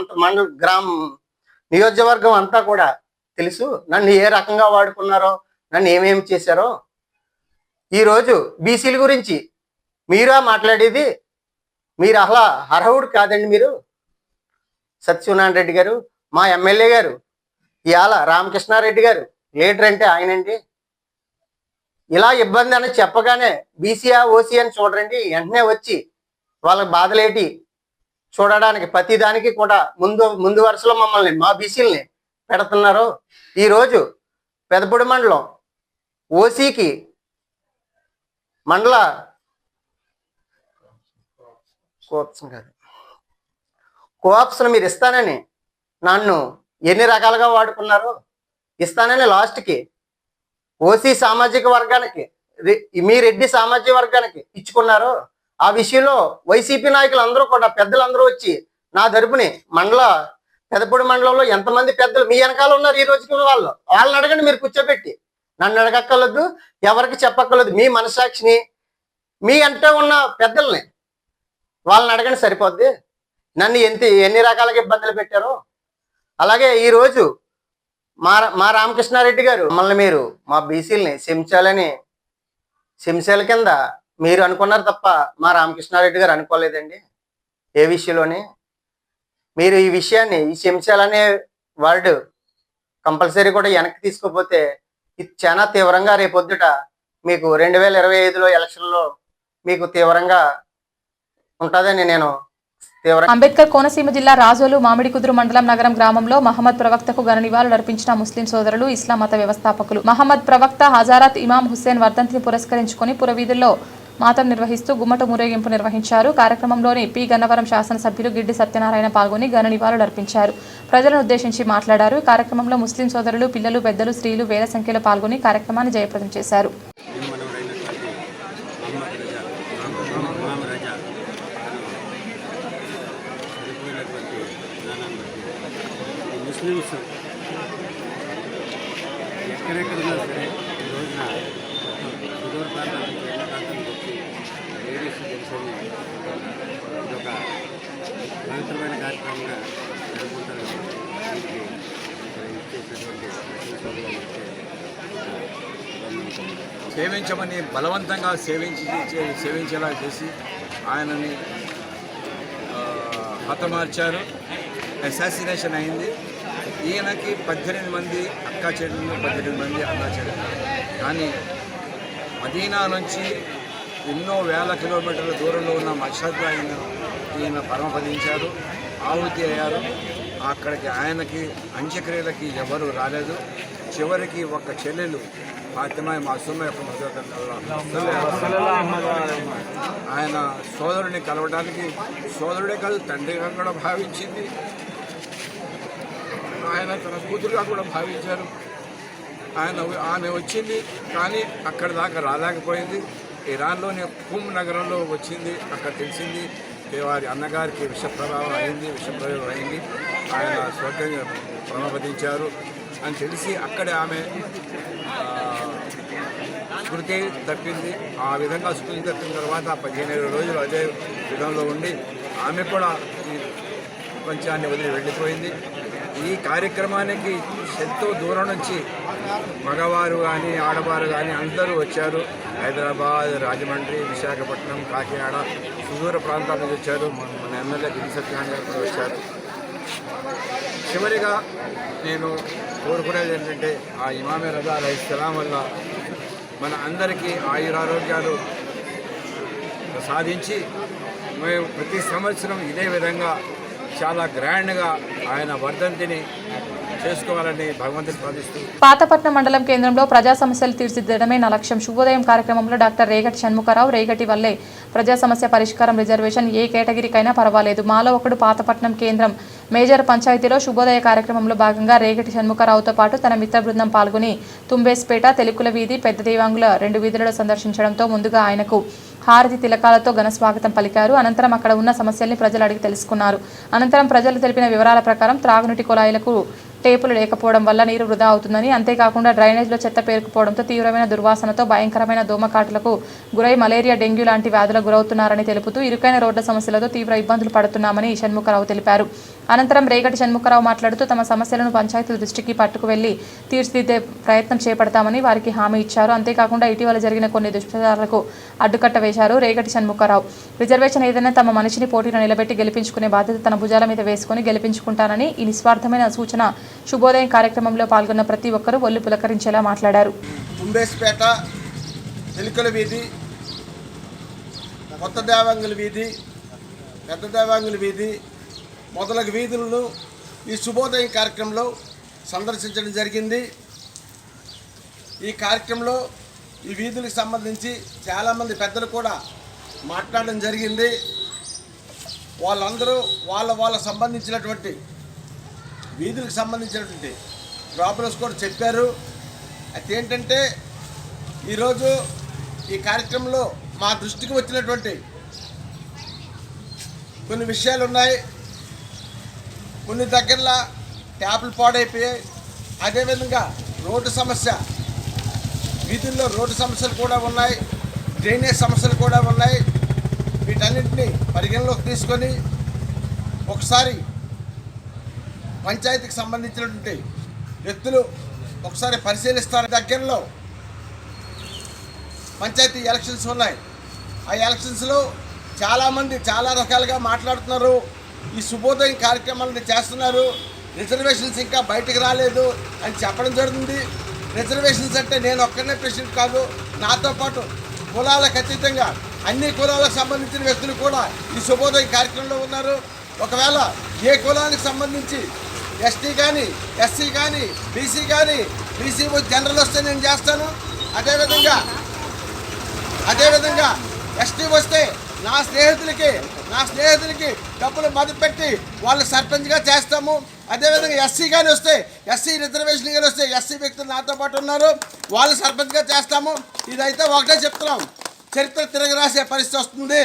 నియోజకవర్గం అంతా కూడా తెలుసు నన్ను ఏ రకంగా వాడుకున్నారో, నన్ను ఏమేమి చేశారో. ఈరోజు బీసీల గురించి మీరా మాట్లాడేది? మీరు అసలు అర్హుడు కాదండి. మీరు సత్యనారాయణ రెడ్డి గారు మా ఎమ్మెల్యే గారు, ఇవాళ రామకృష్ణారెడ్డి గారు లీడర్ అంటే ఆయనండి. ఇలా ఇబ్బంది అని చెప్పగానే బీసీఆ ఓసీ అని చూడరండి, వెంటనే వచ్చి వాళ్ళకి బాధలేటి చూడడానికి ప్రతి దానికి కూడా ముందు వరుసలో మమ్మల్ని మా బీసీలని పెడుతున్నారు. ఈరోజు పెదపూడి మండలం ఓసీకి మండల కోఆప్షన్ మీరు ఇస్తానని నన్ను ఎన్ని రకాలుగా వాడుకున్నారో ఇస్తానని లాస్ట్కి ఓసీ సామాజిక వర్గానికి మీ రెడ్డి సామాజిక వర్గానికి ఇచ్చుకున్నారు. ఆ విషయంలో వైసీపీ నాయకులు అందరూ కూడా పెద్దలందరూ వచ్చి నా తరపుని పెదపూడి మండలంలో ఎంతమంది పెద్దలు మీ వెనకాల ఉన్నారు ఈ రోజుకి వాళ్ళని అడగండి. మీరు కూర్చోబెట్టి నన్ను అడగక్కర్లేదు, ఎవరికి చెప్పక్కర్లేదు. మీ మనసాక్షిని మీ అంటే ఉన్న పెద్దల్ని వాళ్ళని అడగండి సరిపోద్ది. నన్ను ఎన్ని రకాలుగా ఇబ్బందులు పెట్టారో. అలాగే ఈరోజు మా రామకృష్ణారెడ్డి గారు మమ్మల్ని మీరు మా బీసీలని శంశాల కింద మీరు అనుకున్నారు తప్ప మా రామకృష్ణారెడ్డి గారు అనుకోలేదండి. ఏ విషయంలోని మీరు ఈ విషయాన్ని ఈ శంశాలనే వర్డ్ కంపల్సరీ కూడా వెనక్కి తీసుకోకపోతే ఇది చాలా తీవ్రంగా రేపొద్దుట మీకు 2025లో ఎలక్షన్లో మీకు తీవ్రంగా ఉంటుందని నేను అంబేద్కర్ కోనసీమ జిల్లా రాజోలు మామిడికుదురు మండలం నగరం గ్రామంలో మహమ్మద్ ప్రవక్తకు ఘన నివాళులు అర్పించిన ముస్లిం సోదరులు, ఇస్లాం మత వ్యవస్థాపకులు. మహమ్మద్ ప్రవక్త హజారత్ ఇమాం హుస్సేన్ వర్ధంతిని పురస్కరించుకుని పురవీధుల్లో మాతం నిర్వహిస్తూ గుమ్మట ఊరేగింపు నిర్వహించారు. కార్యక్రమంలోని పి గన్నవరం శాసనసభ్యులు గిడ్డి సత్యనారాయణ పాల్గొని ఘన నివాళులు అర్పించారు. ప్రజలను ఉద్దేశించి మాట్లాడారు. కార్యక్రమంలో ముస్లిం సోదరులు, పిల్లలు, పెద్దలు, స్త్రీలు వేల సంఖ్యలో పాల్గొని కార్యక్రమాన్ని జయప్రదం చేశారు. ముస్లిమ్స్ ఎక్కడెక్కడున్నా సరే ఈ రోజున సుదూర ప్రాంతాల నుంచి ఎన్న ప్రాంతానికి వచ్చి లేడీస్ తెలుసుకొని ఇదొక పవిత్రమైన కార్యక్రమంగా జరుపుకుంటారు. దీనికి ఇచ్చేసినటువంటి సేవించమని బలవంతంగా సేవించేలా చేసి ఆయనని హతమార్చారు. అసాసినేషన్ అయింది. ఈయనకి 18 మంది అక్కా చెల్లెళ్ళు, 18 మంది అన్నా చెల్లెళ్ళు. కానీ మదీనా నుంచి ఎన్నో వేల కిలోమీటర్ల దూరంలో ఉన్న మషహద్లో ఈయన పరమపదించారు, ఆహుతి అయ్యారు. అక్కడికి ఆయనకి అంత్యక్రియలకి ఎవరు రాలేదు. చివరికి ఒక చెల్లెలు ఫాతిమా మాసూమ యొక్క ఆయన సోదరుడిని కలవడానికి సోదరుడే కాదు తండ్రిగా కూడా భావించింది. ఆయన తన కూతురుగా కూడా భావించారు. ఆమె వచ్చింది కానీ అక్కడి దాకా రాలేకపోయింది. ఇరాన్లోని కుమ్ నగరంలో వచ్చింది. అక్కడ తెలిసింది వారి అన్నగారికి విషప్రయోగం అయింది, ఆయన స్వర్గం ప్రమపదించారు అని తెలిసి అక్కడే ఆమె స్మృతి తప్పింది. ఆ విధంగా స్మృతి తప్పిన తర్వాత 15 రోజులు అదే విధంలో ఉండి ఆమె కూడా ఈ ప్రపంచాన్ని వదిలి వెళ్ళిపోయింది. ఈ కార్యక్రమానికి ఎంతో దూరం నుంచి మగవారు కానీ ఆడవారు కానీ అందరూ వచ్చారు. హైదరాబాద్, రాజమండ్రి, విశాఖపట్నం, కాకినాడ సుదూర ప్రాంతాల నుంచి వచ్చారు. మన ఎమ్మెల్యే గిరి సత్యనారాయణ గారు కూడా వచ్చారు. చివరిగా నేను కోరుకునేది ఏంటంటే ఆ ఇమామే రజా అలైహిస్సలాం వల్ల మన అందరికీ ఆయురారోగ్యాలు సాధించి మేము ప్రతి సంవత్సరం ఇదే విధంగా చాలా గ్రాండ్గా ఆయన వర్ధంతిని చేసుకోవాలని భగవంతుని ప్రార్థిస్తూ పాతపట్నం మండలం కేంద్రంలో ప్రజా సమస్యలు తీర్చిదిద్దడమే నా లక్ష్యం. శుభోదయం కార్యక్రమంలో డాక్టర్ రేగటి షణ్ముఖరావు, రేగటి వల్లే ప్రజా సమస్య పరిష్కారం, రిజర్వేషన్ ఏ కేటగిరీకైనా పర్వాలేదు, మాలో ఒకడు పాతపట్నం కేంద్రం మేజర్ పంచాయతీలో శుభోదయ కార్యక్రమంలో భాగంగా రేగటి షణ్ముఖరావుతో పాటు తన మిత్ర బృందం పాల్గొని తుంబేస్పేట, తెలుకుల వీధి, పెద్ద దేవాంగుల 2 వీధులలో సందర్శించడంతో ముందుగా ఆయనకు హారతి తిలకాలతో ఘన స్వాగతం పలికారు. అనంతరం అక్కడ ఉన్న సమస్యల్ని ప్రజలు అడిగి తెలుసుకున్నారు. అనంతరం ప్రజలు తెలిపిన వివరాల ప్రకారం త్రాగునీటి కుళాయిలకు టేపులు లేకపోవడం వల్ల నీరు వృధా అవుతుందని, అంతేకాకుండా డ్రైనేజ్లో చెత్త పేరుకుపోవడంతో తీవ్రమైన దుర్వాసనతో భయంకరమైన దోమకాటులకు గురై మలేరియా, డెంగ్యూ లాంటి వ్యాధులకు గురవుతున్నారని తెలుపుతూ ఇరుకైన రోడ్ల సమస్యలతో తీవ్ర ఇబ్బందులు పడుతున్నామని షణ్ముఖరావు తెలిపారు. అనంతరం రేగటి షణ్ముఖరావు మాట్లాడుతూ తమ సమస్యలను పంచాయతీ దృష్టికి పట్టుకువెళ్లి తీర్చిదిద్దే ప్రయత్నం చేపడతామని వారికి హామీ ఇచ్చారు. అంతేకాకుండా ఇటీవల జరిగిన కొన్ని దుష్ప్రచారాలకు అడ్డుకట్ట వేశారు రేగటి షణ్ముఖరావు. రిజర్వేషన్ ఏదైనా తమ మనిషిని పోటీలో నిలబెట్టి గెలిపించుకునే బాధ్యత తన భుజాల మీద వేసుకుని గెలిపించుకుంటానని ఈ నిస్వార్థమైన సూచన శుభోదయం కార్యక్రమంలో పాల్గొన్న ప్రతి ఒక్కరూ ఒళ్ళు పులకరించేలా మాట్లాడారు. తుంబేస్పేట, తెలుకుల వీధి, కొత్త దేవాంగుల వీధి, పెద్ద దేవాంగుల వీధి మొదలగు వీధులను ఈ శుభోదయం కార్యక్రమంలో సందర్శించడం జరిగింది. ఈ కార్యక్రమంలో ఈ వీధులకు సంబంధించి చాలామంది పెద్దలు కూడా మాట్లాడడం జరిగింది. వాళ్ళందరూ వాళ్ళ సంబంధించినటువంటి వీధులకు సంబంధించినటువంటి ప్రాబ్లమ్స్ కూడా చెప్పారు. అదేంటంటే ఈరోజు ఈ కార్యక్రమంలో మా దృష్టికి వచ్చినటువంటి కొన్ని విషయాలు ఉన్నాయి. కొన్ని దగ్గరలో ట్యాపులు పాడైపోయాయి. అదేవిధంగా రోడ్డు సమస్య, వీధుల్లో రోడ్డు సమస్యలు కూడా ఉన్నాయి, డ్రైనేజ్ సమస్యలు కూడా ఉన్నాయి. వీటన్నింటినీ పరిగణలోకి తీసుకొని ఒకసారి పంచాయతీకి సంబంధించినటువంటి వ్యక్తులు ఒకసారి పరిశీలిస్తారు. దగ్గరలో పంచాయతీ ఎలక్షన్స్ ఉన్నాయి. ఆ ఎలక్షన్స్లో చాలామంది చాలా రకాలుగా మాట్లాడుతున్నారు. ఈ శుభోదయం కార్యక్రమాలను చేస్తున్నారు. రిజర్వేషన్స్ ఇంకా బయటకు రాలేదు అని చెప్పడం జరుగుతుంది. రిజర్వేషన్స్ అంటే నేను ఒక్కనే ప్రెసిడెంట్ కాదు, నాతో పాటు కులాలకు అతీతంగా అన్ని కులాలకు సంబంధించిన వ్యక్తులు కూడా ఈ శుభోదయం కార్యక్రమంలో ఉన్నారు. ఒకవేళ ఏ కులానికి సంబంధించి ఎస్టీ కానీ, ఎస్సీ కానీ, బీసీ కానీ, బీసీ జనరల్ వస్తే నేను చేస్తాను. అదేవిధంగా ఎస్టీ వస్తే నా స్నేహితులకి డబ్బులు మద్దతు పెట్టి వాళ్ళు సర్పంచ్గా చేస్తాము. అదేవిధంగా ఎస్సీ కానీ వస్తే, ఎస్సీ రిజర్వేషన్ కానీ వస్తే, ఎస్సీ వ్యక్తులు నాతో పాటు ఉన్నారు, వాళ్ళు సర్పంచ్గా చేస్తాము. ఇదైతే ఒకటే చెప్తున్నాం, చరిత్ర తిరగరాసే పరిస్థితి వస్తుంది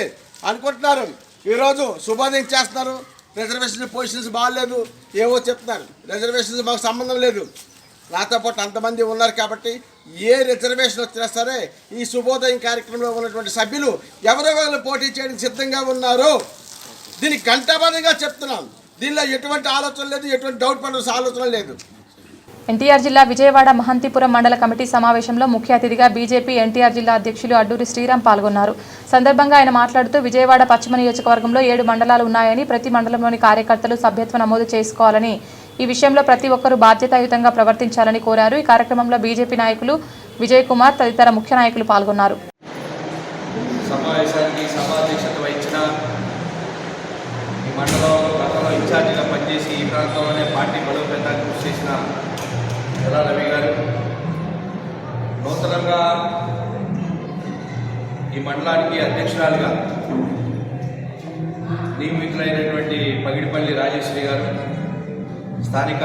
అనుకుంటున్నారు. ఈరోజు శుభోదయం చేస్తున్నారు. రిజర్వేషన్ పొజిషన్స్ బాగాలేదు ఏవో చెప్తున్నారు. రిజర్వేషన్స్ మాకు సంబంధం లేదు. నాతో పాటు అంతమంది ఉన్నారు కాబట్టి ఏ రిజర్వేషన్ వచ్చినా సరే ఈ శుభోదయం కార్యక్రమంలో ఉన్నటువంటి సభ్యులు ఎవరెవరు పోటీ చేయడానికి సిద్ధంగా ఉన్నారు. దీనికి గంటాబద్ధంగా చెప్తున్నాం. దీనిలో ఎటువంటి ఆలోచన లేదు, ఎటువంటి డౌట్ పడే ఆలోచన లేదు. ఎన్టీఆర్ జిల్లా విజయవాడ మహంతిపురం మండల కమిటీ సమావేశంలో ముఖ్య అతిథిగా బీజేపీ ఎన్టీఆర్ జిల్లా అధ్యక్షులు అడ్డూరి శ్రీరామ్ పాల్గొన్నారు. సందర్భంగా ఆయన మాట్లాడుతూ విజయవాడ పశ్చిమ నియోజకవర్గంలో 7 మండలాలు ఉన్నాయని, ప్రతి మండలంలోని కార్యకర్తలు సభ్యత్వ నమోదు చేసుకోవాలని, ఈ విషయంలో ప్రతి ఒక్కరూ బాధ్యతాయుతంగా ప్రవర్తించాలని కోరారు. ఈ కార్యక్రమంలో బీజేపీ నాయకులు విజయ్ కుమార్ తదితర ముఖ్య నాయకులు పాల్గొన్నారు. సమావేశానికి సభాధ్యక్షత వహించిన ఈ మండలంలో గతంలో ఇన్ఛార్జిగా పనిచేసి ఈ ప్రాంతంలోనే పార్టీ బలోపేతానికి కృషి చేసిన ఎర్ర రవి గారు, నూతనంగా ఈ మండలానికి అధ్యక్షురాలుగా నియమితులైనటువంటి పగిడిపల్లి రాజేశ్వరి గారు, స్థానిక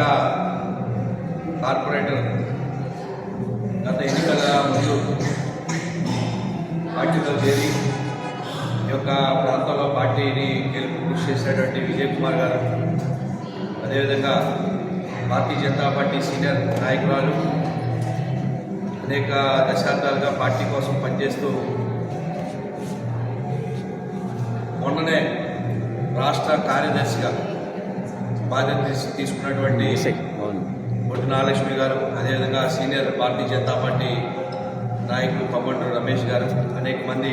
కార్పొరేటర్ గత ఎన్నికల ముందు పార్టీలో చేరి ఈ యొక్క ప్రాంతంలో పార్టీని గెలుపు కృషి చేసినటువంటి విజయ్ కుమార్ గారు, అదేవిధంగా భారతీయ జనతా పార్టీ సీనియర్ నాయకురాలు, అనేక దశాబ్దాలుగా పార్టీ కోసం పనిచేస్తూ మొన్ననే రాష్ట్ర కార్యదర్శిగా బాధ్యత తీసుకున్నటువంటి బొట్టు నాగలక్ష్మి గారు, అదేవిధంగా సీనియర్ భారతీయ జనతా పార్టీ నాయకులు పవ్వండ్రు రమేష్ గారు, అనేక మంది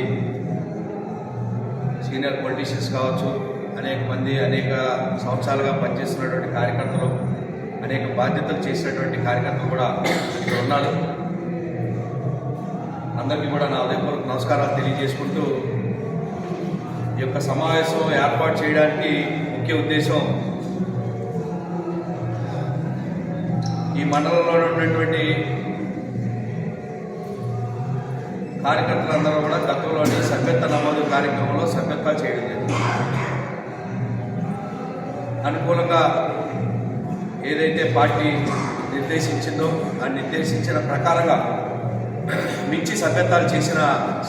సీనియర్ పొలిటీషియన్స్ కావచ్చు, అనేక మంది అనేక సంవత్సరాలుగా పనిచేస్తున్నటువంటి కార్యకర్తలు, అనేక బాధ్యతలు చేసినటువంటి కార్యకర్తలు కూడా ఇక్కడ ఉన్నారు. అందరికీ కూడా నా ఉదయపూర్వక నమస్కారాలు తెలియజేసుకుంటూ ఈ యొక్క సమావేశం ఏర్పాటు చేయడానికి ముఖ్య ఉద్దేశం ఈ మండలంలో ఉన్నటువంటి కార్యకర్తలందరూ కూడా గతంలోని సభ్యత్వ నమోదు కార్యక్రమంలో సభ్యత్వాలు చేయడం జరిగింది. అనుకూలంగా ఏదైతే పార్టీ నిర్దేశించిందో ఆ నిర్దేశించిన ప్రకారంగా మించి సభ్యత్వాలు చేసిన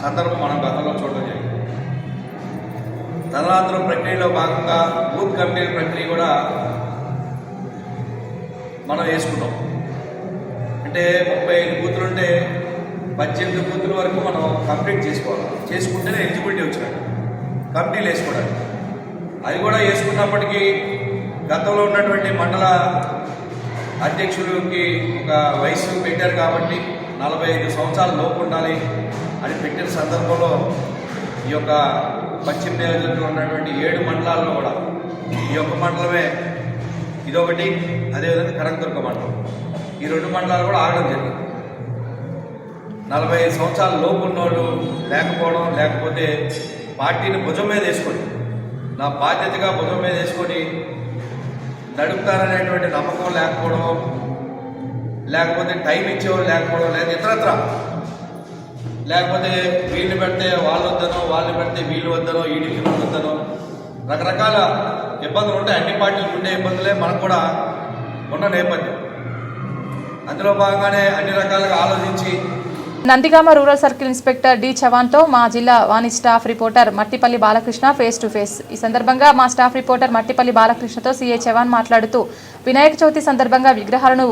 సందర్భం మనం గతంలో చూడడం జరిగింది. తదనంతరం ప్రక్రియలో భాగంగా బూత్ కమిటీల ప్రక్రియ కూడా మనం వేసుకున్నాం. అంటే 35 బూతులు ఉంటే 18 బూతుల వరకు మనం కంప్లీట్ చేసుకోవాలి. చేసుకుంటేనే ఎలిజిబిలిటీ వచ్చినట్టు కమిటీలు వేసుకోవడానికి. అది కూడా వేసుకున్నప్పటికీ గతంలో ఉన్నటువంటి మండల అధ్యక్షులకి ఒక వయసు పెట్టారు కాబట్టి 45 సంవత్సరాల లోపు ఉండాలి అని పెట్టిన సందర్భంలో ఈ యొక్క పశ్చిమ నియోజకవర్గంలో ఉన్నటువంటి 7 మండలాల్లో కూడా ఈ యొక్క మండలమే ఇదొకటి, అదేవిధంగా కనకదుర్గ మండలం, ఈ 2 మండలాలు కూడా ఆగడం జరిగింది. 45 సంవత్సరాల లోపు ఉన్నోళ్ళు లేకపోవడం, లేకపోతే పార్టీని భుజం మీద వేసుకొని నా బాధ్యతగా భుజం మీద వేసుకొని నడుపుతారనేటువంటి నమ్మకం లేకపోవడం, లేకపోతే టైం ఇచ్చేవాళ్ళు లేకపోవడం, లేదా ఇతరత్ర లేకపోతే వీళ్ళు పెడితే వాళ్ళు వద్దనో, వాళ్ళు పెడితే వీళ్ళు వద్దనో, ఈడీకి వద్దనో రకరకాల ఇబ్బందులు ఉంటాయి. అన్ని పార్టీలకు ఉండే ఇబ్బందులే మనకు కూడా ఉన్న నేపథ్యం. అందులో భాగంగానే అన్ని రకాలుగా ఆలోచించి Nandigama rural circle inspector D చవాన్తో మా Zilla Vani staff reporter Mattipalli Balakrishna face to face. ఈ సందర్భంగా మా స్టాఫ్ రిపోర్టర్ మట్టిపల్లి బాలకృష్ణతో సీఏ చవాన్ మాట్లాడుతూ వినాయక చవితి సందర్భంగా విగ్రహాలను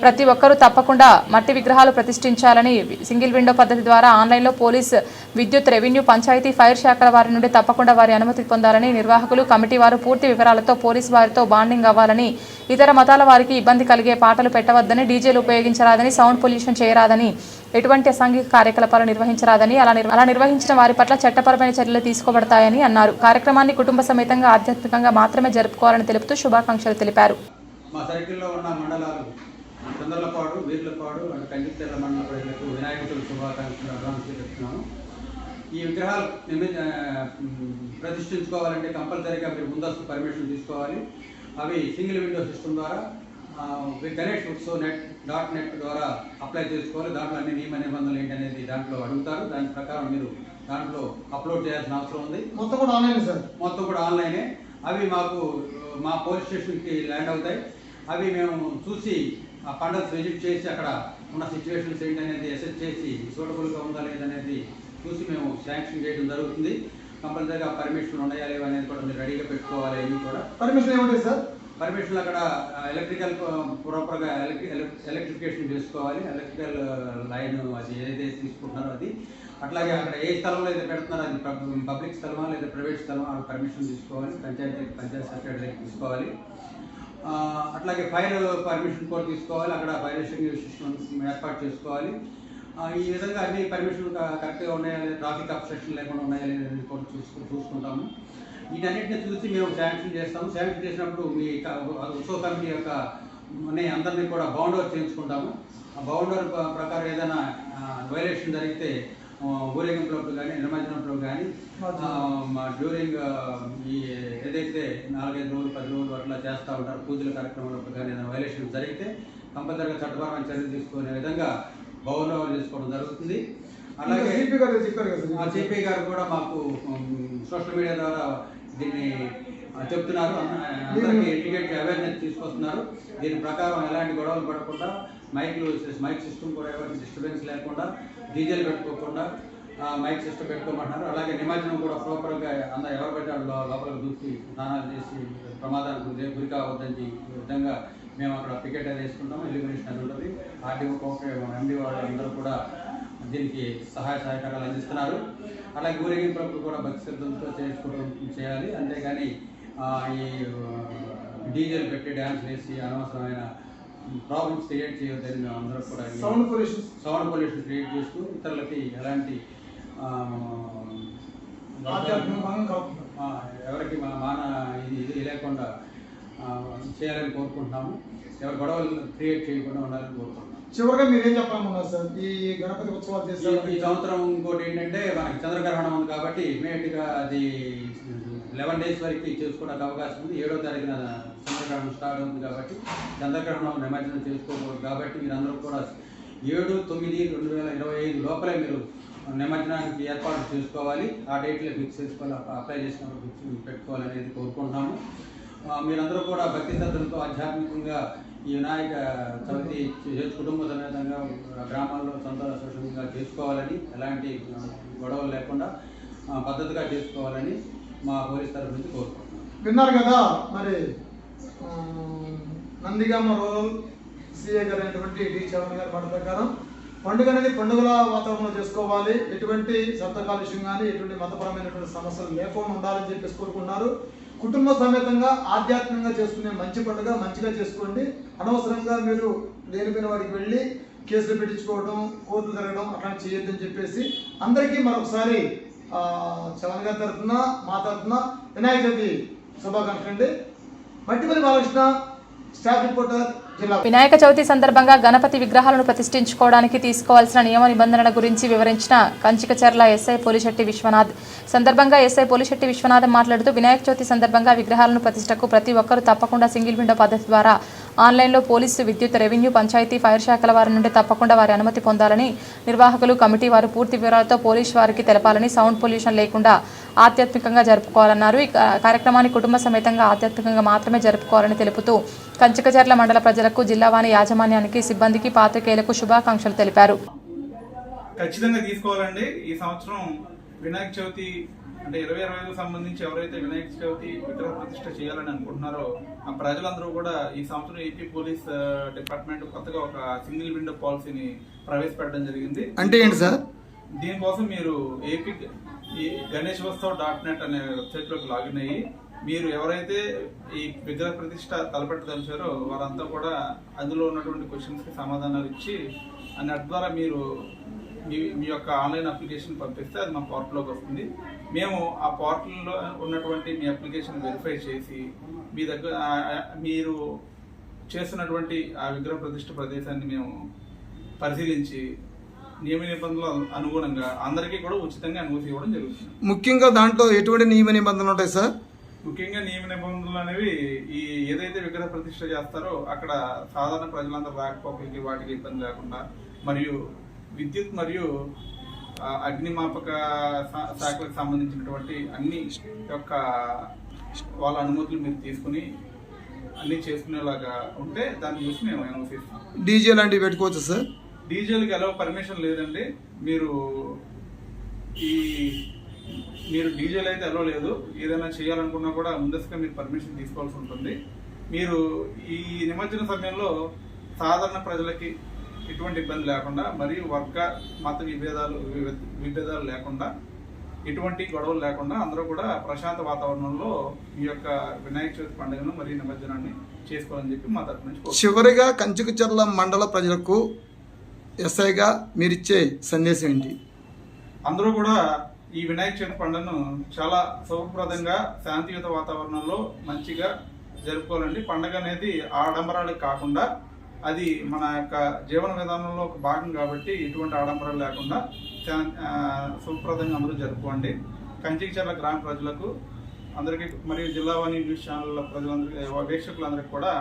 ప్రతి ఒక్కరూ తప్పకుండా మట్టి విగ్రహాలు ప్రతిష్ఠించాలని, సింగిల్ విండో పద్ధతి ద్వారా ఆన్లైన్లో పోలీస్, విద్యుత్, రెవెన్యూ, పంచాయతీ, ఫైర్ శాఖల వారి నుండి తప్పకుండా వారి అనుమతి పొందాలని, నిర్వాహకులు, కమిటీ వారు పూర్తి వివరాలతో పోలీసు వారితో బాండింగ్ అవ్వాలని, ఇతర మతాల వారికి ఇబ్బంది కలిగే పాటలు పెట్టవద్దని, డీజేలు ఉపయోగించరాదని, సౌండ్ పొల్యూషన్ చేయరాదని, ఎటువంటి అసాంఘిక కార్యకలాపాలు నిర్వహించరాదని, అలా నిర్వహించిన వారి పట్ల చట్టపరమైన చర్యలు తీసుకోబడతాయని అన్నారు. కార్యక్రమాన్ని కుటుంబ సమేతంగా ఆధ్యాత్మికంగా మాత్రమే జరుపుకోవాలని తెలుపుతూ శుభాకాంక్షలు తెలిపారు. మా సర్కిల్లో ఉన్న మండలాలు చంద్రలపాడు, వీర్లపాడు, కందితెల్ల మండల ప్రజలకు వినాయక చవితి శుభాకాంక్షలు అడ్వాన్స్ చెప్తున్నాము. ఈ విగ్రహాలు ప్రతిష్ఠించుకోవాలంటే కంపల్సరీగా మీరు ముందస్తు పర్మిషన్ తీసుకోవాలి. అవి సింగిల్ విండో సిస్టమ్ ద్వారా గణేష్ ఉత్సవ్ .net ద్వారా అప్లై చేసుకోవాలి. దాంట్లో అన్ని నియమ నిబంధనలు ఏంటనేది దాంట్లో అడుగుతారు. దాని ప్రకారం మీరు దాంట్లో అప్లోడ్ చేయాల్సిన అవసరం ఉంది. మొత్తం కూడా ఆన్లైన్ సార్, మొత్తం కూడా ఆన్లైనే. అవి మాకు మా పోలీస్ స్టేషన్కి ల్యాండ్ అవుతాయి. అవి మేము చూసి ఆ పండుగ విజిట్ చేసి అక్కడ ఉన్న సిచ్యువేషన్స్ ఏంటనేది అసెస్ చేసి సూటబుల్గా ఉందా లేదనేది చూసి మేము శాంక్షన్ చేయడం జరుగుతుంది. కంపల్సరీగా పర్మిషన్ ఉన్నాయా లేవా అనేది కూడా మీరు రెడీగా పెట్టుకోవాలి. ఇవి కూడా పర్మిషన్ ఏముంటుంది సార్? పర్మిషన్లు అక్కడ ఎలక్ట్రికల్ ప్రాపర్గా ఎలక్ట్రిఫికేషన్ చేసుకోవాలి. ఎలక్ట్రికల్ లైన్ అది ఏదైతే తీసుకుంటున్నారో అది, అట్లాగే అక్కడ ఏ స్థలంలో అయితే పెడుతున్నారో అది పబ్లిక్ స్థలమా లేదా ప్రైవేట్ స్థలమా అది పర్మిషన్ తీసుకోవాలి. పంచాయతీ సెక్రటరీ దగ్గర తీసుకోవాలి. అట్లాగే ఫైర్ పర్మిషన్ కూడా తీసుకోవాలి. అక్కడ ఫైర్ ఎక్స్టింగ్విషర్ సిస్టమ్ ఏర్పాటు చేసుకోవాలి. ఈ విధంగా అన్ని పర్మిషన్లు కరెక్ట్గా ఉన్నాయా లేదా, ట్రాఫిక్ అబ్స్ట్రక్షన్ లేకుండా ఉన్నాయా లేదా కూడా చూసుకుంటాము. వీటన్నిటిని చూసి మేము శాంక్షన్ చేస్తాము. శాంక్షన్ చేసినప్పుడు మీ ఉత్సవ కమిటీ యొక్క అందరినీ కూడా బౌండర్ చేయించుకుంటాము. ఆ బౌండర్ ప్రకారం ఏదైనా వైలేషన్ జరిగితే ఊరేగింపులకు కానీ నిమజ్జనంలో కానీ డ్యూరింగ్ ఈ ఏదైతే 4-5 రోజులు 10 రోజులు అట్లా చేస్తూ ఉంటారు పూజల కార్యక్రమాలకు కానీ ఏదైనా వైలేషన్ జరిగితే కంపల్సరీగా చట్టపరమైన చర్యలు తీసుకునే విధంగా బౌండర్ చేసుకోవడం జరుగుతుంది. అలాగే సిపి గారు కూడా మాకు సోషల్ మీడియా ద్వారా దీన్ని చెప్తున్నారు. అందరికీ ఎడ్యుకేట్ అవేర్నెస్ తీసుకొస్తున్నారు. దీని ప్రకారం ఎలాంటి గొడవలు పడకుండా మైక్ సిస్టమ్ కూడా ఎవరికి డిస్టర్బెన్స్ లేకుండా, డీజేలు పెట్టుకోకుండా మైక్ సిస్టమ్ పెట్టుకోమంటున్నారు. అలాగే నిమజ్జనం కూడా ప్రాపర్గా అందరూ ఎవరు పడితే లోపలికి దూకి స్నానాలు చేసి ప్రమాదానికి గురి కావద్దని విధంగా మేము అక్కడ పికెట్ అది వేసుకుంటాము. ఎలిమినేషన్ అది ఉంటుంది. ఆర్టీఓ ఎండి వాళ్ళు అందరూ కూడా దీనికి సహాయ సహకారాలు అందిస్తున్నారు. అలాగే ఊరేగింపులకు కూడా భక్తి శ్రద్ధలతో చేయాలి. అంతేగాని ఈ డీజేలు పెట్టి డ్యాన్స్ వేసి అనవసరమైన ప్రాబ్లమ్స్ క్రియేట్ చేయొద్దని మేము అందరూ కూడా సౌండ్ పొల్యూషన్ క్రియేట్ చేస్తూ ఇతరులకి ఎలాంటి ఎవరికి మాన ఇది లేకుండా చేయాలని కోరుకుంటున్నాము. ఎవరు గొడవలు క్రియేట్ చేయకుండా ఉండాలని కోరుకుంటున్నాం. చివరిగా మీరేం చెప్పాలనుకున్నారు సార్ ఈ గణపతి ఉత్సవాలు చేస్తారు? ఈ సంవత్సరం ఇంకోటి ఏంటంటే మనకి చంద్రగ్రహణం ఉంది కాబట్టి ఇమీడియట్గా అది 11 days వరకు చేసుకోవడానికి అవకాశం ఉంది. 7వ తారీఖున చంద్రగ్రహణం స్టార్ట్ అవుతుంది కాబట్టి చంద్రగ్రహణం నిమజ్జనం చేసుకోకూడదు. కాబట్టి మీరందరూ కూడా 7/9/2025 లోపలే మీరు నిమజ్జనానికి ఏర్పాటు చేసుకోవాలి. ఆ డేట్లో ఫిక్స్ చేసుకోవాలి. అప్లై చేసినప్పుడు ఫిక్స్ పెట్టుకోవాలనేది కోరుకుంటున్నాము. మీరందరూ కూడా భక్తి శ్రద్ధలతో ఆధ్యాత్మికంగా ఈ వినాయక చవితి కుటుంబ సమేతంగా గ్రామాల్లో సంతోషంగా చేసుకోవాలని, ఎలాంటి గొడవలు లేకుండా పద్ధతిగా చేసుకోవాలని మా పోలీస్ తరఫు నుంచి కోరుకుంటున్నాం. విన్నారు కదా మరి నందిగామ రూరల్ సిఏ గారు అయినటువంటి డి చరణ్ గారి మాట ప్రకారం పండుగ అనేది పండుగల వాతావరణంలో చేసుకోవాలి. ఎటువంటి శబ్ద కాలుష్యం కానీ ఎటువంటి మతపరమైనటువంటి సమస్యలు లేకుండా ఉండాలని చెప్పేసి కోరుకున్నారు. కుటుంబ సమేతంగా ఆధ్యాత్మికంగా చేసుకునే మంచి పండుగ మంచిగా చేసుకోండి. అనవసరంగా మీరు లేనిపోయిన వాడికి వెళ్ళి కేసులు పెట్టించుకోవడం, కోర్టులు జరగడం అట్లాంటి చేయొద్దని చెప్పేసి అందరికీ మరొకసారి చవన్ గారి తరఫున మా తరఫున వినాయక చవితి శుభాకాంక్షలు అండి. మట్టిపల్లి బాలకృష్ణ, స్టాఫ్ రిపోర్టర్, జిల్లా. వినాయక చవితి సందర్భంగా గణపతి విగ్రహాలను ప్రతిష్ఠించుకోవడానికి తీసుకోవాల్సిన నియమ నిబంధనల గురించి వివరించిన కంచికచర్ల ఎస్ఐ పోలిశెట్టి విశ్వనాథ్. సందర్భంగా ఎస్ఐ పోలిశెట్టి విశ్వనాథ్ మాట్లాడుతూ వినాయక చవితి సందర్భంగా విగ్రహాలను ప్రతిష్టకు ప్రతి ఒక్కరూ తప్పకుండా సింగిల్ విండో పద్ధతి ద్వారా ఆన్లైన్లో పోలీసు, విద్యుత్, రెవెన్యూ, పంచాయతీ, ఫైర్ శాఖల వారి నుండి తప్పకుండా వారి అనుమతి పొందాలని, నిర్వాహకులు, కమిటీ వారు పూర్తి వివరాలతో పోలీసు వారికి తెలపాలని, సౌండ్ పొల్యూషన్ లేకుండా ఆధ్యాత్మికంగా జరుపుకోవాలన్నారు. ఈ కార్యక్రమాన్ని కుటుంబ సమేతంగా ఆధ్యాత్మికంగా మాత్రమే జరుపుకోవాలని తెలుపుతూ కంచికచర్ల మండల ప్రజలకు, జిల్లావాణి యాజమాన్యానికి, సిబ్బందికి, పాత్రికేయులకు శుభాకాంక్షలు తెలిపారు. ఖచ్చితంగా తీసుకోవాలండి. ఈ సంవత్సరం వినాయక చవితి అంటే 2025 సంబంధించి ఎవరైతే వినాయక చవితి విగ్రహ ప్రతిష్ఠ చేయాలని అనుకుంటున్నారో ఆ ప్రజలందరూ కూడా ఈ సంవత్సరం ఏపీ పోలీస్ డిపార్ట్మెంట్ కొత్తగా ఒక సింగిల్ విండో పాలసీని ప్రవేశపెట్టడం జరిగింది. అంటే ఏంటి సార్? దీనికోసం మీరు ఏపీ గణేశోత్సవ్.net అనే వెబ్సైట్లోకి లాగిన్ అయ్యి మీరు ఎవరైతే ఈ విగ్రహ ప్రతిష్ఠ తలపెట్టదలిచారో వారంతా కూడా అందులో ఉన్నటువంటి క్వశ్చన్స్కి సమాధానాలు ఇచ్చి అన్నటి ద్వారా మీరు మీ యొక్క ఆన్లైన్ అప్లికేషన్ పంపిస్తే అది మా పోర్టల్లోకి వస్తుంది. మేము ఆ పోర్టల్లో ఉన్నటువంటి మీ అప్లికేషన్ వెరిఫై చేసి మీ దగ్గర మీరు చేస్తున్నటువంటి ఆ విగ్రహ ప్రతిష్ఠ ప్రదేశాన్ని మేము పరిశీలించి నియమ నిబంధనల అనుగుణంగా అందరికీ కూడా ఉచితంగా అనుమతి ఇవ్వడం జరుగుతుంది. ముఖ్యంగా దాంట్లో ఎటువంటి నియమ నిబంధనలు ఉంటాయి సార్? ముఖ్యంగా నియమ నిబంధనలు అనేవి ఈ ఏదైతే విగ్రహ ప్రతిష్ఠ చేస్తారో అక్కడ సాధారణ ప్రజలందరూ రాకపోకలకి వాటికి ఇబ్బంది లేకుండా, మరియు విద్యుత్ మరియు అగ్నిమాపక శాఖలకు సంబంధించినటువంటి అన్ని యొక్క వాళ్ళ అనుమతులు మీరు తీసుకుని అన్ని చేసుకునేలాగా ఉంటే దాన్ని చూసి మేము అనుమతిస్తాం. డీజే లాంటివి పెట్టుకోవచ్చు సార్? డీజేలకి ఎలా పర్మిషన్ లేదండి. మీరు డీజేలు అయితే ఎలా లేదు. ఏదైనా చేయాలనుకున్నా కూడా ముందస్తుగా మీరు పర్మిషన్ తీసుకోవాల్సి ఉంటుంది. మీరు ఈ నిమజ్జన సమయంలో సాధారణ ప్రజలకి ఎటువంటి ఇబ్బంది లేకుండా, మరియు వర్గ మత విభేదాలు లేకుండా, ఎటువంటి గొడవలు లేకుండా అందరూ కూడా ప్రశాంత వాతావరణంలో ఈ యొక్క వినాయక చవితి పండుగను మరియు నిమజ్జనాన్ని చేసుకోవాలని చెప్పి మా తరఫు నుంచి. చివరిగా కంచికచర్ల మండల ప్రజలకు ఎస్ఐగా మీరిచ్చే సందేశం ఏంటి? అందరూ కూడా ఈ వినాయక చవితి పండుగను చాలా శుభప్రదంగా శాంతియుత వాతావరణంలో మంచిగా జరుపుకోవాలండి. పండుగ అనేది ఆడంబరాలకు కాకుండా అది మన యొక్క జీవన విధానంలో ఒక భాగం కాబట్టి ఎటువంటి ఆడంబరాలు లేకుండా శుభప్రదంగా అందరూ జరుపుకోండి. కంచికచర్ల గ్రామ ప్రజలకు అందరికీ మరియు జిల్లావాణి న్యూస్ ఛానల్ ప్రజలందరికీ, వీక్షకులందరికీ కూడా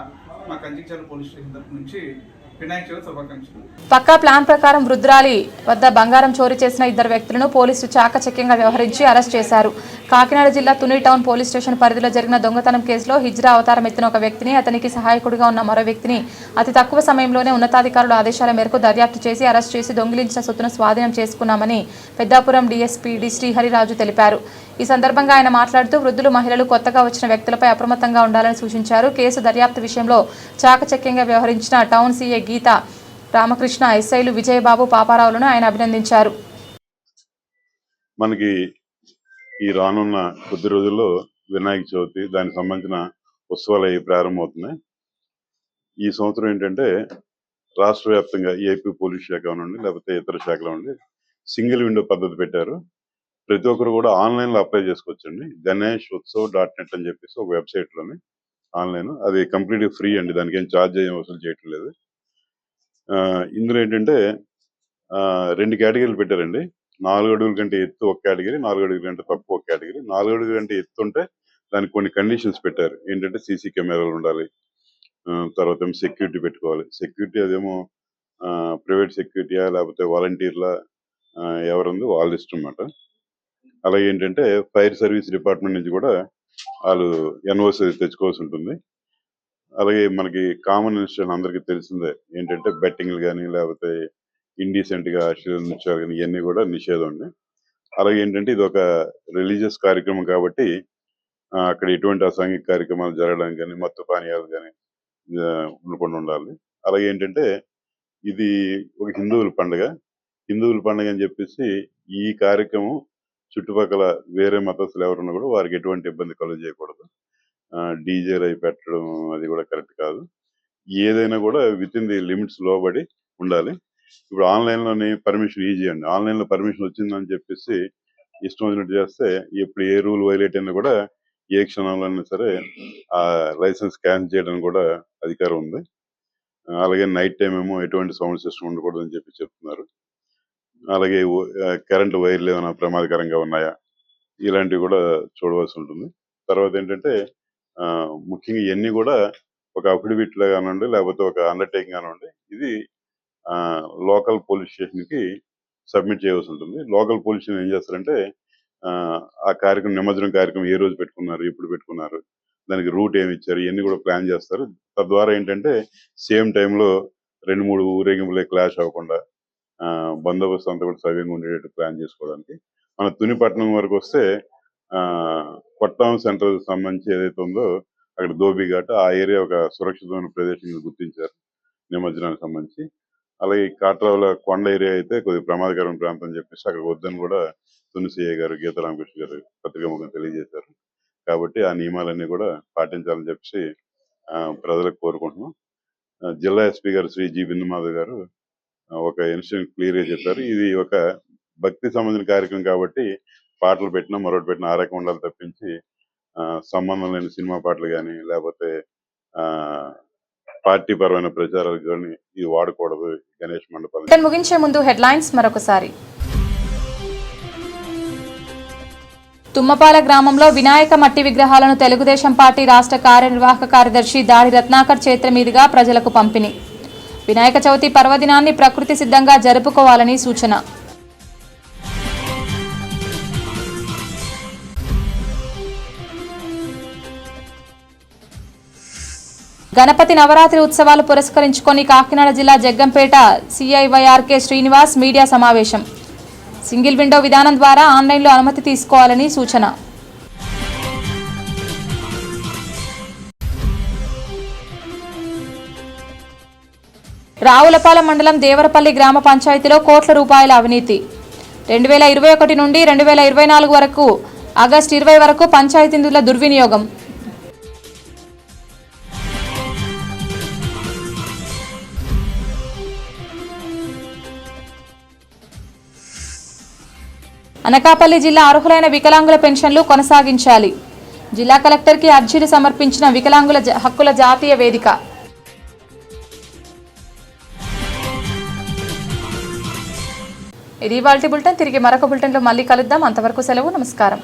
మా కంచికచర్ల పోలీస్ స్టేషన్ తరఫు నుంచి వినాయక చవితి శుభాకాంక్షలు. పక్కా ప్లాన్ ప్రకారం వృద్ధురాలి వద్ద బంగారం చోరీ చేసిన 2 వ్యక్తులను పోలీసులు చాకచక్యంగా వ్యవహరించి అరెస్ట్ చేశారు. కాకినాడ జిల్లా తుని టౌన్ పోలీస్ స్టేషన్ పరిధిలో జరిగిన దొంగతనం కేసులో హిజ్రా అవతారం ఎత్తిన ఒక వ్యక్తిని, అతనికి సహాయకుడిగా ఉన్న మరో వ్యక్తిని అతి తక్కువ సమయంలోనే ఉన్నతాధికారుల ఆదేశాల మేరకు దర్యాప్తు చేసి అరెస్ట్ చేసి దొంగిలించిన సొత్తును స్వాధీనం చేసుకున్నామని పెద్దాపురం డీఎస్పీ డి శ్రీహరిరాజు తెలిపారు. ఈ సందర్భంగా ఆయన మాట్లాడుతూ వృద్ధులు, మహిళలు, కొత్తగా వచ్చిన వ్యక్తులపై అప్రమత్తంగా ఉండాలని సూచించారు. కేసు దర్యాప్తు విషయంలో చాకచక్యంగా వ్యవహరించిన టౌన్ సీఏ గీత, రామకృష్ణ, ఎస్ఐలు విజయబాబు, పాపారావులను ఆయన అభినందించారు. మనకి ఈ రానున్న కొద్ది రోజుల్లో వినాయక చవితి, దానికి సంబంధించిన ఉత్సవాలు అవి ప్రారంభమవుతున్నాయి. ఈ సంవత్సరం ఏంటంటే రాష్ట్ర వ్యాప్తంగా ఏపీ పోలీస్ శాఖ నుండి లేకపోతే ఇతర శాఖల నుండి సింగిల్ విండో పద్ధతి పెట్టారు. ప్రతి ఒక్కరు కూడా ఆన్లైన్లో అప్లై చేసుకోవచ్చండి. ganeshutsav.net అని చెప్పేసి ఒక వెబ్సైట్లోని ఆన్లైన్, అది కంప్లీట్గా ఫ్రీ అండి, దానికి ఏం ఛార్జ్ ఏం వసూలు చేయటం లేదు. ఇందులో ఏంటంటే 2 కేటగిరీలు పెట్టారండి. 4 అడుగుల కంటే ఎత్తు ఒక కేటగిరీ, 4 అడుగుల కంటే తక్కువ ఒక కేటగిరీ. 4 అడుగుల కంటే ఎత్తు ఉంటే దానికి కొన్ని కండిషన్స్ పెట్టారు. ఏంటంటే సీసీ కెమెరాలు ఉండాలి, తర్వాత ఏమో సెక్యూరిటీ పెట్టుకోవాలి. సెక్యూరిటీ అదేమో ప్రైవేట్ సెక్యూరిటీయా లేకపోతే వాలంటీర్లా ఎవరుంది వాళ్ళ ఇష్టం అన్నమాట. అలాగే ఏంటంటే ఫైర్ సర్వీస్ డిపార్ట్మెంట్ నుంచి కూడా వాళ్ళు ఎన్ఓసి తెచ్చుకోవాల్సి ఉంటుంది. అలాగే మనకి కామన్ ఇన్స్టిట్యూషన్ అందరికీ తెలిసిందే ఏంటంటే బెట్టింగ్లు కానీ లేకపోతే ఇండీసెంట్గా అశ్లీల నృత్యాలు కానీ ఇవన్నీ కూడా నిషేధం అండి. అలాగే ఏంటంటే ఇది ఒక రిలీజియస్ కార్యక్రమం కాబట్టి అక్కడ ఎటువంటి అసాంఘిక కార్యక్రమాలు జరగడానికి కానీ మత్తు పానీయాలు కానీ ఉండకుండా ఉండాలి. అలాగే ఏంటంటే ఇది ఒక హిందువుల పండుగ అని చెప్పేసి ఈ కార్యక్రమం చుట్టుపక్కల వేరే మతస్థులు ఎవరున్నా కూడా వారికి ఎటువంటి ఇబ్బంది కలుగ చేయకూడదు. డీజేలు అవి పెట్టడం అది కూడా కరెక్ట్ కాదు. ఏదైనా కూడా విత్ ఇన్ ది లిమిట్స్ లోబడి ఉండాలి. ఇప్పుడు ఆన్లైన్లోని పర్మిషన్ ఈజీ అండి. ఆన్లైన్లో పర్మిషన్ వచ్చిందని చెప్పేసి ఇష్టం వచ్చినట్టు చేస్తే ఇప్పుడు ఏ రూల్ వైలేట్ అయినా కూడా ఏ క్షణంలో అయినా సరే ఆ లైసెన్స్ క్యాన్సిల్ చేయడానికి కూడా అధికారం ఉంది. అలాగే నైట్ టైం ఏమో ఎటువంటి సౌండ్ సిస్టమ్ ఉండకూడదు అని చెప్పి చెప్తున్నారు. అలాగే కరెంటు వైర్లు ఏమైనా ప్రమాదకరంగా ఉన్నాయా ఇలాంటివి కూడా చూడవలసి ఉంటుంది. తర్వాత ఏంటంటే ముఖ్యంగా ఇవన్నీ కూడా ఒక అఫిడవిట్ లా కానివ్వండి లేకపోతే ఒక అండర్టేకింగ్ కానివ్వండి ఇది లోకల్ పోలీస్ స్టేషన్కి సబ్మిట్ చేయవలసి ఉంటుంది. లోకల్ పోలీస్ స్టేషన్ ఏం చేస్తారంటే ఆ కార్యక్రమం నిమజ్జనం కార్యక్రమం ఏ రోజు పెట్టుకున్నారు, ఎప్పుడు పెట్టుకున్నారు, దానికి రూట్ ఏమి ఇచ్చారు, ఇవన్నీ కూడా ప్లాన్ చేస్తారు. తద్వారా ఏంటంటే సేమ్ టైంలో 2-3 ఊరేగింపులే క్లాష్ అవ్వకుండా బందోబస్తు అంతా కూడా సవ్యంగా ఉండేటట్టు ప్లాన్ చేసుకోవడానికి. మన తునిపట్నం వరకు వస్తే కొట్టం సెంటర్ సంబంధించి ఏదైతే ఉందో అక్కడ ధోబిఘాట్ ఆ ఏరియా ఒక సురక్షితమైన ప్రదేశంగా గుర్తించారు నిమజ్జనానికి సంబంధించి. అలాగే కాట్రావుల కొండ ఏరియా అయితే కొద్దిగా ప్రమాదకరమైన ప్రాంతం అని చెప్పేసి అక్కడ వద్దని కూడా తుని సిఐ గారు గీతా రామకృష్ణ గారు పత్రికాముఖంగా తెలియజేశారు. కాబట్టి ఆ నియమాలన్నీ కూడా పాటించాలని చెప్పేసి ప్రజలకు కోరుకుంటున్నాం. జిల్లా ఎస్పీ గారు శ్రీ జి బిందుమాధవ్ గారు ఒక ఇన్సిడెంట్ క్లియర్ గా చెప్పారు. ఇది ఒక భక్తి సంబంధించిన కార్యక్రమం కాబట్టి పాటలు పెట్టినా మరొకటి పెట్టినా ఆ రకం ఉండాలి తప్పించి సంబంధం లేని సినిమా పాటలు కానీ లేకపోతే పార్టీ పరమైన ప్రచారాలు కానీ ఇది వాడకూడదు. గణేష్ మండపాలు ముగించే ముందు హెడ్లైన్స్ మరొకసారి. తుమ్మపాల గ్రామంలో వినాయక మట్టి విగ్రహాలను తెలుగుదేశం పార్టీ రాష్ట్ర కార్యనిర్వాహక కార్యదర్శి దాడి రత్నాకర్ చేతుల మీదుగా ప్రజలకు పంపిణీ. వినాయక చవితి పర్వదినాన్ని ప్రకృతి సిద్ధంగా జరుపుకోవాలని సూచన. గణపతి నవరాత్రి ఉత్సవాలు పురస్కరించుకొని కాకినాడ జిల్లా జగ్గంపేట సిఐవైఆర్కే శ్రీనివాస్ మీడియా సమావేశం. సింగిల్ విండో విధానం ద్వారా ఆన్లైన్లో అనుమతి తీసుకోవాలని సూచన. రావులపాలెం మండలం దేవరపల్లి గ్రామ పంచాయతీలో కోట్ల రూపాయల అవినీతి. 2021 నుండి 2024 వరకు ఆగస్టు 20 వరకు పంచాయతీ నిధుల దుర్వినియోగం. అనకాపల్లి జిల్లా అర్హులైన వికలాంగుల పెన్షన్లు కొనసాగించాలి. జిల్లా కలెక్టర్కి అర్జీలు సమర్పించిన వికలాంగుల హక్కుల జాతీయ వేదిక. ఇది ఇవాల్టి బులెటిన్. తిరిగి మరొక బులెటిన్లో మళ్ళీ కలుద్దాం. అంతవరకు సెలవు. నమస్కారం.